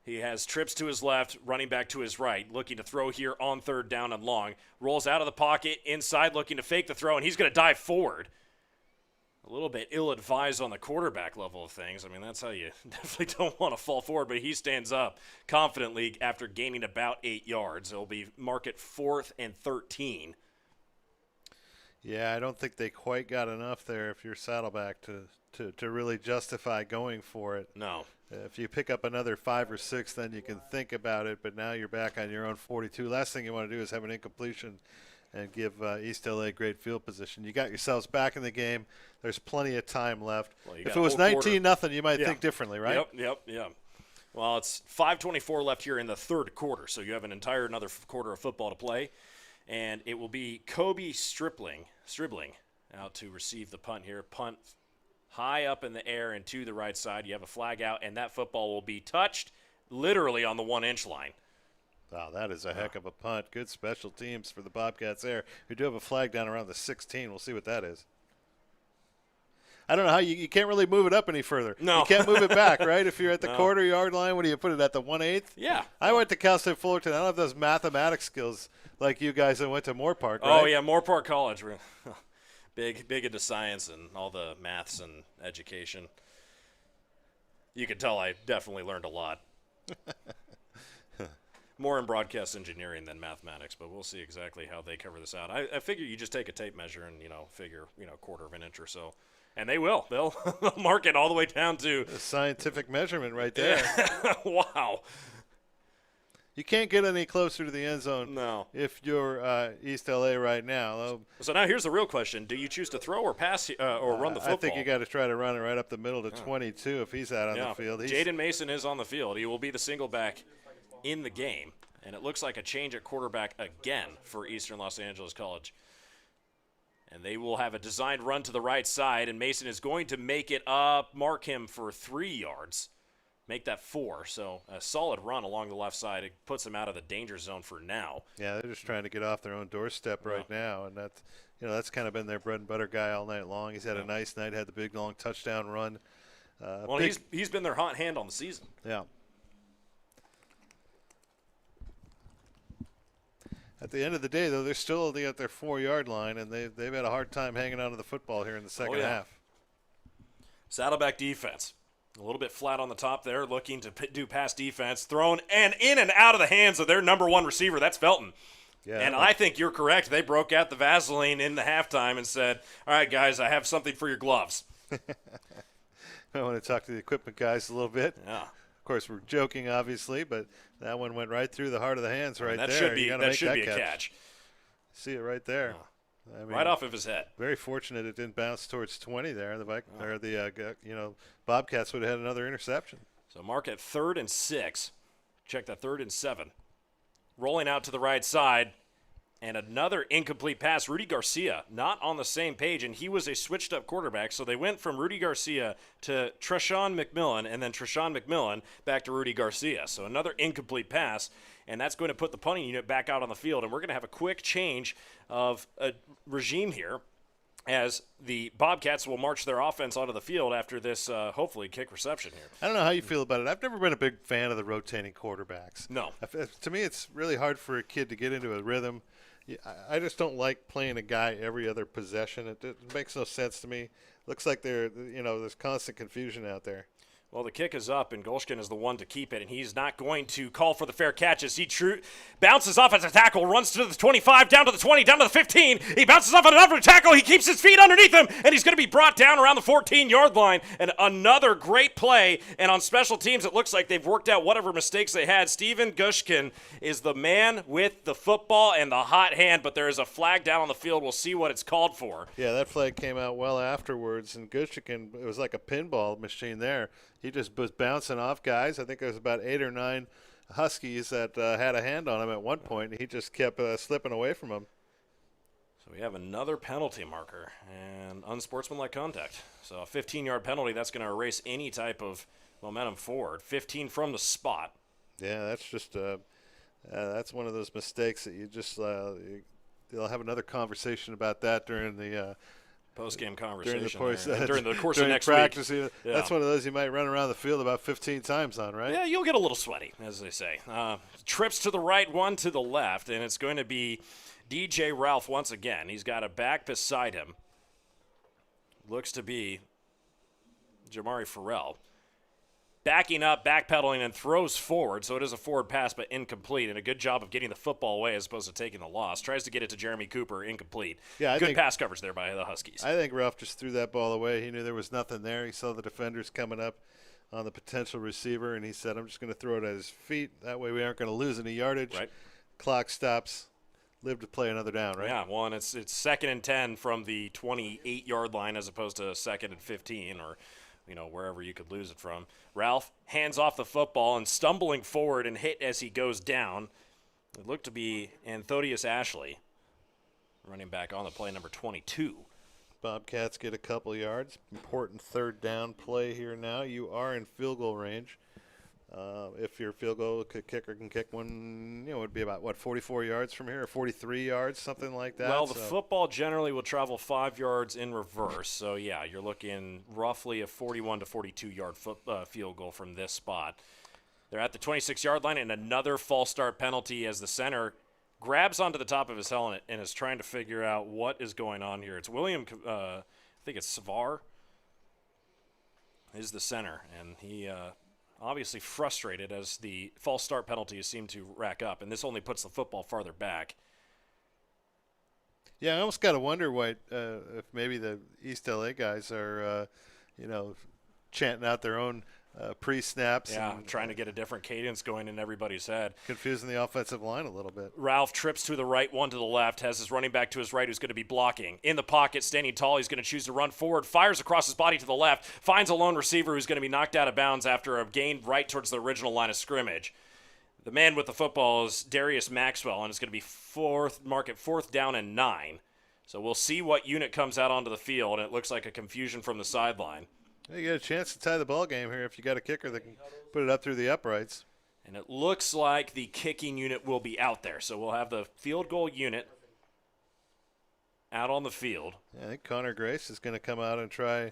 S1: He has trips to his left, running back to his right, looking to throw here on third down and long. Rolls out of the pocket, inside, looking to fake the throw, and he's going to dive forward. A little bit ill-advised on the quarterback level of things. I mean, that's how you definitely don't want to fall forward, but he stands up confidently after gaining about 8 yards. It'll be mark it 4th and 13.
S2: Yeah, I don't think they quite got enough there if you're Saddleback to really justify going for it.
S1: No.
S2: If you pick up another 5 or 6, then you can think about it, but now you're back on your own 42. Last thing you want to do is have an incompletion and give East LA great field position. You got yourselves back in the game. There's plenty of time left.
S1: Well,
S2: if it was 19-0, you might
S1: Yeah.
S2: think differently, right?
S1: Yep. Well, it's 5:24 left here in the third quarter, so you have another quarter of football to play. And it will be Kobe Stribling out to receive the punt here. Punt high up in the air and to the right side. You have a flag out, and that football will be touched literally on the 1-inch line.
S2: Wow, that is a heck of a punt. Good special teams for the Bobcats there. We do have a flag down around the 16. We'll see what that is. I don't know how you can't really move it up any further.
S1: No.
S2: You can't move it back, right? If you're at the
S1: No.
S2: quarter-yard line, what do you put it at, the 1/8?
S1: Yeah.
S2: I went to Cal State Fullerton. I don't have those mathematics skills like you guys that went to Moore Park, right?
S1: Oh, yeah, Moore Park College. We're big into science and all the maths and education. You can tell I definitely learned a lot. More in broadcast engineering than mathematics, but we'll see exactly how they cover this out. I figure you just take a tape measure and, figure, quarter of an inch or so. And they will. They'll mark it all the way down to
S2: A scientific measurement right there.
S1: Wow.
S2: You can't get any closer to the end zone
S1: No.
S2: if you're East LA right now.
S1: So now here's the real question. Do you choose to throw or pass or run the football?
S2: I think you got to try to run it right up the middle to 22 if he's out on the field.
S1: Jaden Mason is on the field. He will be the single back in the game. And it looks like a change at quarterback again for Eastern Los Angeles College. And they will have a designed run to the right side, and Mason is going to make it up, mark him for 3 yards, make that 4. So a solid run along the left side. It puts him out of the danger zone for now.
S2: Yeah, they're just trying to get off their own doorstep right now, and that's kind of been their bread and butter guy all night long. He's had a nice night, had the big long touchdown run.
S1: Well, he's been their hot hand on the season.
S2: Yeah. At the end of the day, though, they're still at their 4-yard line, and they've had a hard time hanging on to the football here in the second half.
S1: Saddleback defense. A little bit flat on the top there, looking to do pass defense, thrown and in and out of the hands of their number one receiver. That's Felton.
S2: Yeah,
S1: and I think you're correct. They broke out the Vaseline in the halftime and said, all right, guys, I have something for your gloves.
S2: I want to talk to the equipment guys a little bit.
S1: Yeah.
S2: Of course, we're joking, obviously, but that one went right through the heart of the hands right
S1: that
S2: there.
S1: That should be a catch.
S2: See it right there.
S1: Oh.
S2: I mean,
S1: right off of his head.
S2: Very fortunate it didn't bounce towards 20 there. The Bobcats would have had another interception.
S1: So mark at 3rd and 6. Check that 3rd and 7. Rolling out to the right side. And another incomplete pass. Rudy Garcia not on the same page, and he was a switched-up quarterback. So they went from Rudy Garcia to Treshawn McMillan, and then Treshawn McMillan back to Rudy Garcia. So another incomplete pass, and that's going to put the punting unit back out on the field. And we're going to have a quick change of a regime here as the Bobcats will march their offense onto the field after this, hopefully, kick reception here.
S2: I don't know how you feel about it. I've never been a big fan of the rotating quarterbacks.
S1: No.
S2: To me, it's really hard for a kid to get into a rhythm. I just don't like playing a guy every other possession. It makes no sense to me. Looks like there's constant confusion out there.
S1: Well, the kick is up, and Golshkin is the one to keep it, and he's not going to call for the fair catch as he bounces off as a tackle, runs to the 25, down to the 20, down to the 15. He bounces off another tackle. He keeps his feet underneath him, and he's going to be brought down around the 14-yard line. And another great play, and on special teams, it looks like they've worked out whatever mistakes they had. Steven Gushkin is the man with the football and the hot hand, but there is a flag down on the field. We'll see what it's called for.
S2: Yeah, that flag came out well afterwards, and Gushkin, it was like a pinball machine there. He just was bouncing off guys. I think there was about 8 or 9 Huskies that had a hand on him at one point, and he just kept slipping away from them.
S1: So we have another penalty marker and unsportsmanlike contact. So a 15-yard penalty, that's going to erase any type of momentum forward. 15 from the spot.
S2: Yeah, that's just that's one of those mistakes that you just they'll have another conversation about that during the
S1: Post-game conversation
S2: during
S1: the course of next
S2: practice,
S1: week.
S2: That's one of those you might run around the field about 15 times on, right?
S1: Yeah, you'll get a little sweaty, as they say. Trips to the right, one to the left, and it's going to be DJ Ralph once again. He's got a back beside him. Looks to be Jamari Farrell. Backing up, backpedaling, and throws forward, so it is a forward pass but incomplete, and a good job of getting the football away as opposed to taking the loss. Tries to get it to Jeremy Cooper, incomplete.
S2: Yeah,
S1: good pass coverage there by the Huskies.
S2: I think Ralph just threw that ball away. He knew there was nothing there. He saw the defenders coming up on the potential receiver, and he said, I'm just going to throw it at his feet. That way we aren't going to lose any yardage.
S1: Right.
S2: Clock stops. Live to play another down, right?
S1: Yeah, well, and it's 2nd and 10 from the 28-yard line as opposed to 2nd and 15 or wherever you could lose it from. Ralph hands off the football and stumbling forward and hit as he goes down. It looked to be Anthodius Ashley, running back on the play, number 22.
S2: Bobcats get a couple yards. Important 3rd down play here now. You are in field goal range. If your field goal kicker can kick one, it would be about, 44 yards from here, or 43 yards, something like that.
S1: Well, the football generally will travel 5 yards in reverse. So, yeah, you're looking roughly a 41 to 42-yard field goal from this spot. They're at the 26-yard line, and another false start penalty as the center grabs onto the top of his helmet and is trying to figure out what is going on here. It's William, I think it's Savar, is the center, and he obviously frustrated as the false start penalties seem to rack up, and this only puts the football farther back.
S2: Yeah, I almost got to wonder if maybe the East LA guys are, chanting out their own pre-snaps.
S1: Yeah,
S2: and
S1: trying to get a different cadence going in everybody's head.
S2: Confusing the offensive line a little bit.
S1: Ralph trips to the right, one to the left, has his running back to his right who's going to be blocking. In the pocket, standing tall, he's going to choose to run forward, fires across his body to the left, finds a lone receiver who's going to be knocked out of bounds after a gain right towards the original line of scrimmage. The man with the football is Darius Maxwell, and it's going to be 4th down and 9. So we'll see what unit comes out onto the field, and it looks like a confusion from the sideline.
S2: You get a chance to tie the ball game here if you got a kicker that can put it up through the uprights.
S1: And it looks like the kicking unit will be out there. So we'll have the field goal unit out on the field.
S2: Yeah, I think Connor Grace is going to come out and try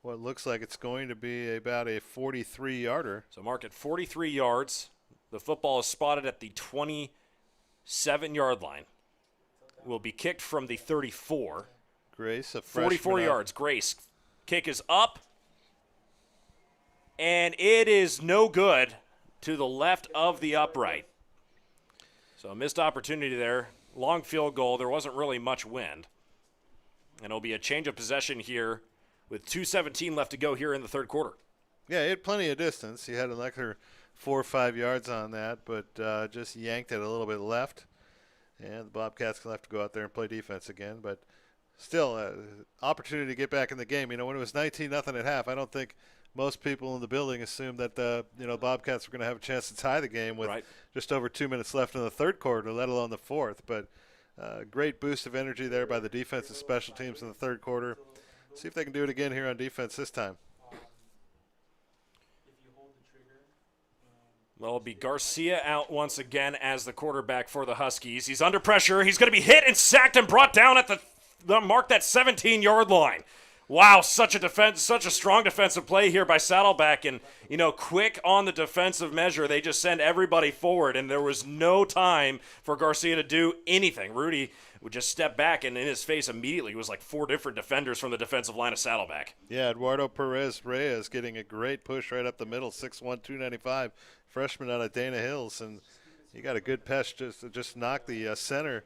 S2: what looks like it's going to be about a 43-yarder.
S1: So mark it 43 yards. The football is spotted at the 27-yard line. Will be kicked from the 34.
S2: Grace, a
S1: 44 yards. Grace. Kick is up. And it is no good to the left of the upright. So a missed opportunity there. Long field goal. There wasn't really much wind. And it'll be a change of possession here with 2:17 left to go here in the third quarter.
S2: Yeah, he had plenty of distance. He had an extra 4 or 5 yards on that, but just yanked it a little bit left. And the Bobcats will have to go out there and play defense again. But still, opportunity to get back in the game. When it was 19-0 at half, I don't think most people in the building assumed that Bobcats were going to have a chance to tie the game with just over 2 minutes left in the third quarter, let alone the fourth. But great boost of energy there by the defense and special teams in the third quarter. See if they can do it again here on defense this time.
S1: Well, it'll be Garcia out once again as the quarterback for the Huskies. He's under pressure. He's going to be hit and sacked and brought down at the mark, that 17-yard line. Wow, such a strong defensive play here by Saddleback, and quick on the defensive measure. They just send everybody forward, and there was no time for Garcia to do anything. Rudy would just step back, and in his face immediately was like 4 different defenders from the defensive line of Saddleback.
S2: Yeah, Eduardo Perez Reyes getting a great push right up the middle, 6'1", 295, freshman out of Dana Hills, and he got a good pass just knocked the center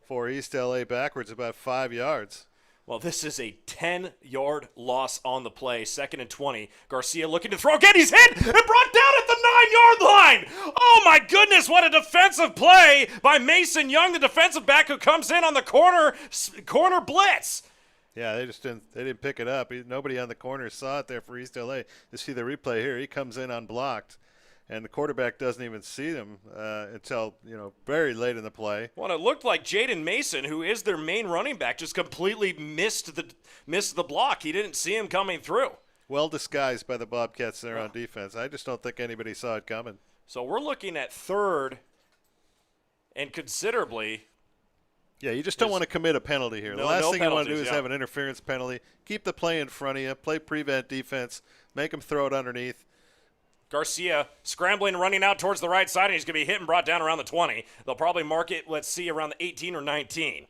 S2: for East LA backwards about 5 yards.
S1: Well, this is a 10-yard loss on the play, 2nd and 20. Garcia looking to throw again. He's hit and brought down at the 9-yard line. Oh, my goodness, what a defensive play by Mason Young, the defensive back who comes in on the corner blitz.
S2: Yeah, they didn't pick it up. Nobody on the corner saw it there for East LA. You see the replay here. He comes in unblocked, and the quarterback doesn't even see him until very late in the play.
S1: Well, it looked like Jaden Mason, who is their main running back, just completely missed the block. He didn't see him coming through.
S2: Well disguised by the Bobcats there on defense. I just don't think anybody saw it coming.
S1: So we're looking at 3rd and considerably
S2: Yeah, you just don't want to commit a penalty here. The last thing you want to do is have an interference penalty. Keep the play in front of you. Play prevent defense. Make them throw it underneath.
S1: Garcia scrambling, running out towards the right side, and he's going to be hit and brought down around the 20. They'll probably mark it, let's see, around the 18 or 19.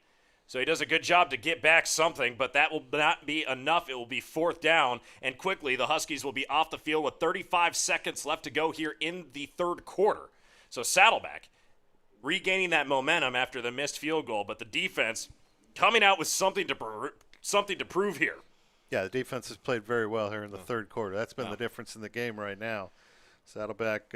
S1: So he does a good job to get back something, but that will not be enough. It will be fourth down, and quickly the Huskies will be off the field with 35 seconds left to go here in the third quarter. So Saddleback regaining that momentum after the missed field goal, but the defense coming out with something to prove here.
S2: Yeah, the defense has played very well here in the third quarter. That's been the difference in the game right now. Saddleback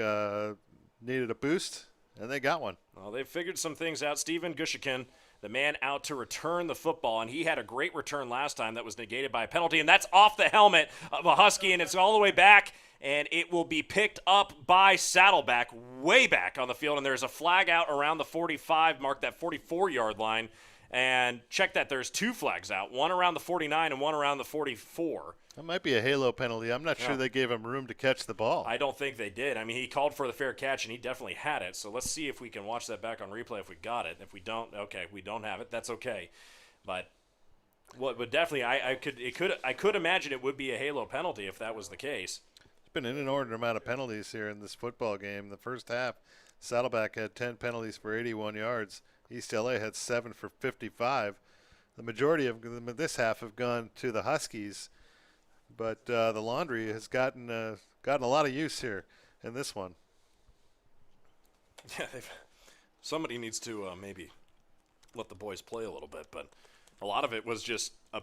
S2: needed a boost, and they got one.
S1: Well, they've figured some things out. Steven Gushikin, the man out to return the football, and he had a great return last time that was negated by a penalty, and that's off the helmet of a Husky, and it's all the way back, and it will be picked up by Saddleback way back on the field, and there's a flag out around the 45 mark, that 44-yard line. And check that, there's two flags out, one around the 49 and one around the 44.
S2: That might be a halo penalty. I'm not sure they gave him room to catch the ball.
S1: I don't think they did. I mean, he called for the fair catch, and he definitely had it. So let's see if we can watch that back on replay if we got it. If we don't, okay, we don't have it. That's okay. But definitely, I could imagine it would be a halo penalty if that was the case.
S2: There's been an inordinate amount of penalties here in this football game. The first half, Saddleback had 10 penalties for 81 yards. East LA had 7 for 55. The majority of them in this half have gone to the Huskies, but the Laundry has gotten a lot of use here in this one.
S1: Yeah, somebody needs to maybe let the boys play a little bit, but a lot of it was just a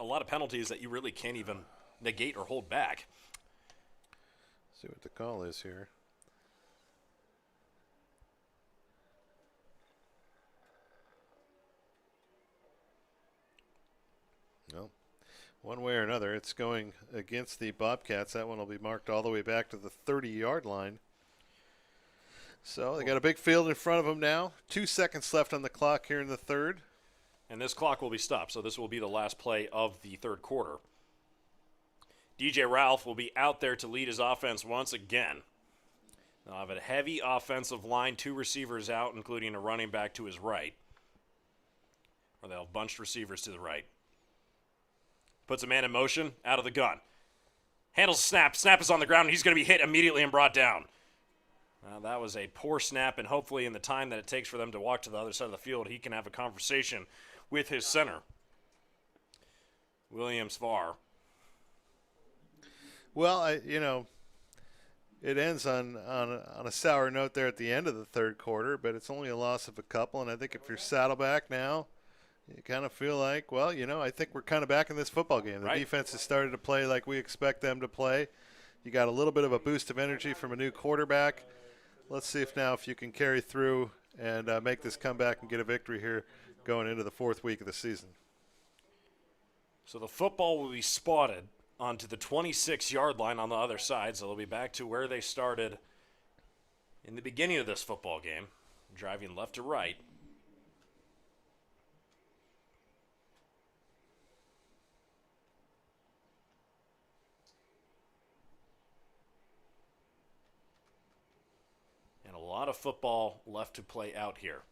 S1: lot of penalties that you really can't even negate or hold back.
S2: See what the call is here. No. One way or another, it's going against the Bobcats. That one will be marked all the way back to the 30-yard line. So they got a big field in front of them now. 2 seconds left on the clock here in the third.
S1: And this clock will be stopped, so this will be the last play of the third quarter. DJ Ralph will be out there to lead his offense once again. They'll have a heavy offensive line, 2 receivers out, including a running back to his right. Or they'll have bunched receivers to the right. Puts a man in motion, out of the gun. Handles the snap. Snap is on the ground, and he's going to be hit immediately and brought down. That was a poor snap, and hopefully in the time that it takes for them to walk to the other side of the field, he can have a conversation with his center, Williams Farr.
S2: Well, it ends on a sour note there at the end of the third quarter, but it's only a loss of a couple, and I think if you're Saddleback now, you kind of feel like, well, I think we're kind of back in this football game. The defense has started to play like we expect them to play. You got a little bit of a boost of energy from a new quarterback. Let's see if you can carry through and make this comeback and get a victory here going into the fourth week of the season.
S1: So the football will be spotted onto the 26-yard line on the other side, so they'll be back to where they started in the beginning of this football game, driving left to right. A lot of football left to play out here.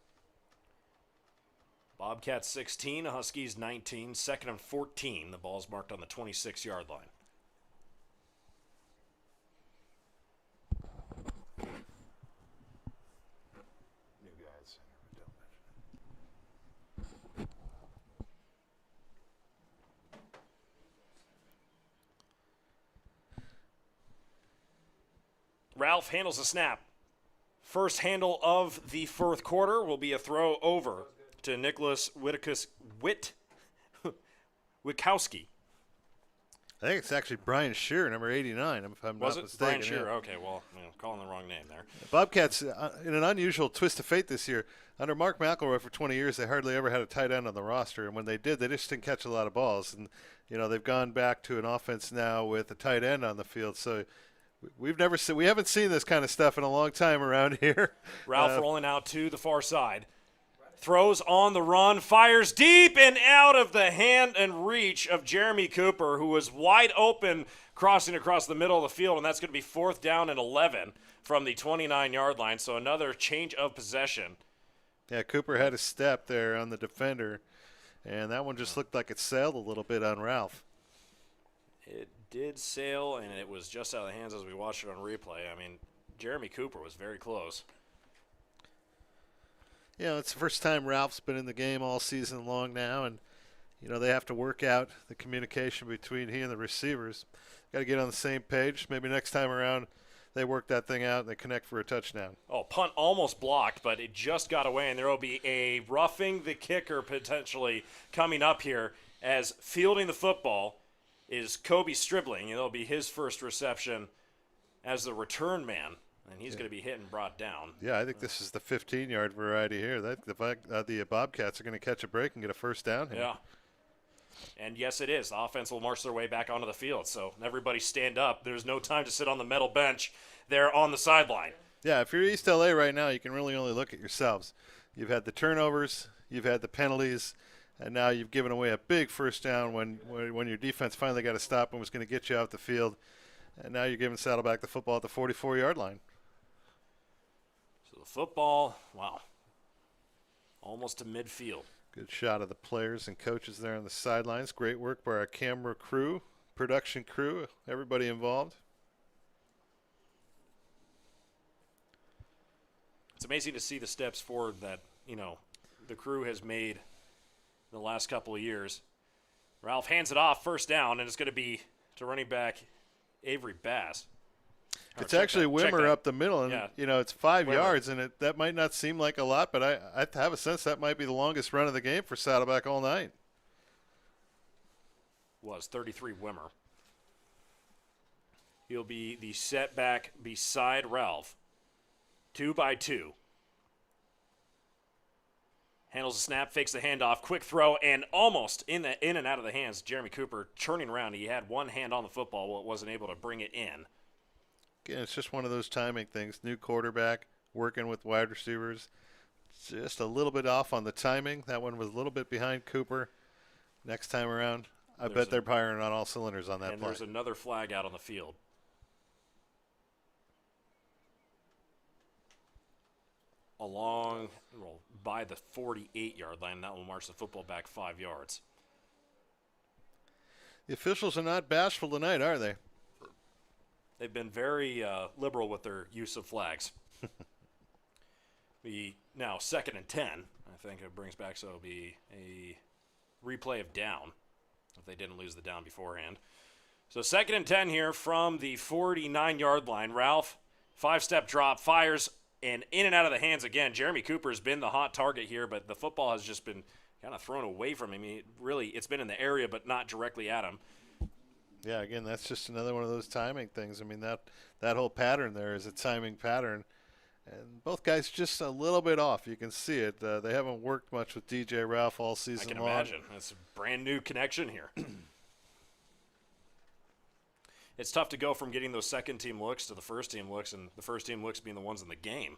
S1: Bobcats 16, Huskies 19, second and 14. The ball's marked on the 26-yard line.
S2: New guys.
S1: Ralph handles the snap. First handle of the fourth quarter will be a throw over to Nicholas Witkowski.
S2: I think it's actually Brian Shearer, number 89, if I'm not mistaken.
S1: Was it Brian Shearer? Okay, well, calling the wrong name there.
S2: Bobcats, in an unusual twist of fate this year, under Mark McElroy for 20 years, they hardly ever had a tight end on the roster, and when they did, they just didn't catch a lot of balls. And, they've gone back to an offense now with a tight end on the field, so we haven't seen this kind of stuff in a long time around here.
S1: Ralph rolling out to the far side. Throws on the run, fires deep and out of the hand and reach of Jeremy Cooper, who was wide open crossing across the middle of the field, and that's going to be fourth down and 11 from the 29-yard line. So another change of possession
S2: Yeah, Cooper had a step there on the defender, and that one just looked like it sailed a little bit on Ralph.
S1: It did sail, and it was just out of the hands as we watched it on replay. I mean, Jeremy Cooper was very close.
S2: It's the first time Ralph's been in the game all season long now, and they have to work out the communication between he and the receivers. Got to get on the same page. Maybe next time around they work that thing out and they connect for a touchdown.
S1: Oh, punt almost blocked, but it just got away, and there will be a roughing the kicker potentially coming up here as fielding the football is Kobe Stribling. It'll be his first reception as the return man, and he's going to be hit and brought down.
S2: Yeah, I think this is the 15-yard variety here. The Bobcats are going to catch a break and get a first down here.
S1: Yeah. And yes, it is. The offense will march their way back onto the field. So everybody stand up. There's no time to sit on the metal bench there on the sideline.
S2: Yeah, if you're East LA right now, you can really only look at yourselves. You've had the turnovers, you've had the penalties, and now you've given away a big first down when your defense finally got to stop and was going to get you out the field. And now you're giving Saddleback the football at the 44-yard line.
S1: So the football, wow, almost to midfield.
S2: Good shot of the players and coaches there on the sidelines. Great work by our camera crew, production crew, everybody involved.
S1: It's amazing to see the steps forward that, the crew has made in the last couple of years. Ralph hands it off, first down, and it's going to be to running back Avery Bass.
S2: It's actually Wimmer up the middle, and it's 5 yards, and that might not seem like a lot, but I have a sense that might be the longest run of the game for Saddleback all night.
S1: Was 33 Wimmer. He'll be the setback beside Ralph. 2 by 2. Handles the snap, fakes the handoff, quick throw, and almost in and out of the hands. Jeremy Cooper turning around. He had one hand on the football, but wasn't able to bring it in.
S2: Again, it's just one of those timing things. New quarterback, working with wide receivers. Just a little bit off on the timing. That one was a little bit behind Cooper. Next time around, I bet they're firing on all cylinders on that
S1: and
S2: play.
S1: There's another flag out on the field. By the 48-yard line. That will march the football back 5 yards.
S2: The officials are not bashful tonight, are they?
S1: They've been very liberal with their use of flags. Now, 2nd and 10, I think it brings back, so it'll be a replay of down if they didn't lose the down beforehand. So 2nd and 10 here from the 49-yard line. Ralph, 5-step drop, fires, and in and out of the hands again. Jeremy Cooper has been the hot target here, but the football has just been kind of thrown away from him. It's been in the area, but not directly at him.
S2: Yeah, again, that's just another one of those timing things. I mean, that whole pattern there is a timing pattern. And both guys just a little bit off. You can see it. They haven't worked much with DJ Ralph all season long.
S1: I can imagine. That's a brand new connection here. It's tough to go from getting those second-team looks to the first-team looks, and the first-team looks being the ones in the game.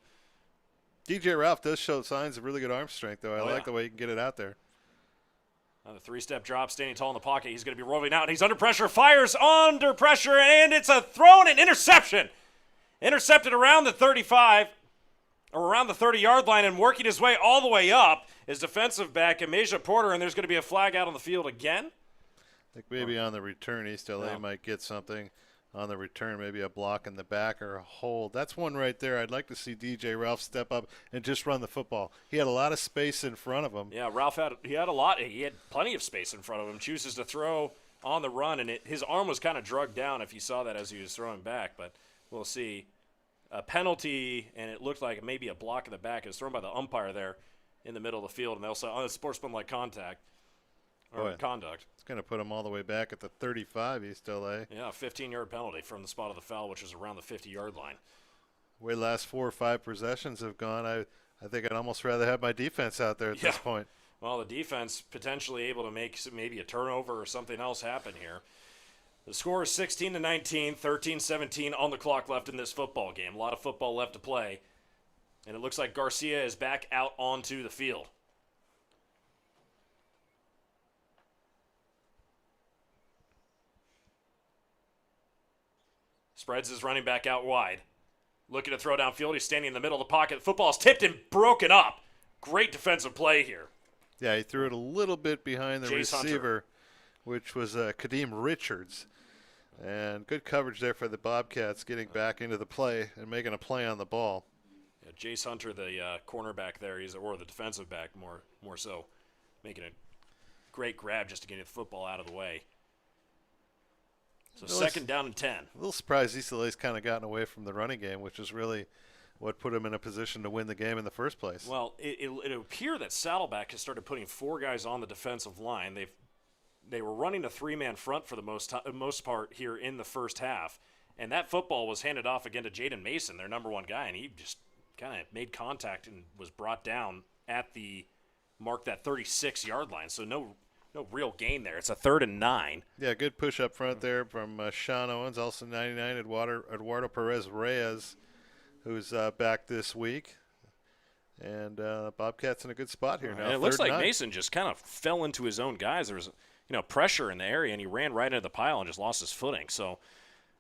S2: DJ Ralph does show signs of really good arm strength, though. I like the way he can get it out there.
S1: Another 3-step drop, standing tall in the pocket. He's going to be rolling out, and he's under pressure, fires under pressure, and it's a throw and an interception. Intercepted around the 35, or around the 30-yard line, and working his way all the way up is defensive back Amasia Porter, and there's going to be a flag out on the field again.
S2: I think maybe on the return, East LA might get something on the return, maybe a block in the back or a hold. That's one right there. I'd like to see DJ Ralph step up and just run the football. He had a lot of space in front of him.
S1: Yeah, Ralph had a lot. He had plenty of space in front of him. Chooses to throw on the run, and his arm was kind of drugged down if you saw that as he was throwing back. But we'll see. A penalty, and it looked like maybe a block in the back. It was thrown by the umpire there in the middle of the field, and they'll say, oh, it's sportsmanlike contact. Conduct.
S2: It's going to put him all the way back at the 35, East LA.
S1: Yeah, 15-yard penalty from the spot of the foul, which is around the 50-yard line.
S2: The way the last 4 or 5 possessions have gone, I think I'd almost rather have my defense out there at this point.
S1: Well, the defense potentially able to make maybe a turnover or something else happen here. The score is 16-19, 13-17 on the clock left in this football game. A lot of football left to play. And it looks like Garcia is back out onto the field. Spreads his running back out wide. Looking to throw downfield. He's standing in the middle of the pocket. The football is tipped and broken up Great defensive play here.
S2: Yeah, he threw it a little bit behind the
S1: Jace
S2: receiver,
S1: Hunter.
S2: which was Kadeem Richards. And good coverage there for the Bobcats getting back into the play and making a play on the ball.
S1: Yeah, Jace Hunter, the cornerback there, or the defensive back more so, making a great grab just to get the football out of the way. So second down and 10.
S2: A little surprised ECLA's kind of gotten away from the running game, which is really what put them in a position to win the game in the first place.
S1: Well, it appeared that Saddleback has started putting 4 guys on the defensive line. They were running a 3-man front for the most part here in the first half, and that football was handed off again to Jaden Mason, their number 1 guy, and he just kind of made contact and was brought down at the mark, that 36-yard line. So no real gain there. It's a 3rd and 9.
S2: Yeah, good push up front there from Sean Owens, also 99, Eduardo Perez-Reyes, who's back this week. And Bobcats in a good spot here now.
S1: And it looks like Mason just kind of fell into his own guys. There was pressure in the area, and he ran right into the pile and just lost his footing. So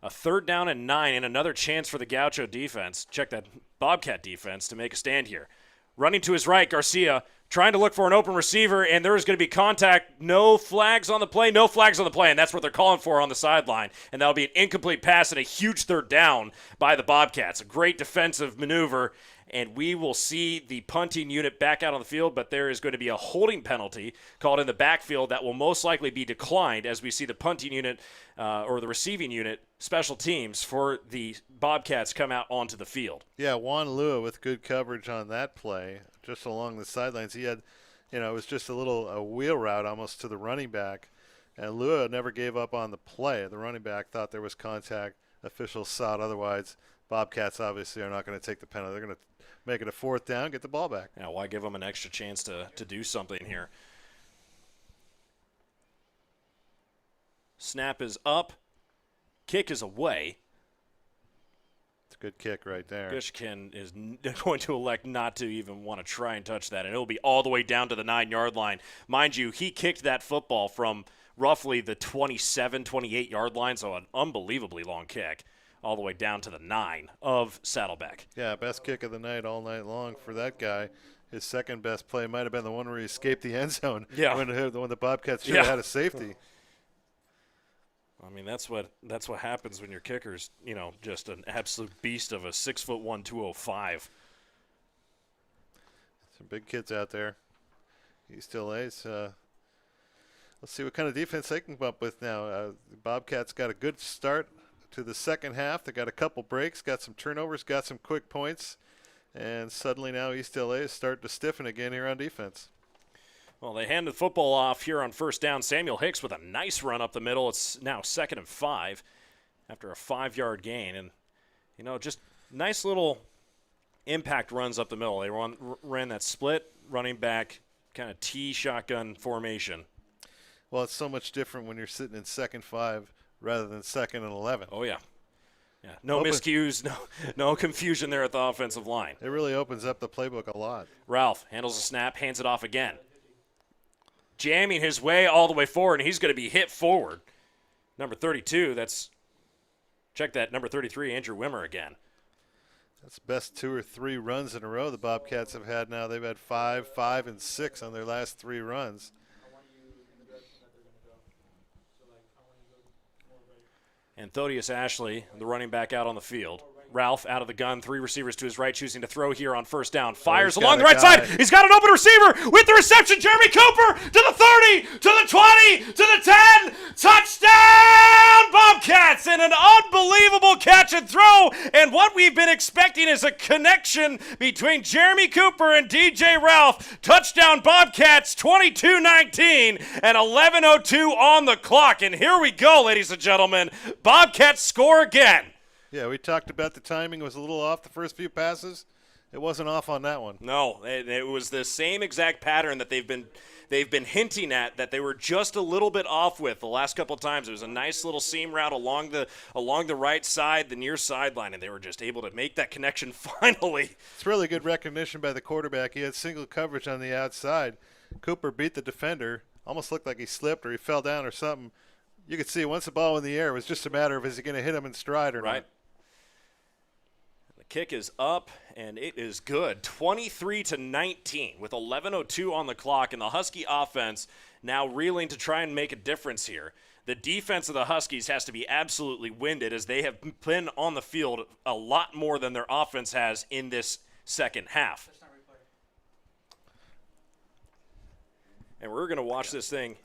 S1: a 3rd down and 9 and another chance for the Gaucho defense. Check that Bobcat defense to make a stand here. Running to his right, Garcia trying to look for an open receiver, and there is going to be contact. No flags on the play, and that's what they're calling for on the sideline. And that'll be an incomplete pass and a huge 3rd down by the Bobcats. A great defensive maneuver, and we will see the punting unit back out on the field, but there is going to be a holding penalty called in the backfield that will most likely be declined as we see the punting unit or the receiving unit, special teams for the Bobcats come out onto the field.
S2: Yeah, Juan Lua with good coverage on that play, just along the sidelines. He had, it was just a wheel route almost to the running back, and Lua never gave up on the play. The running back thought there was contact. Officials saw it otherwise. Bobcats obviously are not going to take the penalty. They're going to make it a 4th down, get the ball back.
S1: Yeah, why give them an extra chance to do something here? Snap is up. Kick is away.
S2: It's a good kick right there.
S1: Fishkin is going to elect not to even want to try and touch that, and it'll be all the way down to the 9-yard line. Mind you, he kicked that football from roughly the 27, 28-yard line, so an unbelievably long kick, all the way down to the 9 of Saddleback.
S2: Yeah, best kick of the night all night long for that guy. His second best play might have been the one where he escaped the end zone when the Bobcats should have had a safety.
S1: I mean, that's what happens when your kicker's, just an absolute beast of a 6'1", 205.
S2: Some big kids out there. East LA's. Let's see what kind of defense they can come up with now. The Bobcats got a good start to the second half. They got a couple breaks, got some turnovers, got some quick points, and suddenly now East LA is starting to stiffen again here on defense.
S1: Well, they hand the football off here on first down. Samuel Hicks with a nice run up the middle. It's now 2nd and 5 after a 5-yard gain. And, just nice little impact runs up the middle. They ran that split running back kind of T shotgun formation.
S2: Well, it's so much different when you're sitting in 2nd 5 rather than 2nd and 11.
S1: Oh, yeah. Yeah, no miscues, no confusion there at the offensive line.
S2: It really opens up the playbook a lot.
S1: Ralph handles the snap, hands it off again. Jamming his way all the way forward, and he's going to be hit forward. Number 32, check that, number 33, Andrew Wimmer again.
S2: That's the best 2 or 3 runs in a row the Bobcats have had now. They've had 5, 5, and 6 on their last 3 runs.
S1: And Thodius Ashley, the running back, out on the field. Ralph out of the gun, 3 receivers to his right, choosing to throw here on first down. Fires along the right side. He's got an open receiver with the reception. Jeremy Cooper to the 30, to the 20, to the 10. Touchdown, Bobcats! And an unbelievable catch and throw. And what we've been expecting is a connection between Jeremy Cooper and DJ Ralph. Touchdown, Bobcats, 22-19 and 11:02 on the clock. And here we go, ladies and gentlemen. Bobcats score again.
S2: Yeah, we talked about the timing was a little off the first few passes. It wasn't off on that one.
S1: No, it was the same exact pattern that they've been hinting at that they were just a little bit off with the last couple of times. It was a nice little seam route along the right side, the near sideline, and they were just able to make that connection finally.
S2: It's really good recognition by the quarterback. He had single coverage on the outside. Cooper beat the defender. Almost looked like he slipped or he fell down or something. You could see once the ball in the air, it was just a matter of is he going to hit him in stride or not.
S1: Kick is up, and it is good. 23-19 with 11:02 on the clock, and the Husky offense now reeling to try and make a difference here. The defense of the Huskies has to be absolutely winded as they have been on the field a lot more than their offense has in this second half. And we're going to watch this thing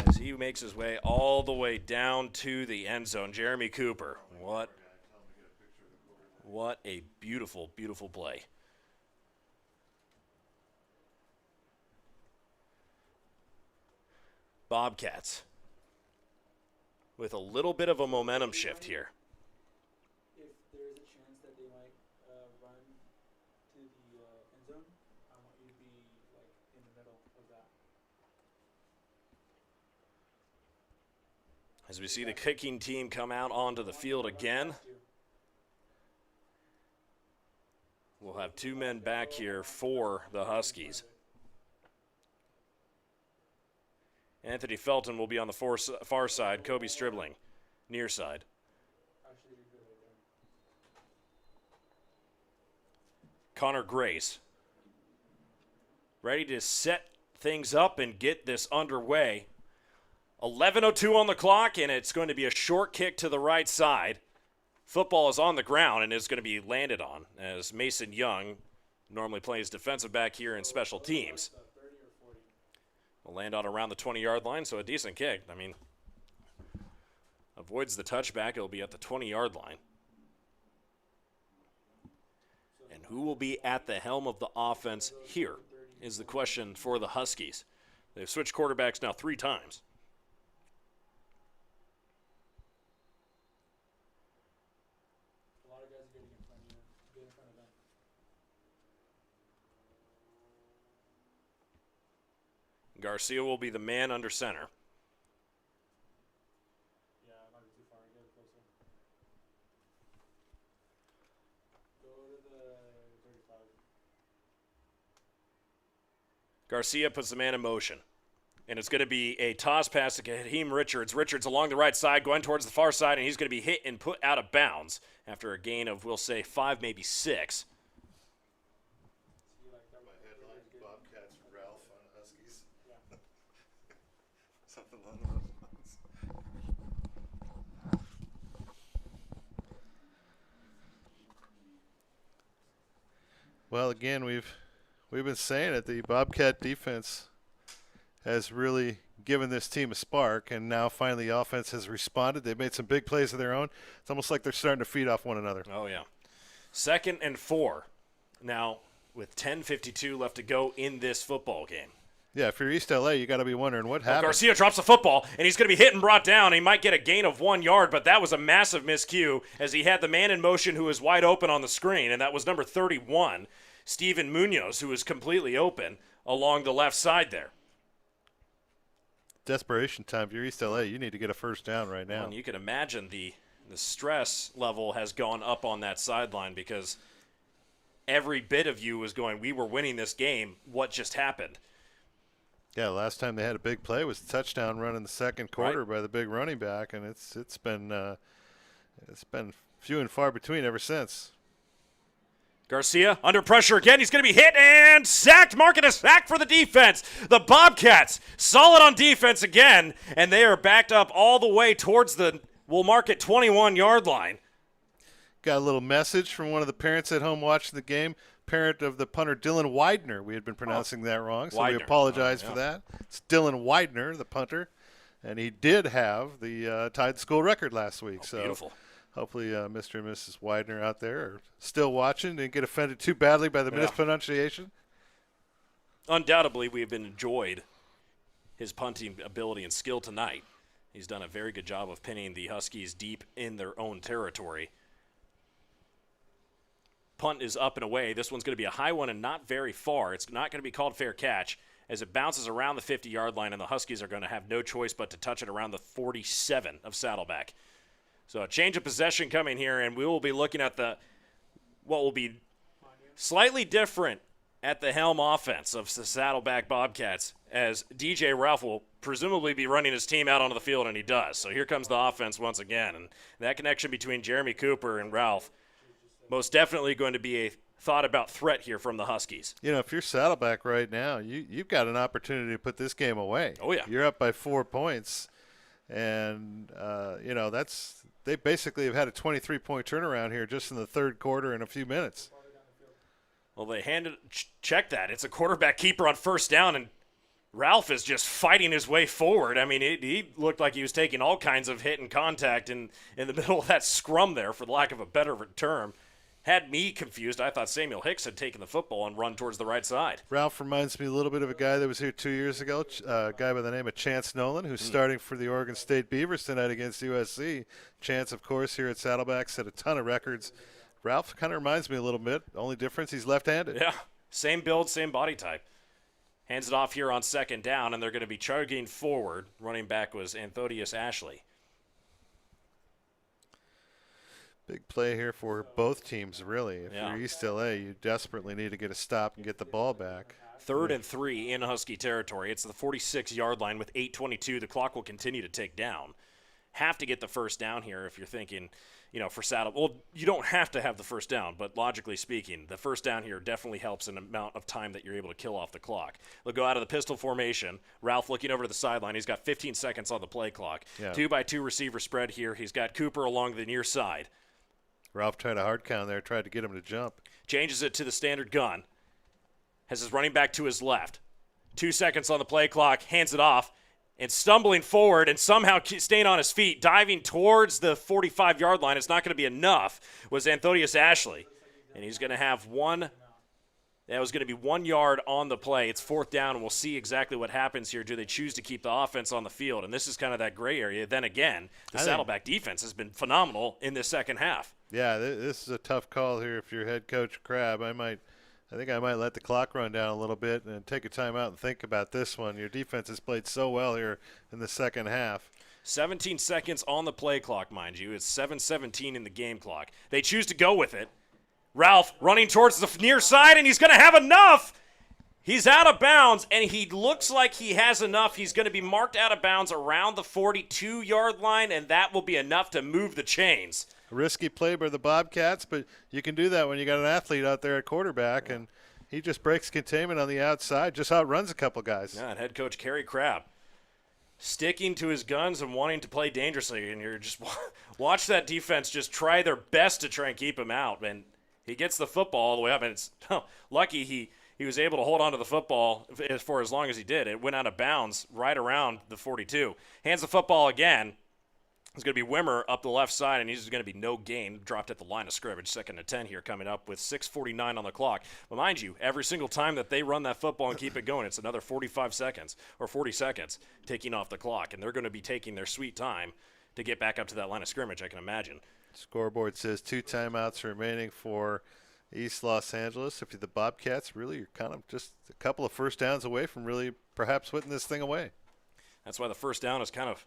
S1: as he makes his way all the way down to the end zone. Jeremy Cooper, what a beautiful, beautiful play. Bobcats with a little bit of a momentum shift here.
S3: If there is a chance that they might run to the end zone, I want you to be like in the middle of that.
S1: As we see the kicking team come out onto the field again. We'll have two men back here for the Huskies. Anthony Felton will be on the far side. Kobe Stribling, near side. Connor Grace, ready to set things up and get this underway. 11:02 on the clock, and it's going to be a short kick to the right side. Football is on the ground and is going to be landed on as Mason Young normally plays defensive back here in special teams. Will land on around the 20-yard line, so a decent kick. I mean, avoids the touchback. It'll be at the 20-yard line. And who will be at the helm of the offense here is the question for the Huskies. They've switched quarterbacks now 3 times. Garcia will be the man under center.
S3: Yeah, might be too far. Get closer. Go to the 35.
S1: Garcia puts the man in motion. And it's going to be a toss pass to Kaheem Richards. Richards along the right side, going towards the far side, and he's going to be hit and put out of bounds after a gain of, we'll say, 5, maybe 6.
S2: Bobcats Ralph on Huskies. Something along those lines. Well, again, we've been saying it. The Bobcat defense has really given this team a spark, and now finally the offense has responded. They've made some big plays of their own. It's almost like they're starting to feed off one another.
S1: Oh, yeah. 2nd and 4 now with 10:52 left to go in this football game.
S2: Yeah, if you're East LA, you got to be wondering what happened.
S1: Garcia drops the football, and he's going to be hit and brought down. He might get a gain of 1 yard, but that was a massive miscue as he had the man in motion who was wide open on the screen, and that was number 31, Steven Munoz, who was completely open along the left side there.
S2: Desperation time. If you're East LA, you need to get a first down right now.
S1: Well, and you can imagine the stress level has gone up on that sideline because every bit of you was going, we were winning this game. What just happened?
S2: Yeah, last time they had a big play was a touchdown run in the second quarter by the big running back, and it's been few and far between ever since.
S1: Garcia under pressure again. He's going to be hit and sacked. Marking a sack for the defense. The Bobcats solid on defense again, and they are backed up all the way towards the, we'll mark it, 21-yard line.
S2: Got a little message from one of the parents at home watching the game. Parent of the punter, Dylan Widener. We had been pronouncing that wrong, so
S1: Widener.
S2: we apologize for that. It's Dylan Widener, the punter, and he did have the tied school record last week. So
S1: beautiful.
S2: Hopefully Mr. and Mrs. Widener out there are still watching. Didn't get offended too badly by the mispronunciation.
S1: Undoubtedly, we have been enjoyed his punting ability and skill tonight. He's done a very good job of pinning the Huskies deep in their own territory. Punt is up and away. This one's going to be a high one and not very far. It's not going to be called fair catch as it bounces around the 50-yard line, and the Huskies are going to have no choice but to touch it around the 47 of Saddleback. So a change of possession coming here, and we will be looking at what will be slightly different at the helm offense of the Saddleback Bobcats, as DJ Ralph will presumably be running his team out onto the field, and he does. So here comes the offense once again. And that connection between Jeremy Cooper and Ralph most definitely going to be a thought-about threat here from the Huskies.
S2: You know, if you're Saddleback right now, you've got an opportunity to put this game away.
S1: Oh, yeah.
S2: You're up by 4 points. And, they basically have had a 23-point turnaround here just in the third quarter in a few minutes.
S1: Well, they check that. It's a quarterback keeper on first down, and Ralph is just fighting his way forward. I mean, he looked like he was taking all kinds of hit and contact in the middle of that scrum there, for lack of a better term. Had me confused. I thought Samuel Hicks had taken the football and run towards the right side.
S2: Ralph reminds me a little bit of a guy that was here 2 years ago, a guy by the name of Chance Nolan, who's starting for the Oregon State Beavers tonight against USC. Chance, of course, here at Saddleback, set a ton of records. Ralph kind of reminds me a little bit. Only difference, he's left-handed.
S1: Yeah, same build, same body type. Hands it off here on second down, and they're going to be charging forward. Running back was Anthodius Ashley.
S2: Big play here for both teams, really. If you're East LA, you desperately need to get a stop and get the ball back.
S1: 3rd and 3 in Husky territory. It's the 46-yard line with 8:22. The clock will continue to tick down. Have to get the first down here if you're thinking, for Saddle. Well, you don't have to have the first down, but logically speaking, the first down here definitely helps in the amount of time that you're able to kill off the clock. They'll go out of the pistol formation. Ralph looking over to the sideline. He's got 15 seconds on the play clock. 2-by-2 receiver spread here. He's got Cooper along the near side.
S2: Ralph tried a hard count there, tried to get him to jump.
S1: Changes it to the standard gun. Has his running back to his left. 2 seconds on the play clock, hands it off, and stumbling forward and somehow staying on his feet, diving towards the 45-yard line. It's not going to be enough, was Anthodius Ashley. And he's going to have that was going to be 1 yard on the play. It's 4th down, and we'll see exactly what happens here. Do they choose to keep the offense on the field? And this is kind of that gray area. Then again, the Saddleback defense has been phenomenal in this second half.
S2: Yeah, this is a tough call here if you're head coach Crabb. I think I might let the clock run down a little bit and take a timeout and think about this one. Your defense has played so well here in the second half.
S1: 17 seconds on the play clock, mind you. It's 7:17 in the game clock. They choose to go with it. Ralph running towards the near side, and he's going to have enough. He's out of bounds, and he looks like he has enough. He's going to be marked out of bounds around the 42-yard line, and that will be enough to move the chains.
S2: A risky play by the Bobcats, but you can do that when you got an athlete out there at quarterback, and he just breaks containment on the outside, just outruns a couple guys.
S1: Yeah, and head coach Kerry Crabb sticking to his guns and wanting to play dangerously, and you're just watch that defense just try their best to try and keep him out, and he gets the football all the way up, and it's lucky he was able to hold on to the football for as long as he did. It went out of bounds right around the 42. Hands the football again. It's going to be Wimmer up the left side, and he's going to be no gain, dropped at the line of scrimmage. 2nd and 10 here coming up with 6:49 on the clock. But mind you, every single time that they run that football and keep it going, it's another 45 seconds or 40 seconds taking off the clock, and they're going to be taking their sweet time to get back up to that line of scrimmage, I can imagine.
S2: Scoreboard says 2 timeouts remaining for East Los Angeles. If you're the Bobcats, really you're kind of just a couple of first downs away from really perhaps putting this thing away.
S1: That's why the first down is kind of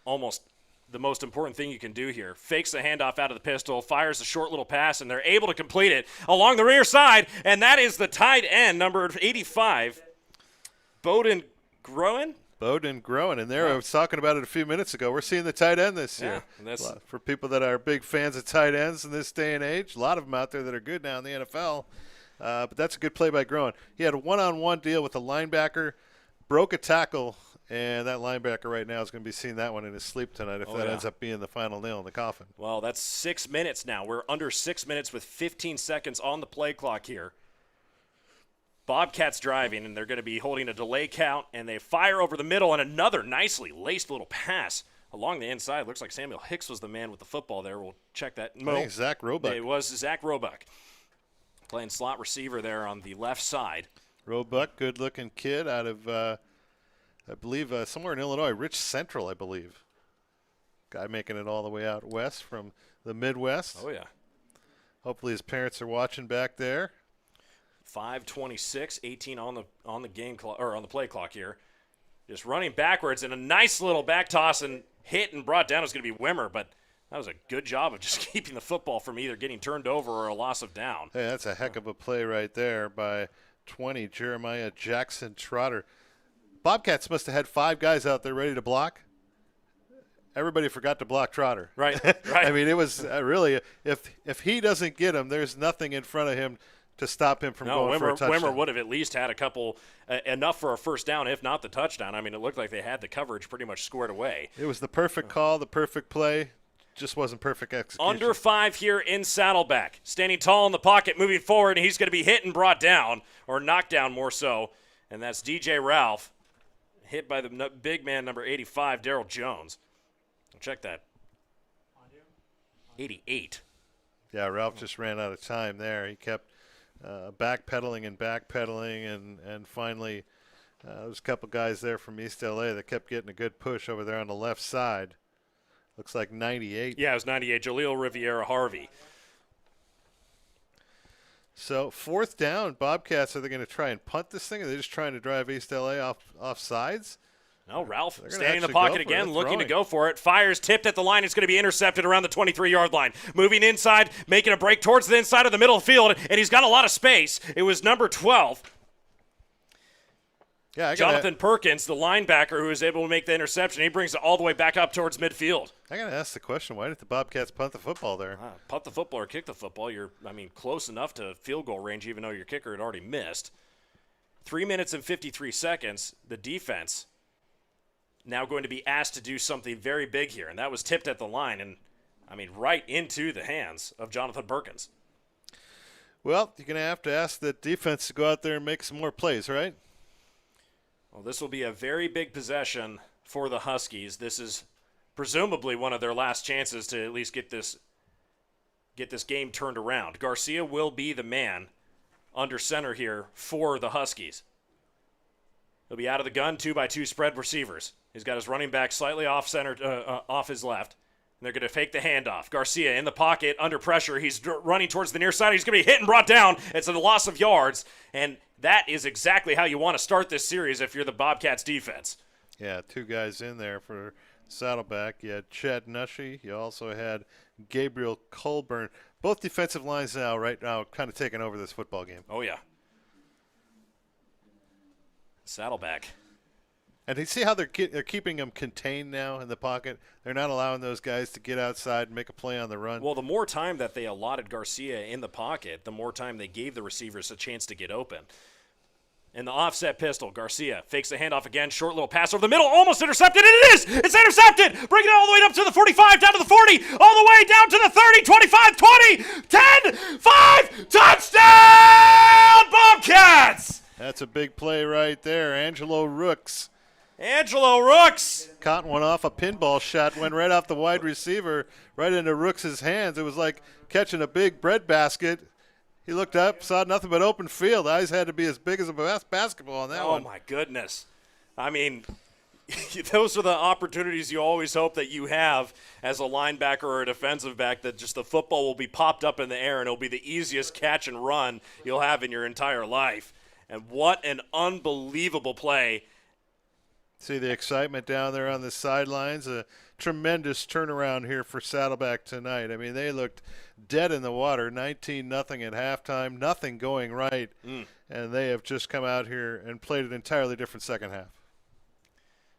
S1: almost the most important thing you can do here. Fakes the handoff out of the pistol, fires a short little pass, and they're able to complete it along the rear side, and that is the tight end, number 85, Bowden Groen.
S2: And there I was talking about it a few minutes ago. We're seeing the tight end this year. For people that are big fans of tight ends in this day and age, a lot of them out there that are good now in the NFL. But that's a good play by Groen. He had a one-on-one deal with a linebacker, broke a tackle, and that linebacker right now is going to be seeing that one in his sleep tonight if ends up being the final nail in the coffin.
S1: Well, that's 6 minutes now. We're under 6 minutes with 15 seconds on the play clock here. Bobcats driving, and they're going to be holding a delay count, and they fire over the middle, and another nicely laced little pass along the inside. Looks like Samuel Hicks was the man with the football there. We'll check that.
S2: I think Zach Roebuck.
S1: It was Zach Roebuck playing slot receiver there on the left side.
S2: Roebuck, good-looking kid out of, I believe, somewhere in Illinois, Rich Central, I believe. Guy making it all the way out west from the Midwest.
S1: Oh, yeah.
S2: Hopefully his parents are watching back there.
S1: 5:26, 18 on the game clock or on the play clock here. Just running backwards and a nice little back toss and hit and brought down is going to be Wimmer, but That was a good job of just keeping the football from either getting turned over or a loss of down.
S2: Hey, that's a heck of a play right there by 20, Jeremiah Jackson Trotter. Bobcats must have had 5 guys out there ready to block. Everybody forgot to block Trotter.
S1: Right, right.
S2: I mean, it was really, if he doesn't get him, there's nothing in front of him to stop him from going for a touchdown.
S1: Wimmer would have at least had a couple, enough for a first down, if not the touchdown. I mean, it looked like they had the coverage pretty much squared away.
S2: It was the perfect call, the perfect play. Just wasn't perfect execution.
S1: Under 5 here in Saddleback. Standing tall in the pocket, moving forward, and he's going to be hit and brought down, or knocked down more so. And that's DJ Ralph, hit by the big man, number 85, Daryl Jones. Check that. 88.
S2: Yeah, Ralph just ran out of time there. He kept backpedaling and finally there was a couple guys there from East LA that kept getting a good push over there on the left side. Looks like 98.
S1: Yeah, it was 98. Jaleel Riviera Harvey.
S2: So 4th down, Bobcats, are they going to try and punt this thing? Are they just trying to drive East LA off sides?
S1: No, Ralph
S2: They're
S1: standing in the
S2: actually
S1: pocket
S2: go for it.
S1: again,
S2: They're
S1: looking to
S2: throwing.
S1: go for it. Fires tipped at the line. It's going to be intercepted around the 23-yard line. Moving inside, making a break towards the inside of the middle of the field, and he's got a lot of space. It was number 12.
S2: Yeah,
S1: Jonathan Perkins, the linebacker who was able to make the interception. He brings it all the way back up towards midfield.
S2: I got to ask the question, why did the Bobcats punt the football there?
S1: Punt the football or kick the football. You're, close enough to field goal range, even though your kicker had already missed. 3 minutes and 53 seconds. The defense now going to be asked to do something very big here, and that was tipped at the line, and, right into the hands of Jonathan Perkins.
S2: Well, you're going to have to ask the defense to go out there and make some more plays, right?
S1: Well, this will be a very big possession for the Huskies. This is presumably one of their last chances to at least get this game turned around. Garcia will be the man under center here for the Huskies. He'll be out of the gun, 2-by-2 spread receivers. He's got his running back slightly off center, off his left. And they're going to fake the handoff. Garcia in the pocket, under pressure. He's running towards the near side. He's going to be hit and brought down. It's a loss of yards. And that is exactly how you want to start this series if you're the Bobcats defense.
S2: Yeah, 2 guys in there for Saddleback. You had Chad Nushi. You also had Gabriel Colburn. Both defensive lines right now kind of taking over this football game.
S1: Oh, yeah. Saddleback.
S2: And you see how they're keeping them contained now in the pocket? They're not allowing those guys to get outside and make a play on the run.
S1: Well, the more time that they allotted Garcia in the pocket, the more time they gave the receivers a chance to get open. In the offset pistol, Garcia fakes the handoff again. Short little pass over the middle, almost intercepted, and it is! It's intercepted! Bringing it all the way up to the 45, down to the 40, all the way down to the 30, 25, 20, 10, 5, touchdown, Bobcats!
S2: That's a big play right there. Angelo Rooks.
S1: Angelo Rooks!
S2: Caught one off a pinball shot, went right off the wide receiver, right into Rooks' hands. It was like catching a big bread basket. He looked up, saw nothing but open field. The eyes had to be as big as a basketball on that one.
S1: Oh, my goodness. Those are the opportunities you always hope that you have as a linebacker or a defensive back, that just the football will be popped up in the air and it'll be the easiest catch and run you'll have in your entire life. And what an unbelievable play.
S2: See the excitement down there on the sidelines. A tremendous turnaround here for Saddleback tonight. They looked dead in the water, 19-0 at halftime, nothing going right. And they have just come out here and played an entirely different second half.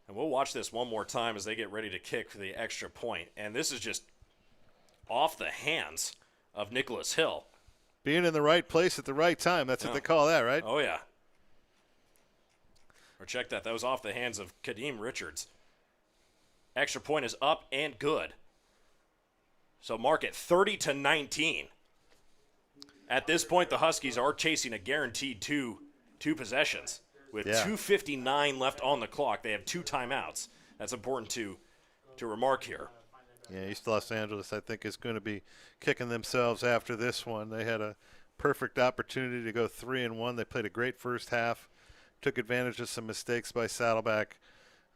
S1: And we'll watch this one more time as they get ready to kick for the extra point. And this is just off the hands of Nicholas Hill.
S2: Being in the right place at the right time, that's what they call that, right?
S1: Oh, yeah. Or check that. That was off the hands of Kadeem Richards. Extra point is up and good. So mark it 30-19. At this point, the Huskies are chasing a guaranteed two possessions. With 2:59 left on the clock, they have 2 timeouts. That's important to remark here.
S2: Yeah, East Los Angeles, I think, is going to be kicking themselves after this one. They had a perfect opportunity to go 3-1. They played a great first half. Took advantage of some mistakes by Saddleback,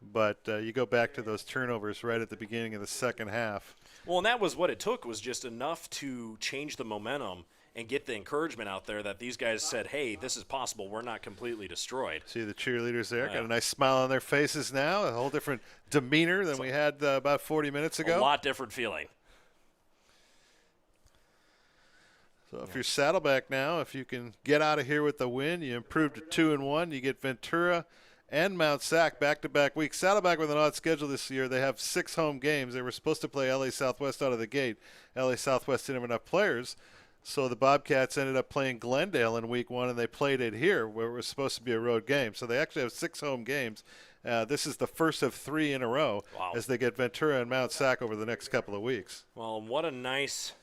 S2: but you go back to those turnovers right at the beginning of the second half.
S1: Well, and that was what it took, was just enough to change the momentum and get the encouragement out there that these guys said, hey, this is possible. We're not completely destroyed.
S2: See the cheerleaders there? Got a nice smile on their faces now, a whole different demeanor than we had about 40 minutes ago.
S1: A lot different feeling.
S2: So if you're Saddleback now, if you can get out of here with the win, you improve to 2-1. You get Ventura and Mount Sac back-to-back weeks. Saddleback with an odd schedule this year. They have 6 home games. They were supposed to play LA Southwest out of the gate. LA Southwest didn't have enough players, so the Bobcats ended up playing Glendale in week 1, and they played it here where it was supposed to be a road game. So they actually have 6 home games. This is the first of 3 in a row as they get Ventura and Mount Sac over the next couple of weeks.
S1: Well, what a nice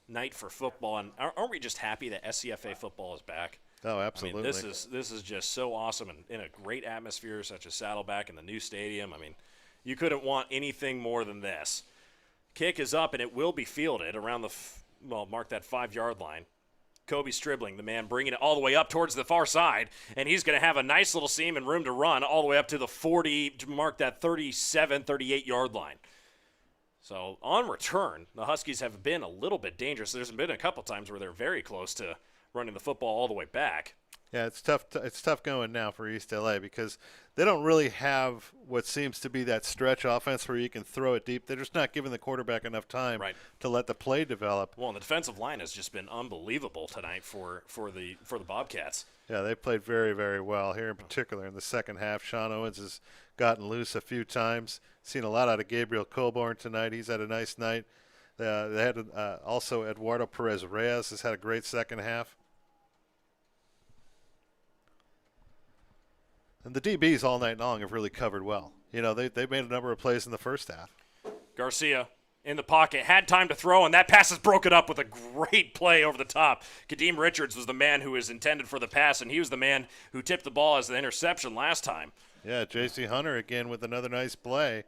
S1: night for football. And aren't we just happy that SCFA football is back?
S2: Oh, absolutely.
S1: I mean, this is just so awesome, and in a great atmosphere such as Saddleback and the new stadium. I mean, you couldn't want anything more than this. Kick is up, and it will be fielded around the mark that 5-yard line. Kobe Stribling, the man bringing it all the way up towards the far side, and he's going to have a nice little seam and room to run all the way up to the 40 to mark that 37, 38-yard line. So on return, the Huskies have been a little bit dangerous. There's been a couple times where they're very close to running the football all the way back.
S2: Yeah, it's tough. It's tough going now for East LA because they don't really have what seems to be that stretch offense where you can throw it deep. They're just not giving the quarterback enough time to let the play develop.
S1: Well, and the defensive line has just been unbelievable tonight for the Bobcats.
S2: Yeah, they played very, very well here in particular in the second half. Sean Owens has gotten loose a few times. Seen a lot out of Gabriel Colborn tonight. He's had a nice night. They had also Eduardo Perez Reyes has had a great second half. And the DBs all night long have really covered well. You know, they made a number of plays in the first half.
S1: Garcia in the pocket, had time to throw, and that pass is broken up with a great play over the top. Kadeem Richards was the man who was intended for the pass, and he was the man who tipped the ball as the interception last time.
S2: Yeah, J.C. Hunter again with another nice play.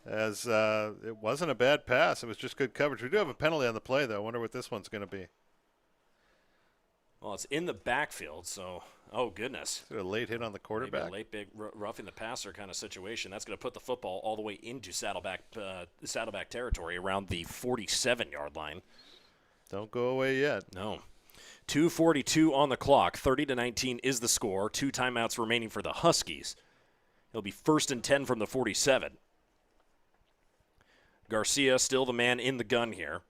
S2: As it wasn't a bad pass. It was just good coverage. We do have a penalty on the play, though. I wonder what this one's going to be.
S1: Well, it's in the backfield, so, oh, goodness.
S2: Is it a late hit on the quarterback?
S1: Maybe a late big roughing the passer kind of situation. That's going to put the football all the way into Saddleback territory around the 47-yard line.
S2: Don't go away yet.
S1: No. 2:42 on the clock. 30-19 is the score. 2 timeouts remaining for the Huskies. It'll be 1st and 10 from the 47. Garcia still the man in the gun here.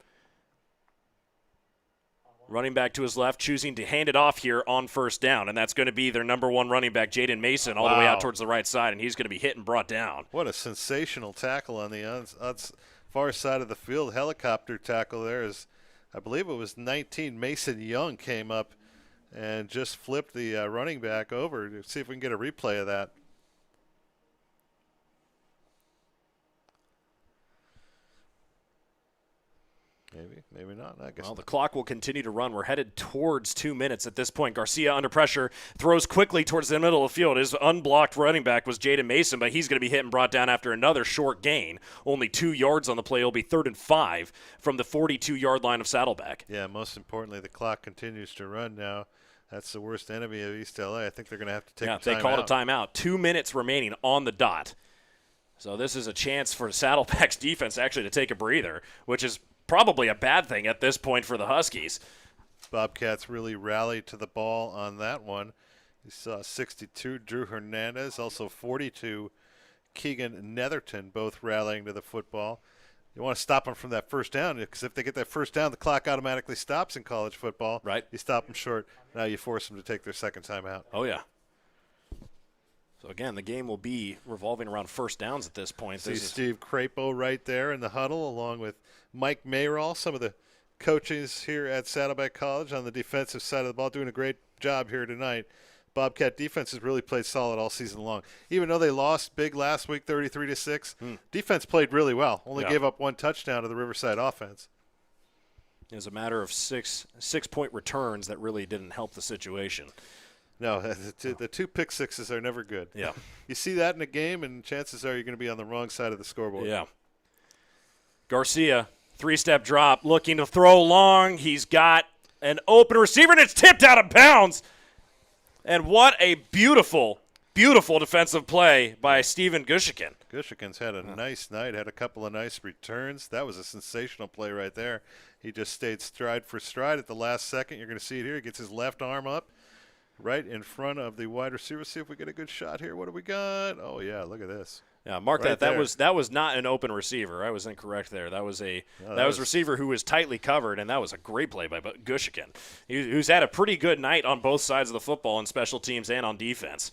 S1: Running back to his left, choosing to hand it off here on 1st down, and that's going to be their number 1 running back, Jaden Mason, all the way out towards the right side, and he's going to be hit and brought down.
S2: What a sensational tackle on the far side of the field. Helicopter tackle there is, I believe it was 19. Mason Young came up and just flipped the running back over. Let's see if we can get a replay of that. Maybe not. I guess
S1: well,
S2: not.
S1: The clock will continue to run. We're headed towards 2 minutes at this point. Garcia under pressure, throws quickly towards the middle of the field. His unblocked running back was Jaden Mason, but he's going to be hit and brought down after another short gain. Only 2 yards on the play. It'll be 3rd and 5 from the 42-yard line of Saddleback.
S2: Yeah, most importantly, the clock continues to run now. That's the worst enemy of East LA. I think they're going to have to take a timeout.
S1: They called a timeout. 2 minutes remaining on the dot. So this is a chance for Saddleback's defense actually to take a breather, which is probably a bad thing at this point for the Huskies.
S2: Bobcats really rallied to the ball on that one. You saw 62, Drew Hernandez, also 42, Keegan Netherton, both rallying to the football. You want to stop them from that 1st down because if they get that 1st down, the clock automatically stops in college football.
S1: Right.
S2: You stop them short. Now you force them to take their 2nd timeout.
S1: Oh, yeah. So, again, the game will be revolving around 1st downs at this point.
S2: See Steve Crapo right there in the huddle along with Mike Mayrall, some of the coaches here at Saddleback College on the defensive side of the ball, doing a great job here tonight. Bobcat defense has really played solid all season long. Even though they lost big last week 33-6, defense played really well. Only gave up 1 touchdown to the Riverside offense.
S1: It was a matter of six-point returns that really didn't help the situation.
S2: No, the 2 pick sixes are never good.
S1: Yeah.
S2: You see that in a game, and chances are you're going to be on the wrong side of the scoreboard.
S1: Yeah. Garcia, 3-step drop, looking to throw long. He's got an open receiver, and it's tipped out of bounds. And what a beautiful, beautiful defensive play by Steven Gushikin.
S2: Gushikin's had a nice night, had a couple of nice returns. That was a sensational play right there. He just stayed stride for stride at the last second. You're going to see it here. He gets his left arm up right in front of the wide receiver. See if we get a good shot here. What do we got? Oh, yeah, look at this.
S1: Yeah, mark
S2: Right
S1: that.
S2: there.
S1: That was not an open receiver. I was incorrect there. That was a receiver who was tightly covered, and that was a great play by Gushikin, who's had a pretty good night on both sides of the football on special teams and on defense.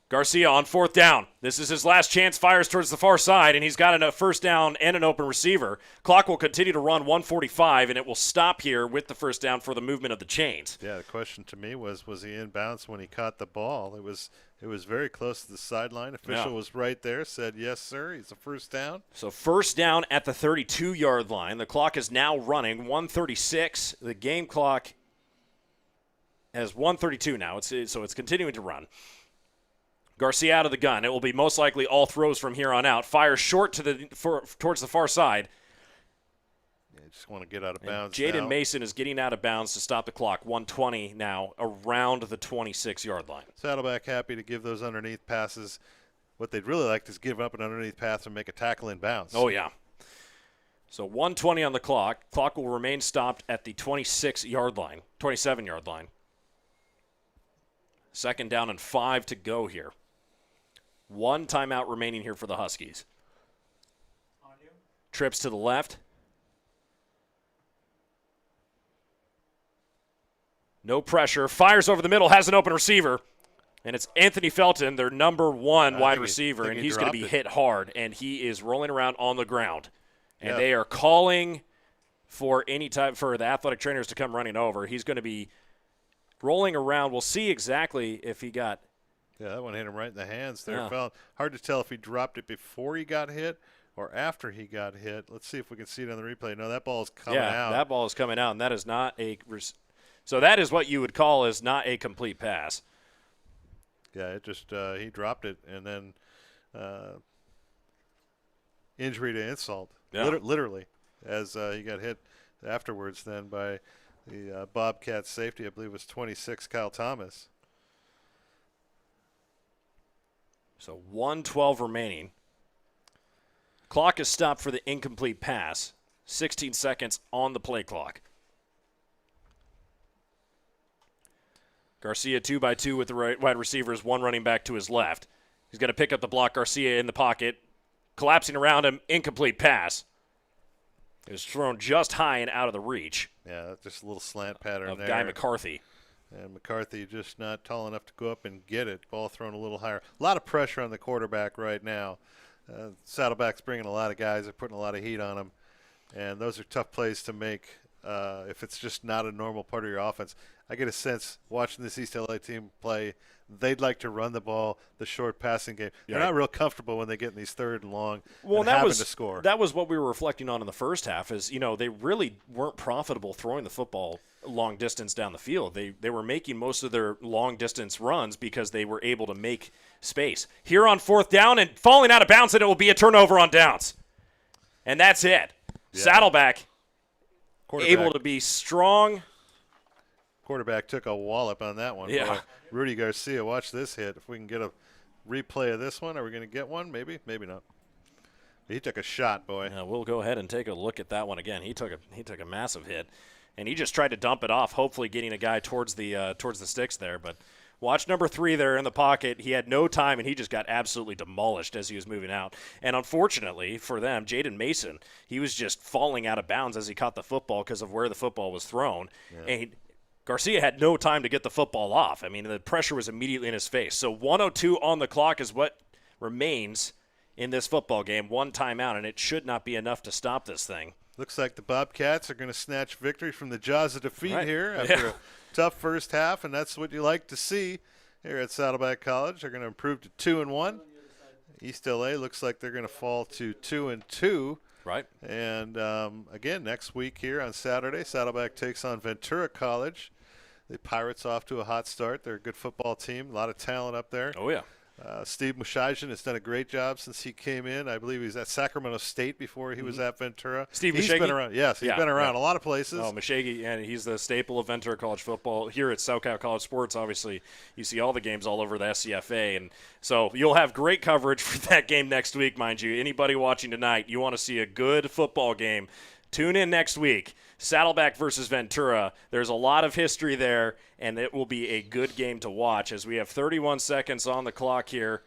S1: Garcia on 4th down. This is his last chance, fires towards the far side, and he's got a first down and an open receiver. Clock will continue to run 1:45, and it will stop here with the first down for the movement of the chains.
S2: Yeah, the question to me was he in bounds when he caught the ball? It was very close to the sideline. Official was right there, said, yes, sir, he's a first down.
S1: So first down at the 32-yard line. The clock is now running, 1:36. The game clock has 1:32 now, so it's continuing to run. Garcia out of the gun. It will be most likely all throws from here on out. Fires short towards the far side.
S2: Yeah, just want to get out of bounds.
S1: Jaden Mason is getting out of bounds to stop the clock. 1:20 now, around the 26-yard line.
S2: Saddleback happy to give those underneath passes. What they'd really like is give up an underneath pass and make a tackle in bounds.
S1: Oh, yeah. So 1:20 on the clock. Clock will remain stopped at the 27-yard line. Second down and 5 to go here. One timeout remaining here for the Huskies.
S3: On you.
S1: Trips to the left. No pressure. Fires over the middle. Has an open receiver. And it's Anthony Felton, their number one wide receiver. And he's going to be hit hard. And he is rolling around on the ground. And they are calling for any time for the athletic trainers to come running over. He's going to be rolling around. We'll see exactly if he got.
S2: Yeah, that one hit him right in the hands there. Yeah. Hard to tell if he dropped it before he got hit or after he got hit. Let's see if we can see it on the replay. No, that ball is coming out.
S1: Yeah, that ball is coming out, and that is not a – so that is what you would call is not a complete pass.
S2: Yeah, it just he dropped it, and then injury to insult, literally, as he got hit afterwards then by the Bobcats safety. I believe it was 26, Kyle Thomas.
S1: So 1:12 remaining. Clock is stopped for the incomplete pass. 16 seconds on the play clock. Garcia 2-by-2 with the wide receivers, one running back to his left. He's going to pick up the block. Garcia in the pocket. Collapsing around him, incomplete pass. It was thrown just high and out of the reach.
S2: Yeah, just a little slant pattern
S1: of
S2: there.
S1: Guy McCarthy.
S2: And McCarthy just not tall enough to go up and get it. Ball thrown a little higher. A lot of pressure on the quarterback right now. Saddleback's bringing a lot of guys. They're putting a lot of heat on him. And those are tough plays to make if it's just not a normal part of your offense. I get a sense watching this East LA team play, they'd like to run the ball, the short passing game. They're not real comfortable when they get in these third and long and having to score.
S1: That was what we were reflecting on in the first half is, they really weren't profitable throwing the football long distance down the field. They were making most of their long distance runs because they were able to make space. Here on 4th down and falling out of bounds, and it will be a turnover on downs. And that's it. Yeah. Saddleback able to be strong.
S2: Quarterback took a wallop on that one.
S1: Yeah.
S2: Boy, Rudy Garcia, watch this hit. If we can get a replay of this one, are we going to get one? Maybe, maybe not. He took a shot, boy.
S1: Yeah, we'll go ahead and take a look at that one again. He took a massive hit, and he just tried to dump it off, hopefully getting a guy towards the sticks there. But watch number 3 there in the pocket. He had no time, and he just got absolutely demolished as he was moving out. And unfortunately for them, Jaden Mason, he was just falling out of bounds as he caught the football because of where the football was thrown. Yeah. And Garcia had no time to get the football off. I mean, the pressure was immediately in his face. So 1:02 on the clock is what remains in this football game. One timeout, and it should not be enough to stop this thing.
S2: Looks like the Bobcats are going to snatch victory from the jaws of defeat here after a tough first half, and that's what you like to see here at Saddleback College. They're going to improve to 2-1. East LA looks like they're going to fall to 2-2.
S1: Right.
S2: And, again, next week here on Saturday, Saddleback takes on Ventura College. The Pirates off to a hot start. They're a good football team, a lot of talent up there.
S1: Oh, yeah.
S2: Steve Mushajian has done a great job since he came in. I believe he was at Sacramento State before he was at Ventura.
S1: He's
S2: been around. Yes, he's been around a lot of places.
S1: Oh, Mushagi, and he's the staple of Ventura College football. Here at SoCal College Sports, obviously, you see all the games all over the SCFA. And so you'll have great coverage for that game next week, mind you. Anybody watching tonight, you want to see a good football game, tune in next week. Saddleback versus Ventura. There's a lot of history there, and it will be a good game to watch as we have 31 seconds on the clock here.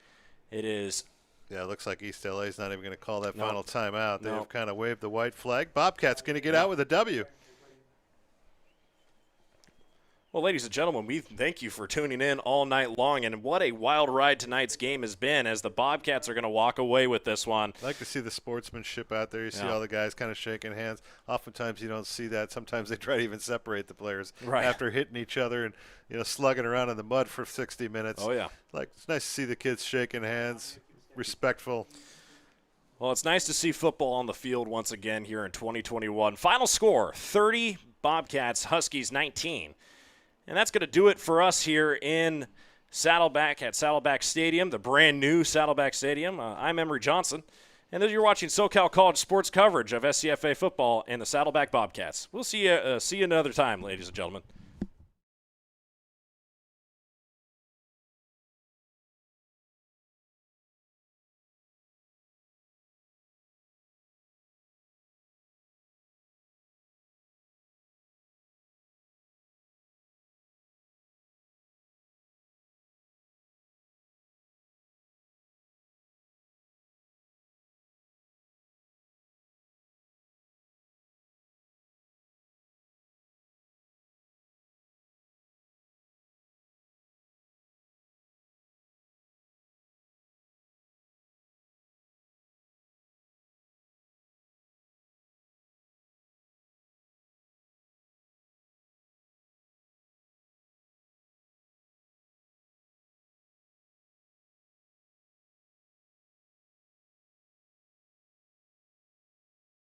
S1: It is
S2: Yeah, it looks like East LA is not even going to call that
S1: No.
S2: final timeout.
S1: No.
S2: They've kind of waved the white flag. Bobcats going to get out with a W.
S1: Well, ladies and gentlemen, we thank you for tuning in all night long, and what a wild ride tonight's game has been as the Bobcats are going to walk away with this one.
S2: I like to see the sportsmanship out there. You see
S1: Yeah.
S2: all the guys kind of shaking hands. Oftentimes you don't see that. Sometimes they try to even separate the players
S1: Right.
S2: after hitting each other and slugging around in the mud for 60 minutes.
S1: Oh, yeah.
S2: Like, it's nice to see the kids shaking hands, respectful.
S1: Well, it's nice to see football on the field once again here in 2021. Final score, 30 Bobcats, Huskies 19. And that's going to do it for us here in Saddleback at Saddleback Stadium, the brand new Saddleback Stadium. I'm Emory Johnson, and you're watching SoCal College sports coverage of SCFA football and the Saddleback Bobcats. We'll see you another time, ladies and gentlemen.